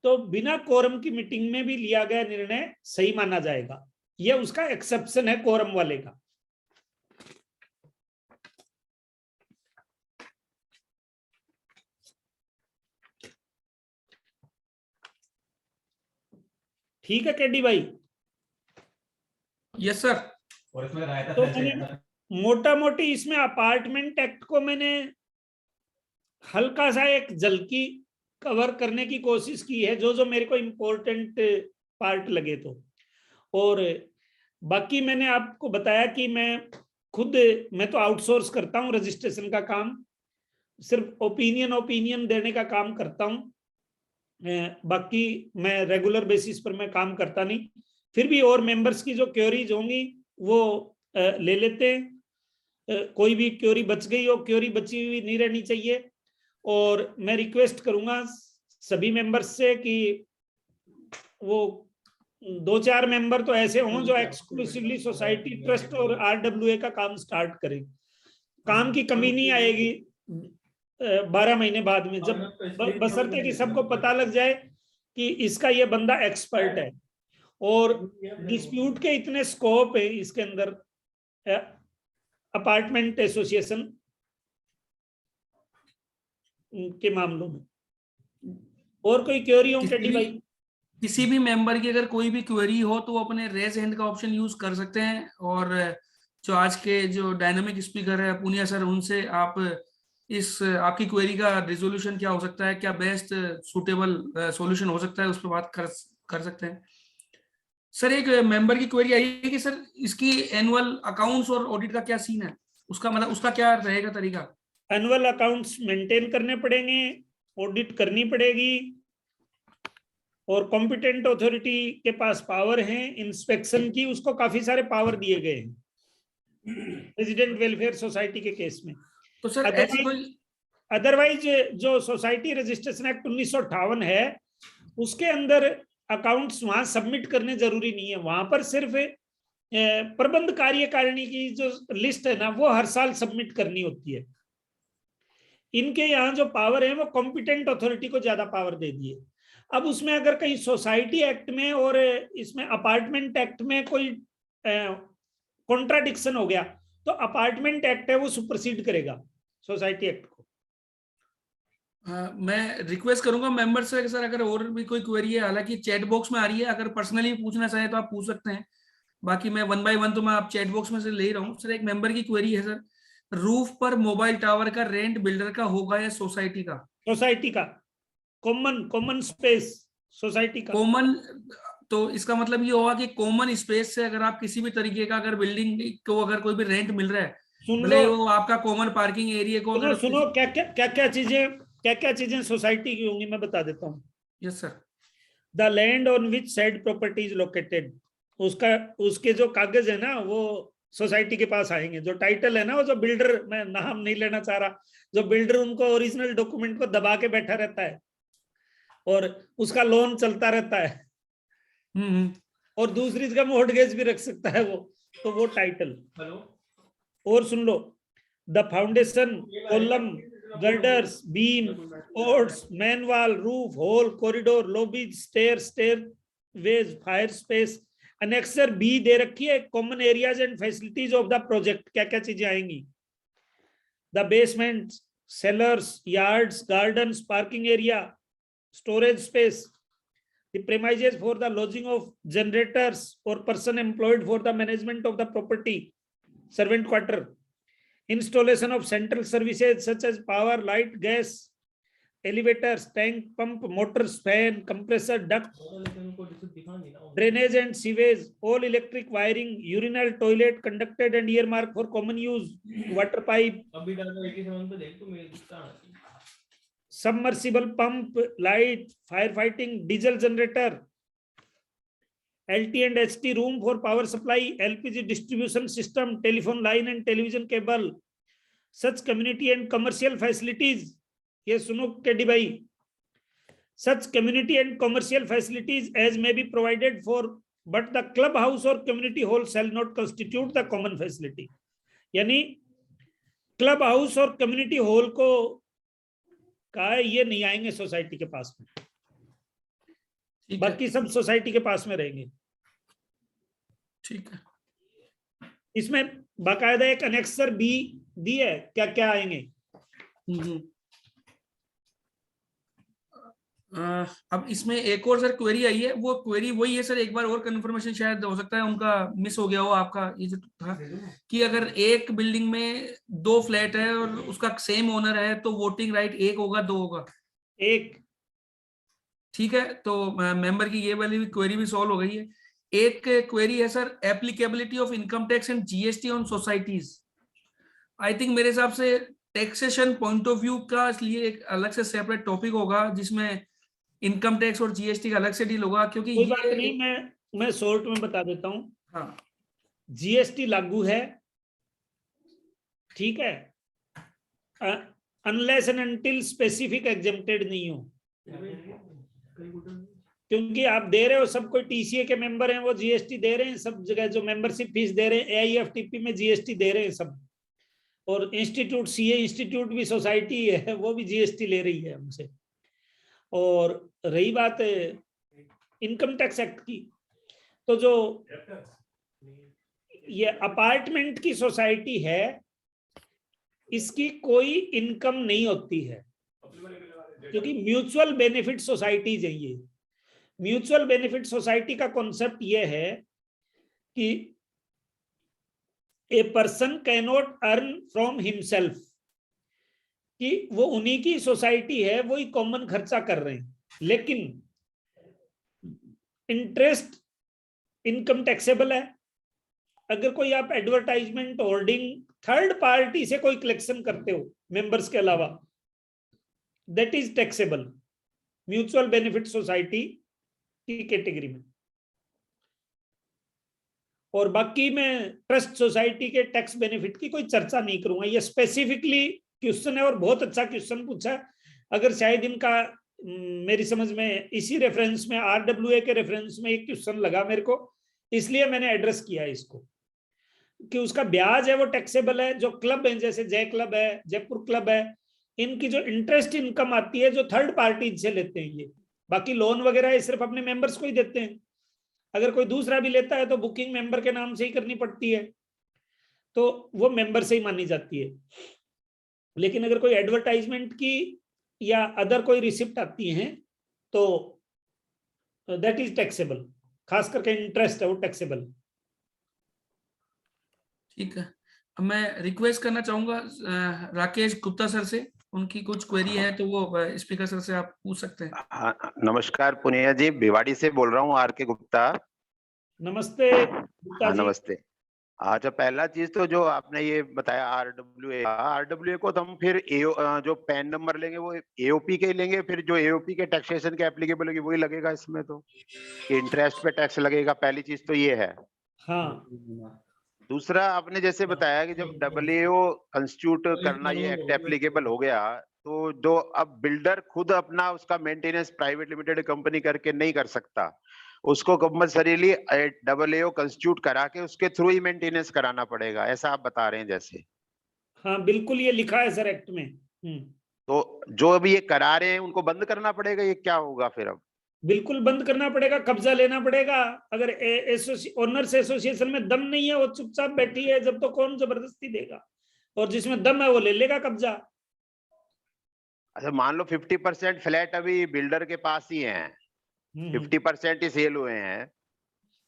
तो बिना कोरम की मीटिंग में भी लिया गया निर्णय सही माना जाएगा। यह उसका एक्सेप्शन है कोरम वाले का। ठीक है केडी भाई? Yes sir. और इसमें रायता तो मैंने मोटा मोटी इसमें अपार्टमेंट एक्ट को मैंने हल्का सा एक झलकी कवर करने की कोशिश की है, जो जो मेरे को इम्पोर्टेंट पार्ट लगे तो। और बाकी मैंने आपको बताया कि मैं तो आउटसोर्स करता हूं रजिस्ट्रेशन का काम, सिर्फ ओपिनियन देने का काम करता हूं, बाकी मैं रेगुलर बेसिस पर मैं काम करता नहीं। फिर भी और मेंबर्स की जो क्वेरीज होंगी वो ले लेते हैं। कोई भी क्वेरी बच गई हो, क्वेरी बची हुई नहीं रहनी चाहिए। और मैं रिक्वेस्ट करूंगा सभी मेंबर्स से कि वो 2-4 मेंबर तो ऐसे हों जो एक्सक्लूसिवली सोसाइटी ट्रस्ट और RWA का काम स्टार्ट करें। काम की कमी नहीं आएगी 12 महीने बाद में, जब बशर्ते कि सबको पता लग जाए कि इसका ये बंदा एक्सपर्ट है। और डिस्प्यूट के इतने स्कोप है इसके अंदर अपार्टमेंट एसोसिएशन के मामलों में। और कोई क्वेरी हो केडी भाई? किसी भी मेंबर की अगर कोई भी क्वेरी हो तो वो अपने रेज हैंड का ऑप्शन यूज कर सकते हैं, और जो आज के जो डायनामिक स्पीकर है पुनिया सर, उनसे आप आपकी क्वेरी का रिजोल्यूशन क्या हो सकता है, क्या बेस्ट सुटेबल सॉल्यूशन हो सकता है, उस पर बात कर सकते हैं। सर एक मेंबर की क्वेरी आई है कि सर इसकी एनुअल अकाउंट्स और ऑडिट का क्या सीन है, उसका मतलब उसका क्या रहेगा तरीका? एनुअल अकाउंट्स मेंटेन करने पड़ेंगे, ऑडिट करनी पड़ेगी, और कॉम्पिटेंट अथॉरिटी के पास पावर है इंस्पेक्शन की, उसको काफी सारे पावर दिए गए हैं रेजिडेंट वेलफेयर सोसाइटी के केस में। तो सर अदरवाइज जो सोसाइटी रजिस्ट्रेशन एक्ट 1958 है उसके अंदर अकाउंट्स वहां सबमिट करने जरूरी नहीं है। वहां पर सिर्फ प्रबंध कार्यकारिणी की जो लिस्ट है ना वो हर साल सबमिट करनी होती है। इनके यहाँ जो पावर है वो कॉम्पिटेंट अथॉरिटी को ज्यादा पावर दे दी है। अब उसमें अगर कहीं सोसाइटी एक्ट में और इसमें अपार्टमेंट एक्ट में कोई कॉन्ट्राडिक्शन हो गया तो अपार्टमेंट एक्ट है वो सुपरसीड करेगा सोसाइटी एक्ट को। मैं रिक्वेस्ट करूंगा मेंबर से सर, अगर और भी कोई क्वेरी है, हालांकि चैट बॉक्स में आ रही है, अगर पर्सनली पूछना चाहे तो आप पूछ सकते हैं। बाकी मैं 1 बाय 1 तो मैं आप चैट बॉक्स में से ले ही रहा हूँ। सर एक मेंबर की क्वेरी है सर, रूफ पर मोबाइल टावर का रेंट बिल्डर का होगा या सोसाइटी का? सोसाइटी का, कॉमन स्पेस सोसाइटी का। कॉमन, तो इसका मतलब ये होगा कि कॉमन स्पेस से अगर आप किसी भी तरीके का अगर बिल्डिंग को अगर कोई भी रेंट मिल रहा है, सुन भले लो, ही वो आपका कॉमन पार्किंग एरिया को सुनो अगर सुनो, क्या क्या चीजें सोसाइटी की होंगी मैं बता देता हूँ। Yes sir. The land on which side property is located, उसका, उसके जो कागज है ना वो सोसाइटी के पास आएंगे। जो टाइटल है ना, वो जो बिल्डर, मैं नाम नहीं लेना चाह रहा, जो बिल्डर उनको ओरिजिनल डॉक्यूमेंट को दबा के बैठा रहता है और उसका लोन चलता रहता है, और दूसरी जगह मॉर्टगेज भी रख सकता है वो, तो वो टाइटल। और सुन लो, the foundation, column, girders, beam, ओर्ड्स, main wall, roof, hall, corridor, lobbies, stairways, fire space. Annexure B दे रखी है, common areas and facilities of the project, क्या क्या चीजें आएंगी। The basement, cellars, yards, gardens, parking area, storage space, the premises for the lodging of generators or person employed for the management of the property, servant quarter, installation of central services such as power, light, gas, elevators, tank, pump, motors, fan, compressor, duct, drainage and sewage, all electric wiring, urinal, toilet, conducted and earmarked for common use, water pipe, submersible pump, light, firefighting, diesel generator, LT and HT room for power supply, LPG distribution system, telephone line and television cable, such community and commercial facilities. ये सुनो KD भाई, such community and commercial facilities as may be provided for, but the club house or community hall shall not constitute the common facility. यानी club house और community hall को कहा है ये नहीं आएंगे सोसाइटी के पास में, बाकी सब सोसाइटी के पास में रहेंगे। ठीक है। इसमें बाकायदा एक अनेक्सर बी दी है, क्या क्या आएंगे। अब इसमें एक और सर क्वेरी आई है, वो क्वेरी वही है सर, एक बार और कंफर्मेशन शायद हो सकता है उनका मिस हो गया हो आपका, ये जो था कि अगर एक बिल्डिंग में 2 फ्लैट है और उसका सेम ओनर है तो वोटिंग राइट 1 होगा 2 होगा? 1। ठीक है, तो मेंबर की ये वाली क्वेरी भी सॉल्व हो गई है। एक क्वेरी है sir, applicability of income tax and GST on societies. I think मेरे हिसाब से टैक्सेशन पॉइंट ऑफ व्यू का लिए एक अलग से सेपरेट टॉपिक होगा जिसमें इनकम टैक्स और जीएसटी का अलग से डील होगा, क्योंकि कोई बात नहीं, मैं शॉर्ट में बता देता हूं। हाँ, जीएसटी लागू है, ठीक है, unless and until specific exempted नहीं हो, क्योंकि आप दे रहे हो, सब कोई टीसीए के मेंबर हैं वो जीएसटी दे रहे हैं, सब जगह जो मेंबरशिप फीस दे रहे हैं एआईएफटीपी में जीएसटी दे रहे हैं सब, और इंस्टीट्यूट, सीए इंस्टीट्यूट भी सोसाइटी है वो भी जीएसटी ले रही है हमसे। और रही बात इनकम टैक्स एक्ट की, तो जो ये अपार्टमेंट की सोसाइटी है इसकी कोई इनकम नहीं होती है, क्योंकि म्यूचुअल बेनिफिट सोसाइटीज है ये। म्यूचुअल बेनिफिट सोसाइटी का कॉन्सेप्ट ये है कि a person can not earn from himself, कि वो उन्हीं की सोसाइटी है, वो ही कॉमन खर्चा कर रहे हैं, लेकिन इंटरेस्ट इनकम टैक्सेबल है। अगर कोई आप एडवर्टाइजमेंट, होर्डिंग, थर्ड पार्टी से कोई कलेक्शन करते हो मेंबर्स के अलावा, that is taxable mutual benefit society की कैटेगरी में। और बाकी मैं ट्रस्ट सोसाइटी के टैक्स बेनिफिट की कोई चर्चा नहीं करूंगा, ये स्पेसिफिकली क्वेश्चन है और बहुत अच्छा क्वेश्चन पूछा है। अगर शायद इनका मेरी समझ में इसी रेफरेंस में, आरडब्ल्यूए के रेफरेंस में एक क्वेश्चन लगा मेरे को, इसलिए मैंने एड्रेस किया इसको, कि उसका ब्याज है वो टैक्सेबल है। जो क्लब है, जैसे जय क्लब है, जयपुर क्लब है, इनकी जो इंटरेस्ट इनकम आती है जो थर्ड पार्टी से लेते हैं ये, बाकी लोन वगैरह ये सिर्फ अपने मेंबर्स को ही देते हैं। अगर कोई दूसरा भी लेता है तो बुकिंग मेंबर के नाम से ही करनी पड़ती है, तो वो मेंबर से ही मानी जाती है। लेकिन अगर कोई एडवर्टाइजमेंट की या अदर कोई रिसिप्ट आती हैं तो दैट इज टैक्सेबल, खास करके इंटरेस्ट है वो टैक्सेबल। ठीक है, अब मैं रिक्वेस्ट करना चाहूंगा राकेश गुप्ता सर से, उनकी कुछ क्वेरी है तो वो स्पीकर सर से आप पूछ सकते हैं। हाँ, नमस्कार पुनिया जी, भिवाड़ी से बोल रहा हूँ, आर के गुप्ता। नमस्ते गुप्ता हाँ जी। नमस्ते। अच्छा, पहला चीज तो जो आपने ये बताया आरडब्ल्यूए को तो हम फिर जो पैन नंबर लेंगे वो एओपी के ही लेंगे, फिर जो एओपी के टैक्सेशन के एप्लीकेबल होगी वही लगेगा इसमें, तो इंटरेस्ट पे टैक्स लगेगा, पहली चीज तो ये है। हाँ दूसरा, आपने जैसे बताया कि जब डब्ल्यूएओ कंस्टिट्यूट करना ये एक्ट एप्लीकेबल हो गया, तो जो अब बिल्डर खुद अपना उसका मेंटेनेंस प्राइवेट लिमिटेड कंपनी करके नहीं कर सकता, उसको कंपल्सरीली डब्ल्यूएओ कंस्टिट्यूट करा के उसके थ्रू ही मेंटेनेंस कराना पड़ेगा, ऐसा आप बता रहे हैं जैसे। हाँ बिल्कुल, ये लिखा है सर एक्ट में। तो जो अभी ये करा रहे हैं उनको बंद करना पड़ेगा, ये क्या होगा फिर अब? बिल्कुल बंद करना पड़ेगा, कब्जा लेना पड़ेगा। अगर ओनर्स एसोसिएशन में दम नहीं है, वो चुपचाप बैठी है, जब तो कौन जबरदस्ती देगा, और जिसमें दम है वो ले लेगा कब्जा। अच्छा, मान लो 50% फ्लैट अभी बिल्डर के पास ही है, 50% ही सेल हुए हैं,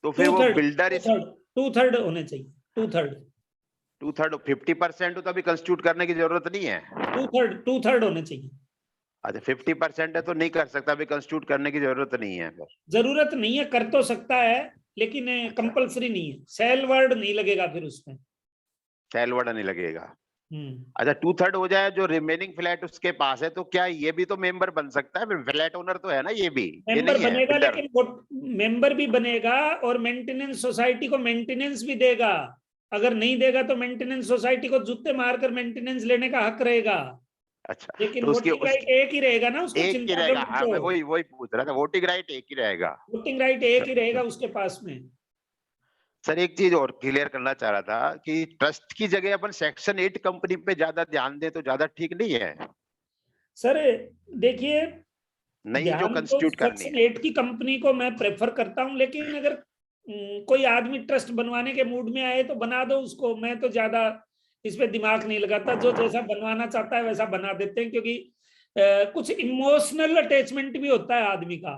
तो फिर वो बिल्डर 2/3 होने चाहिए, 2/3 50% तो अभी कंस्टिट्यूट करने की जरूरत नहीं है। 2/3 होने चाहिए। अच्छा, 50% है तो नहीं कर सकता, अभी कंस्टिट्यूट करने की जरूरत नहीं है फिर? जरूरत नहीं है, कर तो सकता है लेकिन कंपलसरी नहीं है, सेल वर्ड नहीं लगेगा फिर उसमें, सेल वर्ड नहीं लगेगा। अच्छा, 2/3 हो जाए, जो रिमेनिंग फ्लैट उसके पास है, तो क्या ये भी तो मेंबर बन सकता है? फ्लैट ओनर तो है ना ये भी, ये मेंबर नहीं है बनेगा, बिल्डर? लेकिन वो मेंबर भी बनेगा और मेंटेनेंस सोसाइटी को मेंटेनेंस भी देगा। अगर नहीं देगा तो मेंटेनेंस सोसाइटी को जूते मारकर मेंटेनेंस लेने का हक रहेगा। अच्छा, लेकिन तो उसकी वोटिंग राइट एक ही रहेगा ना, उसको एक ही चिंता रहेगा। मत हाँ, करो। मैं वही पूछ रहा था, वोटिंग राइट एक ही रहेगा। वोटिंग राइट एक ही रहेगा उसके पास में। सर, एक चीज और क्लियर करना चाह रहा था कि ट्रस्ट की जगह अपन सेक्शन 8 कंपनी पे ज्यादा ध्यान दें तो ज्यादा ठीक नहीं है? सर देखिए, नहीं, जो ध्यान तो कंस्टिट्यूट करनी सेक्शन है। 8 की कंपनी को मैं प्रेफर करता हूं, लेकिन अगर कोई आदमी ट्रस्ट बनवाने के मूड में आए तो बना दो उसको, मैं तो ज्यादा इस पे दिमाग नहीं लगाता, जो जैसा बनवाना चाहता है वैसा बना देते हैं, क्योंकि कुछ इमोशनल अटैचमेंट भी होता है आदमी का।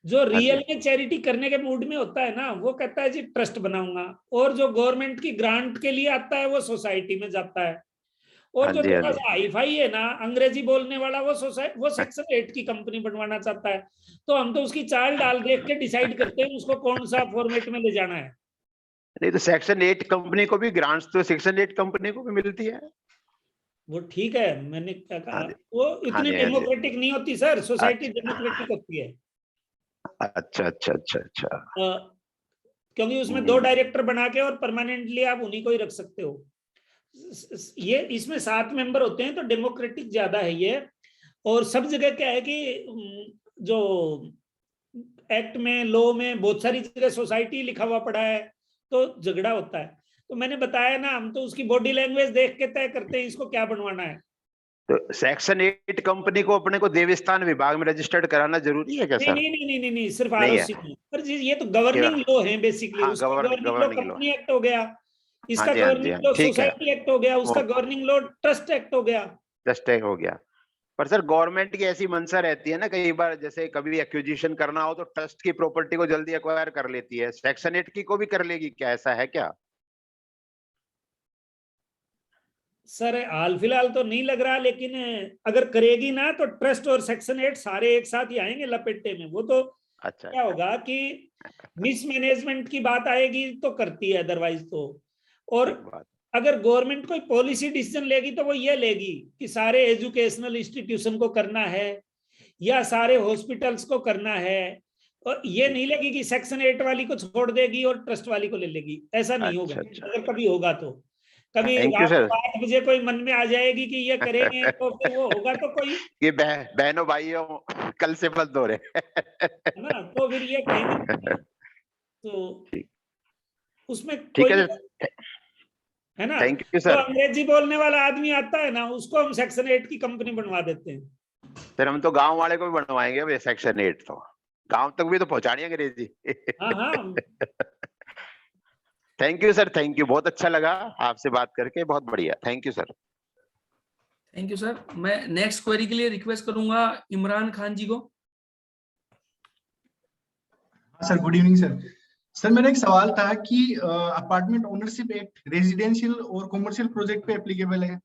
जो रियल में चैरिटी करने के मूड में होता है ना, वो कहता है जी ट्रस्ट बनाऊंगा, और जो गवर्नमेंट की ग्रांट के लिए आता है वो सोसाइटी में जाता है, और जो थोड़ा सा हाई फाई है ना, अंग्रेजी बोलने वाला, वो सेक्शन 8 की कंपनी बनवाना चाहता है। तो हम तो उसकी चाल डाल देख के डिसाइड करते हैं उसको कौन सा फॉर्मेट में ले जाना है। नहीं तो सेक्शन 8 कंपनी को भी ग्रांट्स तो सेक्शन 8 कंपनी को भी मिलती है। वो ठीक है, मैंने क्या कहा, हाँ जी, वो हाँ इतनी जी, हाँ जी। डेमोक्रेटिक नहीं होती सर, सोसाइटी अच्छा डेमोक्रेटिक होती है। अच्छा अच्छा अच्छा अच्छा। क्योंकि उसमें 2 डायरेक्टर बना के और परमानेंटली आप उन्हीं को ही रख सकते हो। ये इसमें 7 मेंबर होते हैं तो डेमोक्रेटिक ज्यादा है ये। और सब जगह क्या है कि जो एक्ट में, लॉ में बहुत सारी जगह सोसाइटी लिखा हुआ पड़ा है, तो झगड़ा होता है। तो मैंने बताया ना, हम तो उसकी बॉडी लैंग्वेज देख के तय करते हैं इसको क्या बनवाना है। तो सेक्शन 8 कंपनी को अपने को देवस्थान विभाग में रजिस्टर्ड कराना जरूरी है क्या नहीं सर? नहीं नहीं नहीं नहीं, सिर्फ नहीं है। आरओसी नहीं, पर ये तो गवर्निंग लॉ है बेसिकली। हाँ, उसका governing law governing law. Company act हो गया, हाँ इसका जी, हाँ जी, गवर्निंग हाँ, लॉ ठीक है, सोसाइटी एक्ट हो गया, उसका गवर्निंग लॉ ट्रस्ट एक्ट हो गया। जस्ट हो गया। पर सर, गवर्नमेंट की ऐसी मंशा रहती है ना कई बार, जैसे कभी एक्विजिशन करना हो तो ट्रस्ट की प्रॉपर्टी को जल्दी एक्वायर कर लेती है, सेक्शन 8 की को भी कर लेगी क्या, ऐसा है क्या? सर हाल फिलहाल तो नहीं लग रहा, लेकिन अगर करेगी ना तो ट्रस्ट और सेक्शन 8 सारे एक साथ ही आएंगे लपेटे में। वो तो अच्छा, क्या होगा कि मिसमैनेजमेंट की बात आएगी तो करती है, अदरवाइज तो। और अगर गवर्नमेंट कोई पॉलिसी डिसीजन लेगी तो वो ये लेगी कि सारे एजुकेशनल इंस्टीट्यूशन को करना है या सारे हॉस्पिटल्स को करना है, और ये नहीं लेगी कि सेक्शन 8 वाली को छोड़ देगी और ट्रस्ट वाली को ले लेगी। ऐसा नहीं होगा। अगर कभी होगा तो कभी रात को 8 बजे कोई मन में आ जाएगी कि ये करेंगे, तो फिर वो होगा तो कोई ये बहनों भाइयों कल से बंद हो रहे है ना, तो फिर ये कहेंगे तो उसमें ठीक कोई है, है ना। थैंक यू तो सर। अंग्रेजी बोलने वाला आदमी आता है ना, उसको हम सेक्शन 8 की कंपनी बनवा देते हैं। सर, हम तो गांव वाले को भी बनवाएंगे सेक्शन 8, तो गांव तक भी तो पहुंचानी है अंग्रेजी। हाँ हाँ, thank you sir, thank you, बहुत अच्छा लगा आपसे बात करके, बहुत बढ़िया, thank you sir. Thank you sir. मैं नेक्स्ट क्वेरी के लिए रिक्वेस्ट करूंगा इमरान खान जी को। Sir good evening sir. Sir मेरा एक सवाल था कि अपार्टमेंट ओनरशिप एक्ट रेजिडेंशियल और कमर्शियल प्रोजेक्ट पे एप्लीकेबल है,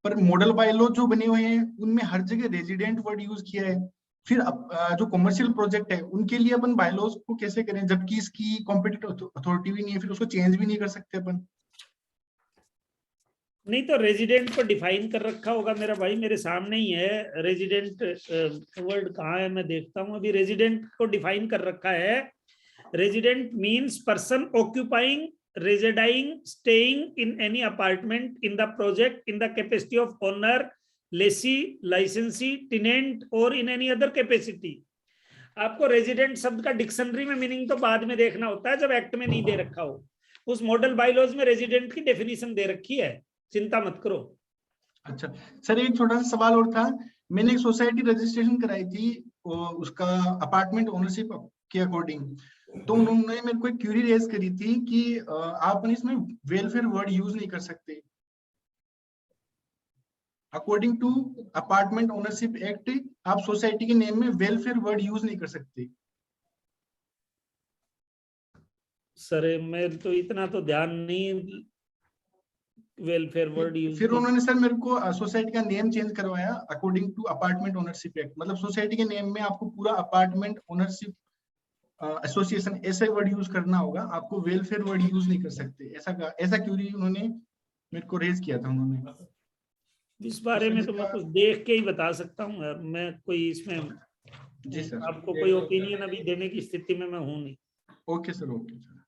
पर मॉडल बाय लॉ जो बने हुए हैं उनमें हर जगह रेजिडेंट वर्ड यूज किया है। फिर जो कमर्शियल प्रोजेक्ट है उनके लिए अपन बायलॉज को कैसे करें, जबकि इसकी कॉम्पिटेंट अथॉरिटी भी नहीं है, फिर उसको चेंज भी नहीं कर सकते अपन। नहीं तो रेजिडेंट को डिफाइन कर रखा होगा मेरा भाई, मेरे सामने ही है रेजिडेंट। वर्ड कहाँ है मैं देखता हूँ अभी। रेजिडेंट को डिफाइन कर रखा है। Resident means person occupying, residing, staying in any apartment in the project in the capacity of owner, lessee, licensee, tenant or in any other capacity। आपको रेजिडेंट शब्द का डिक्शनरी में मीनिंग तो बाद में देखना होता है जब एक्ट में नहीं दे रखा हो। उस मॉडल बायलॉज में रेजिडेंट की डेफिनेशन दे रखी है, चिंता मत करो। अच्छा सर एक छोटा सा सवाल और था। मैंने एक सोसाइटी रजिस्ट्रेशन कराई थी उसका अपार्टमेंट ओनरशिप के अकॉर्डिंग, तो उन्होंने मेरे को एक क्यूरी रेज करी थी कि आप इसमें वेलफेयर वर्ड यूज नहीं कर सकते। According to apartment ownership act आप सोसाइटी के नेम में वेलफेयर वर्ड यूज नहीं कर सकते। सर मैं तो इतना तो ध्यान नहीं वेलफेयर वर्ड यूज। फिर उन्होंने सर मेरे को सोसाइटी का नेम चेंज करवाया according to apartment ownership act, मतलब सोसाइटी के नेम में आपको पूरा अपार्टमेंट ओनरशिप एसोसिएशन ऐसे वर्ड यूज करना होगा, आपको वेलफेयर वर्ड यूज नहीं कर सकते। ऐसा क्यूरी उन्होंने मेरे को रेज किया था उन्होंने। इस बारे में तो मैं कुछ देख के ही बता सकता हूँ यार, मैं कोई इसमें जी सर आपको कोई ओपिनियन अभी देने की स्थिति में मैं हूँ नहीं। Okay sir okay sir.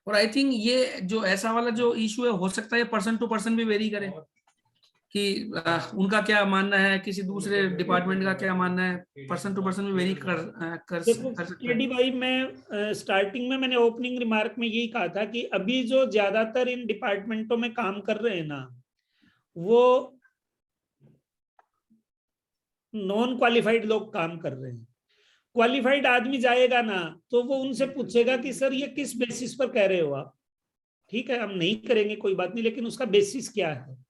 और आई थिंक ये जो ऐसा वाला जो इशू है हो सकता है पर्सन टू पर्सन भी वेरी करे कि उनका क्या मानना है, किसी दूसरे डिपार्टमेंट का क्या मानना है, पर्सन टू पर्सन भी वेरी कर सकता है। भाई मैं स्टार्टिंग में मैंने ओपनिंग रिमार्क में यही कहा था कि अभी जो ज्यादातर इन डिपार्टमेंटों में काम कर रहे हैं ना, वो नॉन क्वालिफाइड लोग काम कर रहे हैं। क्वालिफाइड आदमी जाएगा ना तो वो उनसे पूछेगा कि सर ये किस बेसिस पर कह रहे हो आप। ठीक है हम नहीं करेंगे कोई बात नहीं, लेकिन उसका बेसिस क्या है।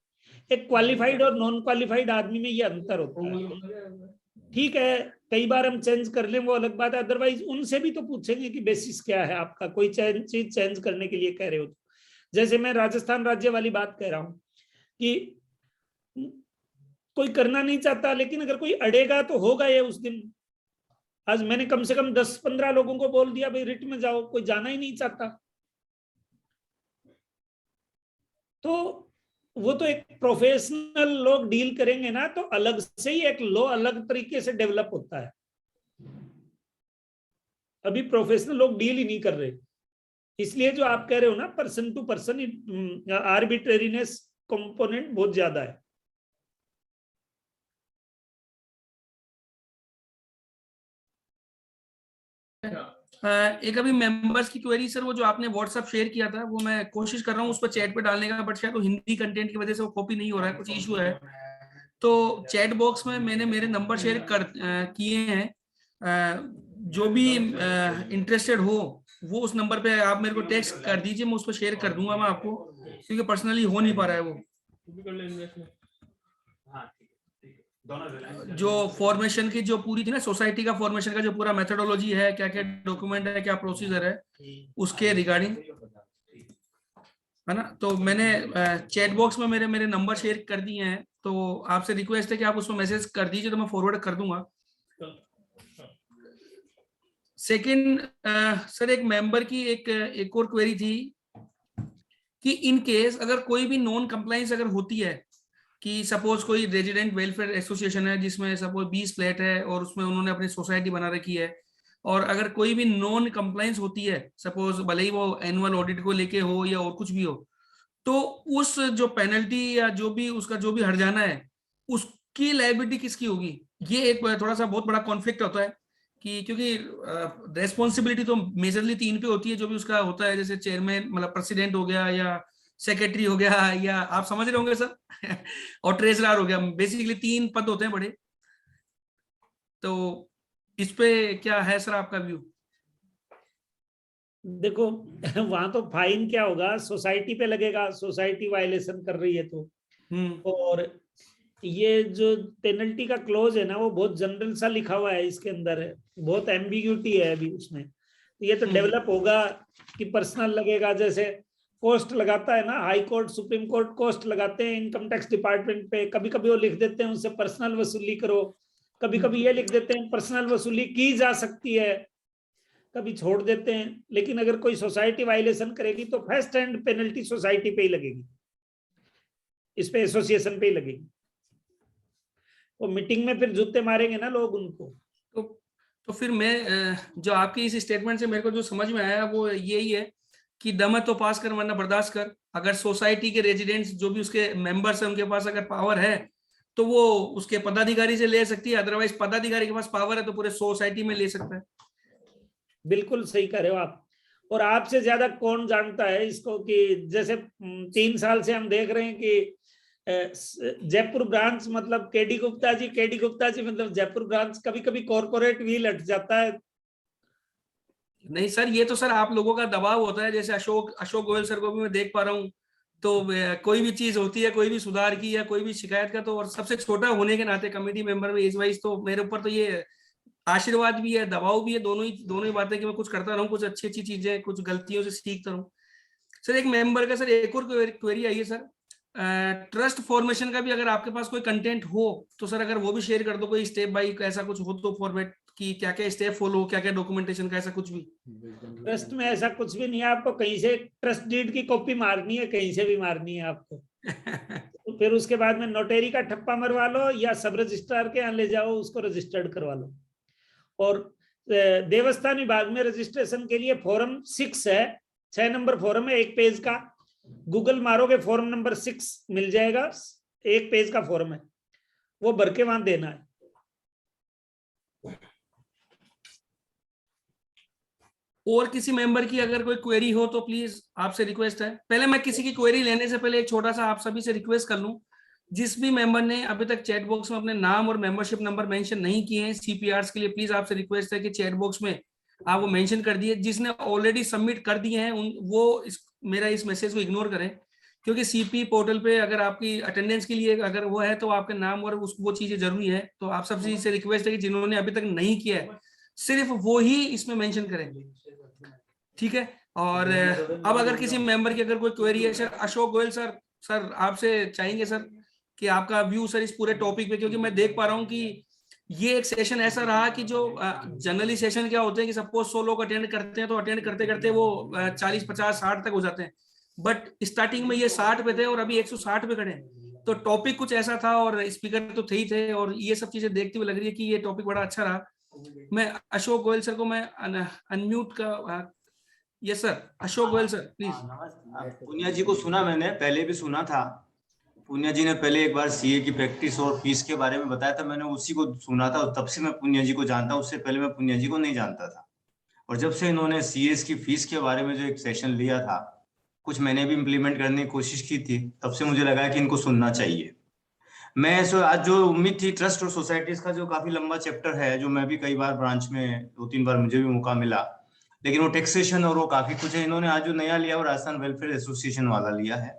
एक क्वालिफाइड और नॉन क्वालिफाइड आदमी में ये अंतर होता है। ठीक है कई बार हम चेंज कर लें वो अलग बात है, अदरवाइज उनसे भी तो पूछेंगे कि बेसिस क्या है आपका, कोई चीज चेंज करने के लिए कह रहे हो। जैसे मैं राजस्थान राज्य वाली बात कह रहा हूं कि कोई करना नहीं चाहता, लेकिन अगर कोई अड़ेगा तो होगा ये उस दिन। आज मैंने कम से कम 10-15 लोगों को बोल दिया भाई रिट में जाओ, कोई जाना ही नहीं चाहता। तो वो तो एक प्रोफेशनल लोग डील करेंगे ना, तो अलग से ही एक लॉ अलग तरीके से डेवलप होता है। अभी प्रोफेशनल लोग डील ही नहीं कर रहे, इसलिए जो आप कह रहे हो ना person to person arbitrariness component बहुत ज्यादा है। एक अभी मेंबर्स की क्वेरी सर, वो जो आपने व्हाट्सएप शेयर किया था वो मैं कोशिश कर रहा हूँ उस पर चैट पे डालने का, बट शायद वो हिंदी कंटेंट की वजह से वो कॉपी नहीं हो रहा है, कुछ इशू है। तो चैट बॉक्स में मैंने मेरे नंबर शेयर किए हैं। जो भी इंटरेस्टेड हो वो उस नंबर पे आप मेरे को टेक्स्ट कर दीजिए, मैं उस पर शेयर कर दूंगा मैं आपको, क्योंकि पर्सनली हो नहीं पा रहा है वो। जो फॉर्मेशन की जो पूरी थी ना सोसाइटी का फॉर्मेशन का जो पूरा मेथोडोलॉजी है, क्या क्या डॉक्यूमेंट है, क्या प्रोसीजर है, उसके रिगार्डिंग है ना। तो मैंने चैट बॉक्स में मेरे नंबर शेयर कर दिए हैं, तो आपसे रिक्वेस्ट है कि आप उसमें मैसेज कर दीजिए तो मैं फॉरवर्ड कर दूंगा। सेकंड सर एक मेंबर की एक और क्वेरी थी कि इन केस अगर कोई भी नॉन कंप्लायंस अगर होती है, कि सपोज कोई रेजिडेंट वेलफेयर एसोसिएशन है जिसमें सपोज 20 फ्लैट है और उसमें उन्होंने अपनी सोसाइटी बना रखी है, और अगर कोई भी नॉन कंप्लायंस होती है, सपोज भले ही वो एनुअल ऑडिट को लेके हो या और कुछ भी हो, तो उस जो पेनल्टी या जो भी उसका जो भी हर्जाना है उसकी लायबिलिटी किसकी होगी। ये एक थोड़ा सा बहुत बड़ा कॉन्फ्लिक्ट होता है कि क्योंकि रेस्पॉन्सिबिलिटी तो मेजरली 3 पे होती है जो भी उसका होता है, जैसे चेयरमैन मतलब प्रेसिडेंट हो गया या सेक्रेटरी हो गया, या आप समझ रहे होंगे सर और ट्रेजरर हो गया। बेसिकली 3 पद होते हैं बड़े। तो इस पे क्या है सर आपका व्यू। देखो वहां तो फाइन क्या होगा, सोसाइटी पे लगेगा, सोसाइटी वायलेशन कर रही है तो। और ये जो पेनल्टी का क्लोज है ना, वो बहुत जनरल सा लिखा हुआ है इसके अंदर, है बहुत एम्बिग्यूटी है अभी उसमें। ये तो डेवलप होगा कि पर्सनल लगेगा, जैसे कॉस्ट लगाता है ना high court, supreme court cost लगाते हैं इनकम टैक्स डिपार्टमेंट पे, कभी कभी वो लिख देते हैं उनसे पर्सनल वसूली करो, कभी कभी ये लिख देते हैं पर्सनल वसूली की जा सकती है, कभी छोड़ देते हैं। लेकिन अगर कोई सोसाइटी वायलेशन करेगी तो फर्स्ट हैंड पेनल्टी सोसाइटी पे ही लगेगी, इस पे एसोसिएशन पे ही लगेगी। वो मीटिंग में फिर जूते मारेंगे ना लोग उनको। तो फिर मैं जो आपकी इस स्टेटमेंट से मेरे को जो समझ में आया वो यही है कि दम है तो पास कर वरना बर्दाश्त कर। अगर सोसाइटी के रेजिडेंट्स जो भी उसके मेंबर्स हैं उनके पास अगर पावर है तो वो उसके पदाधिकारी से ले सकती है, अदरवाइज पदाधिकारी के पास पावर है तो पूरे सोसाइटी में ले सकता है। बिल्कुल सही कह रहे हो आप। और आपसे ज्यादा कौन जानता है इसको कि जैसे 3 साल से हम देख रहे हैं कि जयपुर ब्रांच मतलब केडी गुप्ता जी मतलब जयपुर ब्रांच कभी कभी कॉर्पोरेट भी लट जाता है। नहीं सर, ये तो सर आप लोगों का दबाव होता है। जैसे अशोक गोयल सर को भी मैं देख पा रहा हूँ, तो कोई भी चीज होती है, कोई भी सुधार की या कोई भी शिकायत का, तो और सबसे छोटा होने के नाते कमेटी मेंबर में एज वाइज तो मेरे ऊपर तो ये आशीर्वाद भी है, दबाव भी है, दोनों ही बातें कि मैं कुछ करता रहूं, कुछ अच्छी चीजें, कुछ गलतियों से सीखता रहूं। सर एक मेंबर का सर एक और क्वेरी आई है सर, ट्रस्ट फॉर्मेशन का भी अगर आपके पास कोई कंटेंट हो तो सर अगर वो भी शेयर कर दो, कोई स्टेप बाय ऐसा कुछ हो तो फॉर्मेट की क्या क्या स्टेप फॉलो, क्या क्या डॉक्यूमेंटेशन का, ऐसा कुछ भी। ट्रस्ट में ऐसा कुछ भी नहीं है, आपको कहीं से ट्रस्ट डीड की कॉपी मारनी है, कहीं से भी मारनी है आपको। तो फिर उसके बाद में नोटेरी का ठप्पा मरवा लो या सब रजिस्ट्रार के यहाँ ले जाओ, उसको रजिस्टर्ड करवा लो। और देवस्थान विभाग में रजिस्ट्रेशन के लिए फॉर्म 6 है, 6 नंबर फॉर्म है 1 पेज का। गूगल मारोगे फॉर्म नंबर 6 मिल जाएगा, 1 पेज का फॉर्म है, वो भर के वहां देना है। और किसी मेंबर की अगर कोई क्वेरी हो तो प्लीज आपसे रिक्वेस्ट है, पहले मैं किसी की क्वेरी लेने से पहले एक छोटा सा आप सभी से रिक्वेस्ट कर लूं, जिस भी मेंबर ने अभी तक चैट बॉक्स में अपने नाम और मेंबरशिप नंबर मेंशन नहीं किए हैं सीपीआरस के लिए, प्लीज आपसे रिक्वेस्ट है कि चैट बॉक्स में आप वो मेंशन कर दिए। जिसने ऑलरेडी सबमिट कर दिए हैं वो मेरा इस मैसेज को इग्नोर करें, क्योंकि सीपी पोर्टल पे अगर आपकी अटेंडेंस के लिए अगर वो है तो आपके नाम और वो चीजें जरूरी है। तो आप सबसे से रिक्वेस्ट है कि जिन्होंने अभी तक नहीं किया है सिर्फ वो ही इसमें मेंशन करें, ठीक है। और अब अगर किसी मेंबर की अगर कोई क्वेरी है, सर अशोक गोयल सर आपसे चाहेंगे सर कि आपका व्यू सर इस पूरे टॉपिक पे, क्योंकि मैं देख पा रहा हूँ कि ये एक सेशन ऐसा रहा कि जो जनरली सेशन क्या होते हैं कि सपोज 100 लोग अटेंड करते हैं तो अटेंड करते करते वो 40 50 60 तक हो जाते हैं, बट स्टार्टिंग में ये 60 पे थे और अभी 160 पे खड़े हैं। तो टॉपिक कुछ ऐसा था और स्पीकर तो थे ही थे, और ये सब चीजें देखते हुए लग रही है कि ये टॉपिक बड़ा अच्छा रहा। मैं अशोक गोयल सर को मैं अनम्यूट का, yes sir Ashok Goyal sir please. Punia ji को सुना, मैंने पहले भी सुना था। पुनिया जी ने पहले एक बार सीए की प्रैक्टिस और फीस के बारे में बताया था, मैंने उसी को सुना था, तब से मैं पुनिया जी को जानता हूं। उससे पहले मैं पुनिया जी को नहीं जानता था। और जब से इन्होंने सीएस की फीस के बारे में जो एक सेशन लिया था, कुछ मैंने भी इम्प्लीमेंट करने की कोशिश की थी, तब से मुझे लगा कि इनको सुनना चाहिए। मैं आज जो उम्मीद थी ट्रस्ट और सोसाइटीज का जो काफी लंबा चैप्टर है, जो मैं भी कई बार ब्रांच में 2-3 बार मुझे भी मौका मिला, लेकिन वो टैक्सेशन और वो काफी कुछ है। इन्होंने आज जो नया लिया वो राजस्थान वेलफेयर एसोसिएशन वाला लिया है,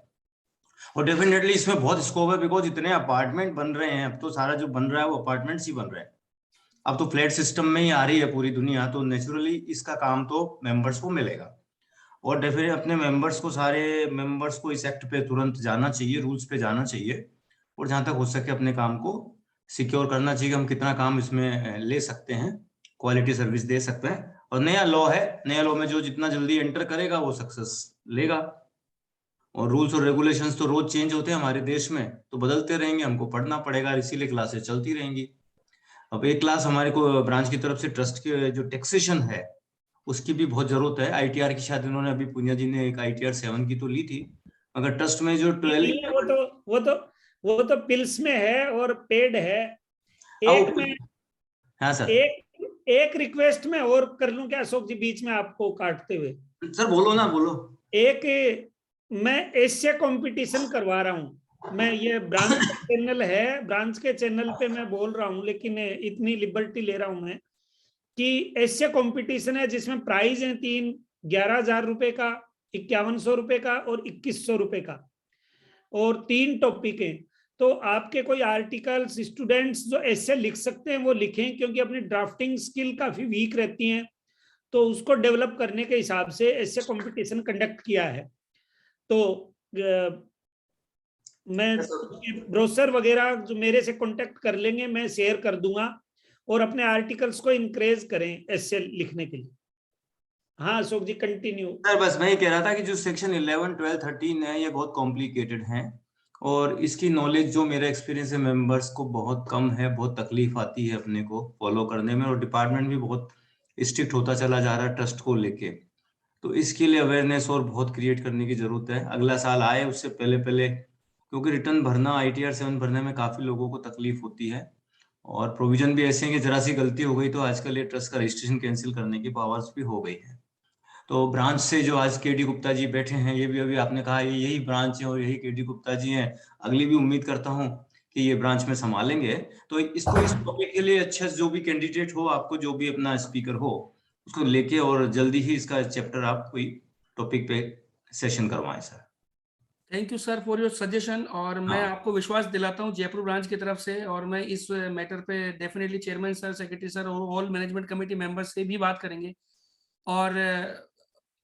और डेफिनेटली इसमें बहुत स्कोप है, बिकॉज इतने अपार्टमेंट बन रहे हैं। अब तो सारा जो बन रहा है वो अपार्टमेंट्स ही बन रहे हैं। अब तो फ्लैट सिस्टम में ही आ रही है पूरी दुनिया, तो नेचुरली इसका काम तो मेंबर्स को मिलेगा। और डेफिनेटली अपने मेंबर्स को, सारे मेंबर्स को इस एक्ट पे तुरंत जाना चाहिए, रूल्स पे जाना चाहिए, और जहां तक हो सके अपने काम को सिक्योर करना चाहिए कि हम कितना काम इसमें ले सकते हैं, क्वालिटी सर्विस दे सकते हैं। और नया लॉ है, नया लॉ में जो जितना जल्दी एंटर करेगा वो सक्सेस लेगा। और रूल्स और रेगुलेशंस तो रोज चेंज होते हैं हमारे देश में, तो बदलते रहेंगे, हमको पढ़ना पड़ेगा, इसीलिए क्लासेस चलती रहेंगी। अब एक क्लास हमारे को ब्रांच की तरफ से ट्रस्ट के जो टैक्सेशन है उसकी भी बहुत जरूरत है। आईटीआर की शायद इन्होंने अभी पुनिया जी ने एक आईटीआर 7 की तो ली थी, मगर ट्रस्ट में जो 12 वो तो पिल्स में है और पेड है। एक में हाँ सर, एक रिक्वेस्ट में और कर लूं क्या अशोक जी, बीच में आपको काटते हुए? सर बोलो ना, बोलो। एक मैं एशिया कंपटीशन करवा रहा हूं, मैं ये ब्रांच चैनल है, ब्रांच के चैनल पे मैं बोल रहा हूं, लेकिन इतनी लिबर्टी ले रहा हूं मैं कि एशिया कंपटीशन है जिसमें प्राइज है 11,000 रुपए का, 5100 रुपए का और 2100 रुपए का, और 3 टॉपिक हैं। तो आपके कोई आर्टिकल्स स्टूडेंट्स जो ऐसे लिख सकते हैं वो लिखें, क्योंकि अपनी ड्राफ्टिंग स्किल काफी वीक रहती हैं, तो उसको डेवलप करने के हिसाब से ऐसे कंपटीशन कंडक्ट किया है। तो मैं ब्रोशर वगैरह जो मेरे से कांटेक्ट कर लेंगे, मैं शेयर कर दूंगा, और अपने आर्टिकल्स को इंकरेज करें ऐसे लिखने के लिए। हाँ अशोक जी कंटिन्यू। सर बस मैं ये कह रहा था कि जो सेक्शन 11, 12, 13 है ये बहुत कॉम्प्लिकेटेड है, और इसकी नॉलेज जो मेरा एक्सपीरियंस है मेंबर्स को बहुत कम है, बहुत तकलीफ आती है अपने को फॉलो करने में, और डिपार्टमेंट भी बहुत स्ट्रिक्ट होता चला जा रहा है ट्रस्ट को लेके। तो इसके लिए अवेयरनेस और बहुत क्रिएट करने की जरूरत है। अगला साल आए उससे पहले क्योंकि रिटर्न भरना, ITR 7 भरने में काफी लोगों को तकलीफ होती है, और प्रोविजन भी ऐसे हैं कि जरा सी गलती हो गई तो आजकल ये ट्रस्ट का रजिस्ट्रेशन कैंसिल करने की पावर्स भी हो गई है। तो ब्रांच से जो आज KD गुप्ता जी बैठे हैं, ये भी अभी आपने कहा ये यही ब्रांच है और यही KD गुप्ता जी हैं, अगली भी उम्मीद करता हूँ कि ये ब्रांच में संभालेंगे। तो इसको इस टॉपिक के लिए अच्छा जो भी कैंडिडेट हो, आपको जो भी अपना स्पीकर हो उसको लेके, और जल्दी ही इसका चैप्टर आप कोई टॉपिक पे सेशन करवाएं sir. Thank you sir for your suggestion. और मैं हाँ। आपको विश्वास दिलाता हूं जयपुर ब्रांच की तरफ से, और मैं इस मैटर पे definitely chairman sir, secretary sir और ऑल मैनेजमेंट कमेटी मेंबर्स से भी बात करेंगे। और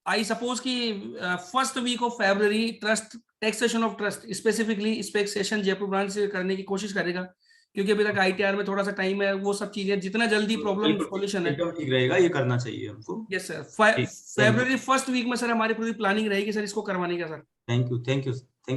आई सपोज कि first week of February trust taxation of trust specifically इस पे एक सेशन जयपुर ब्रांच से करने की कोशिश करेगा, क्योंकि अभी तक ITR में थोड़ा सा टाइम है। वो सब चीजें जितना जल्दी प्रॉब्लम सॉल्यूशन है एकदम ठीक रहेगा, ये करना चाहिए हमको। Yes sir. फरवरी फर्स्ट वीक में सर हमारी पूरी प्लानिंग रहेगी सर इसको करवाने का sir. Thank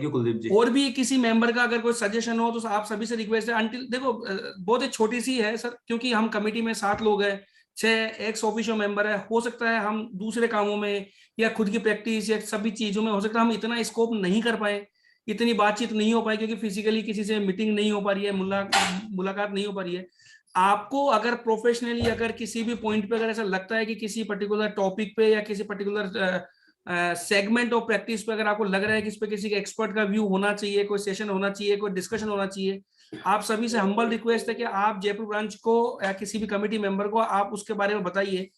you Kuldeep ji. और भी किसी मेंबर का अगर कोई सजेशन हो तो आप सभी से रिक्वेस्ट है। अंटिल देखो बहुत ही छोटी सी है सर, क्योंकि हम कमेटी में 7 लोग हैं, 6 एक्स ऑफिशियो मेंबर है। हो सकता है हम दूसरे कामों में या खुद की प्रैक्टिस या सभी चीजों में हो सकता है हम इतना स्कोप नहीं कर पाए, इतनी बातचीत नहीं हो पाई, क्योंकि फिजिकली किसी से मीटिंग नहीं हो पा रही है, मुलाकात नहीं हो पा रही है। आपको अगर प्रोफेशनली अगर किसी भी पॉइंट पे अगर ऐसा लगता है कि किसी पर्टिकुलर टॉपिक पे या किसी पर्टिकुलर सेगमेंट ऑफ प्रैक्टिस पे अगर आपको लग रहा है कि इस पे किसी के एक्सपर्ट का व्यू होना चाहिए, कोई सेशन होना चाहिए, कोई डिस्कशन होना चाहिए, आप सभी से हम्बल रिक्वेस्ट है कि आप जयपुर ब्रांच को या किसी भी कमेटी मेंबर को आप उसके बारे में बताइए।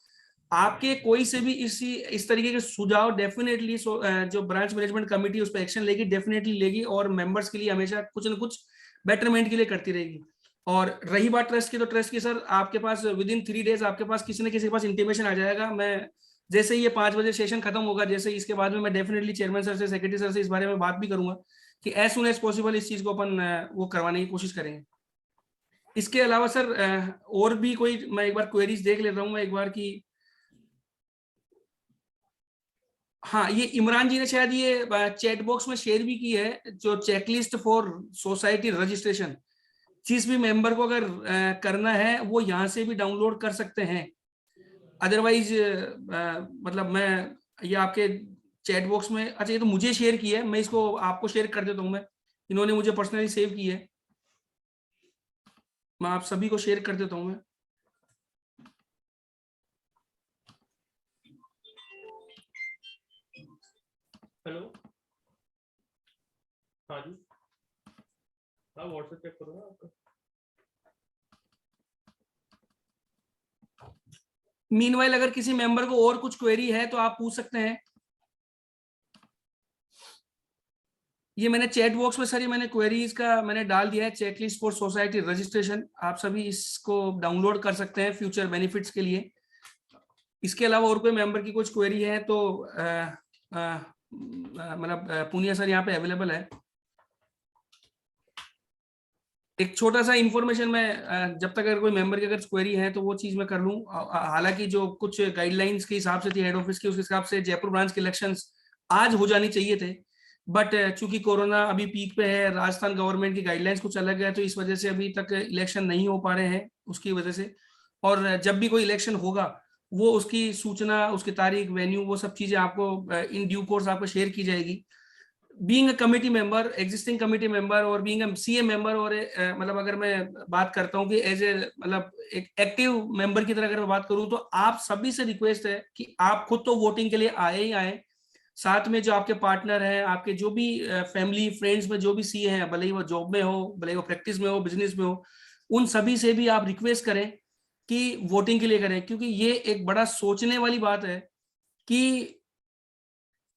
आपके कोई से भी इस तरीके के सुझाव डेफिनेटली जो ब्रांच मैनेजमेंट कमेटी उस पर एक्शन लेगी, डेफिनेटली लेगी, और मेंबर्स के लिए हमेशा कुछ ना कुछ बेटरमेंट के लिए करती रहेगी। और रही बात ट्रस्ट की, तो ट्रस्ट की सर आपके पास विद इन 3 डेज आपके पास किसी न किसी के पास इंटीमेशन आ जाएगा। मैं जैसे ही ये 5 बजे सेशन खत्म होगा, जैसे इसके बाद में मैं डेफिनेटली चेयरमैन सर से, सेक्रेटरी सर से इस बारे में बात भी करूंगा कि एज सुन एज पॉसिबल इस चीज को अपन वो करवाने की कोशिश करेंगे। इसके अलावा सर और भी कोई, मैं एक बार क्वेरीज देख लेता हूँ मैं एक बार की। हाँ, ये इमरान जी ने शायद ये चैट बॉक्स में शेयर भी की है, जो चेकलिस्ट फॉर सोसाइटी रजिस्ट्रेशन, जिस भी मेंबर को अगर करना है वो यहाँ से भी डाउनलोड कर सकते हैं। अदरवाइज मतलब मैं ये आपके चैट बॉक्स में, अच्छा ये तो मुझे शेयर की है, मैं इसको आपको शेयर कर देता हूँ। मैं इन्होंने मुझे पर्सनली सेव की है, मैं आप सभी को शेयर कर देता हूँ मैं। हेलो, हाँ जी, हाँ व्हाट्सएप चेक करो ना आपका। मीनवाइल अगर किसी मेंबर को और कुछ क्वेरी है तो आप पूछ सकते हैं। ये मैंने चैट बॉक्स में सर ये मैंने क्वेरीज का मैंने डाल दिया है, चेकलिस्ट फॉर सोसाइटी रजिस्ट्रेशन। आप सभी इसको डाउनलोड कर सकते हैं फ्यूचर बेनिफिट्स के लिए। इसके अलावा और कोई मेंबर की कुछ क्वेरी है तो मतलब पुनिया सर यहाँ पे अवेलेबल है। एक छोटा सा इंफॉर्मेशन मैं जब तक अगर कोई मेंबर की अगर क्वेरी है तो वो चीज मैं कर लूं। हालांकि जो कुछ गाइडलाइंस के हिसाब से थी हेड ऑफिस की, उस हिसाब से जयपुर ब्रांच के इलेक्शंस आज हो जानी चाहिए थे, बट चूंकि कोरोना अभी पीक पे है, राजस्थान गवर्नमेंट की गाइडलाइंस कुछ अलग है, तो इस वजह से अभी तक इलेक्शन नहीं हो पा रहे हैं उसकी वजह से। और जब भी कोई इलेक्शन होगा वो उसकी सूचना, उसकी तारीख, वेन्यू, वो सब चीजें आपको इन ड्यू कोर्स आपको शेयर की जाएगी। Being a committee member, existing committee member और बीइंग अ CA मेंबर, और मतलब अगर मैं बात करता हूँ कि एज ए मतलब एक एक्टिव मेंबर की तरह अगर मैं बात करूँ, तो आप सभी से रिक्वेस्ट है कि आप खुद तो वोटिंग के लिए आए ही आए, साथ में जो आपके पार्टनर हैं, आपके जो भी फैमिली फ्रेंड्स में जो भी CA हैं, भले ही वो जॉब में हो, भले ही वो प्रैक्टिस में हो, बिजनेस में हो, उन सभी से भी आप रिक्वेस्ट करें कि वोटिंग के लिए करें। क्योंकि ये एक बड़ा सोचने वाली बात है कि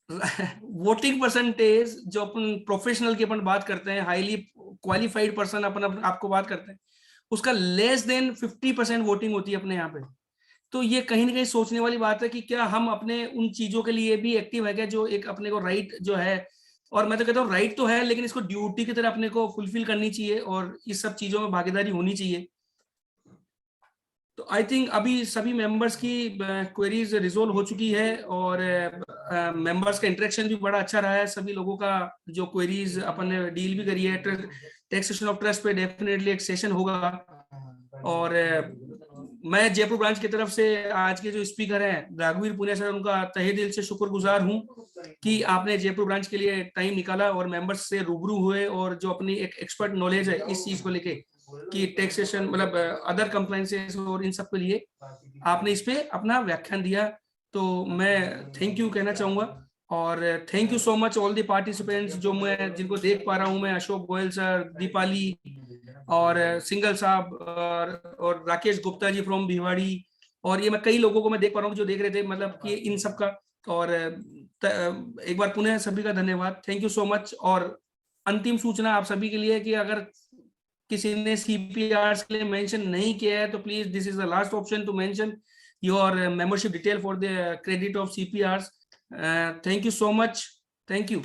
वोटिंग परसेंटेज जो अपन प्रोफेशनल की अपन बात करते हैं, हाईली क्वालिफाइड पर्सन अपन आपको बात करते हैं, उसका लेस देन 50% वोटिंग होती है अपने यहाँ पे। तो ये कहीं ना कहीं सोचने वाली बात है कि क्या हम अपने उन चीजों के लिए भी एक्टिव है क्या, जो एक अपने को राइट जो है, और मैं तो कहता हूँ राइट तो है लेकिन इसको ड्यूटी की तरह अपने को फुलफिल करनी चाहिए और इस सब चीजों में भागीदारी होनी चाहिए। तो आई थिंक अभी सभी मेंबर्स की क्वेरीज रिजोल्व हो चुकी है और मेंबर्स का इंटरेक्शन भी बड़ा अच्छा रहा है। सभी लोगों का जो क्वेरीज अपन ने डील भी करी है। टैक्सेशन ऑफ ट्रस्ट पे डेफिनेटली एक सेशन होगा। और मैं जयपुर ब्रांच की तरफ से आज के जो स्पीकर हैं राघवीर पुनिया सर, उनका तहे दिल से शुक्रगुजार हूं कि आपने जयपुर ब्रांच के लिए टाइम निकाला और मेंबर्स से रूबरू हुए और जो अपनी एक एक्सपर्ट नॉलेज है इस चीज को लेके कि टैक्सेशन मतलब अदर कंप्लायंसेस और इन सब के लिए आपने इस पे अपना व्याख्यान दिया। तो मैं थैंक यू कहना चाहूंगा और thank you so much all the participants जो मैं जिनको देख पा रहा हूं मैं, अशोक गोयल सर, दीपाली और सिंगल साहब और राकेश गुप्ता जी फ्रॉम भिवाड़ी, और ये मैं कई लोगों को मैं देख पा रहा हूँ जो देख रहे थे, मतलब कि इन सब का। और एक बार पुनः सभी का धन्यवाद, थैंक यू सो मच। और अंतिम सूचना आप सभी के लिए कि अगर किसी ने CPRs के लिए मेंशन नहीं किया है तो please this is the last option to mention your membership detail for the credit of CPRs। Thank you so much, thank you.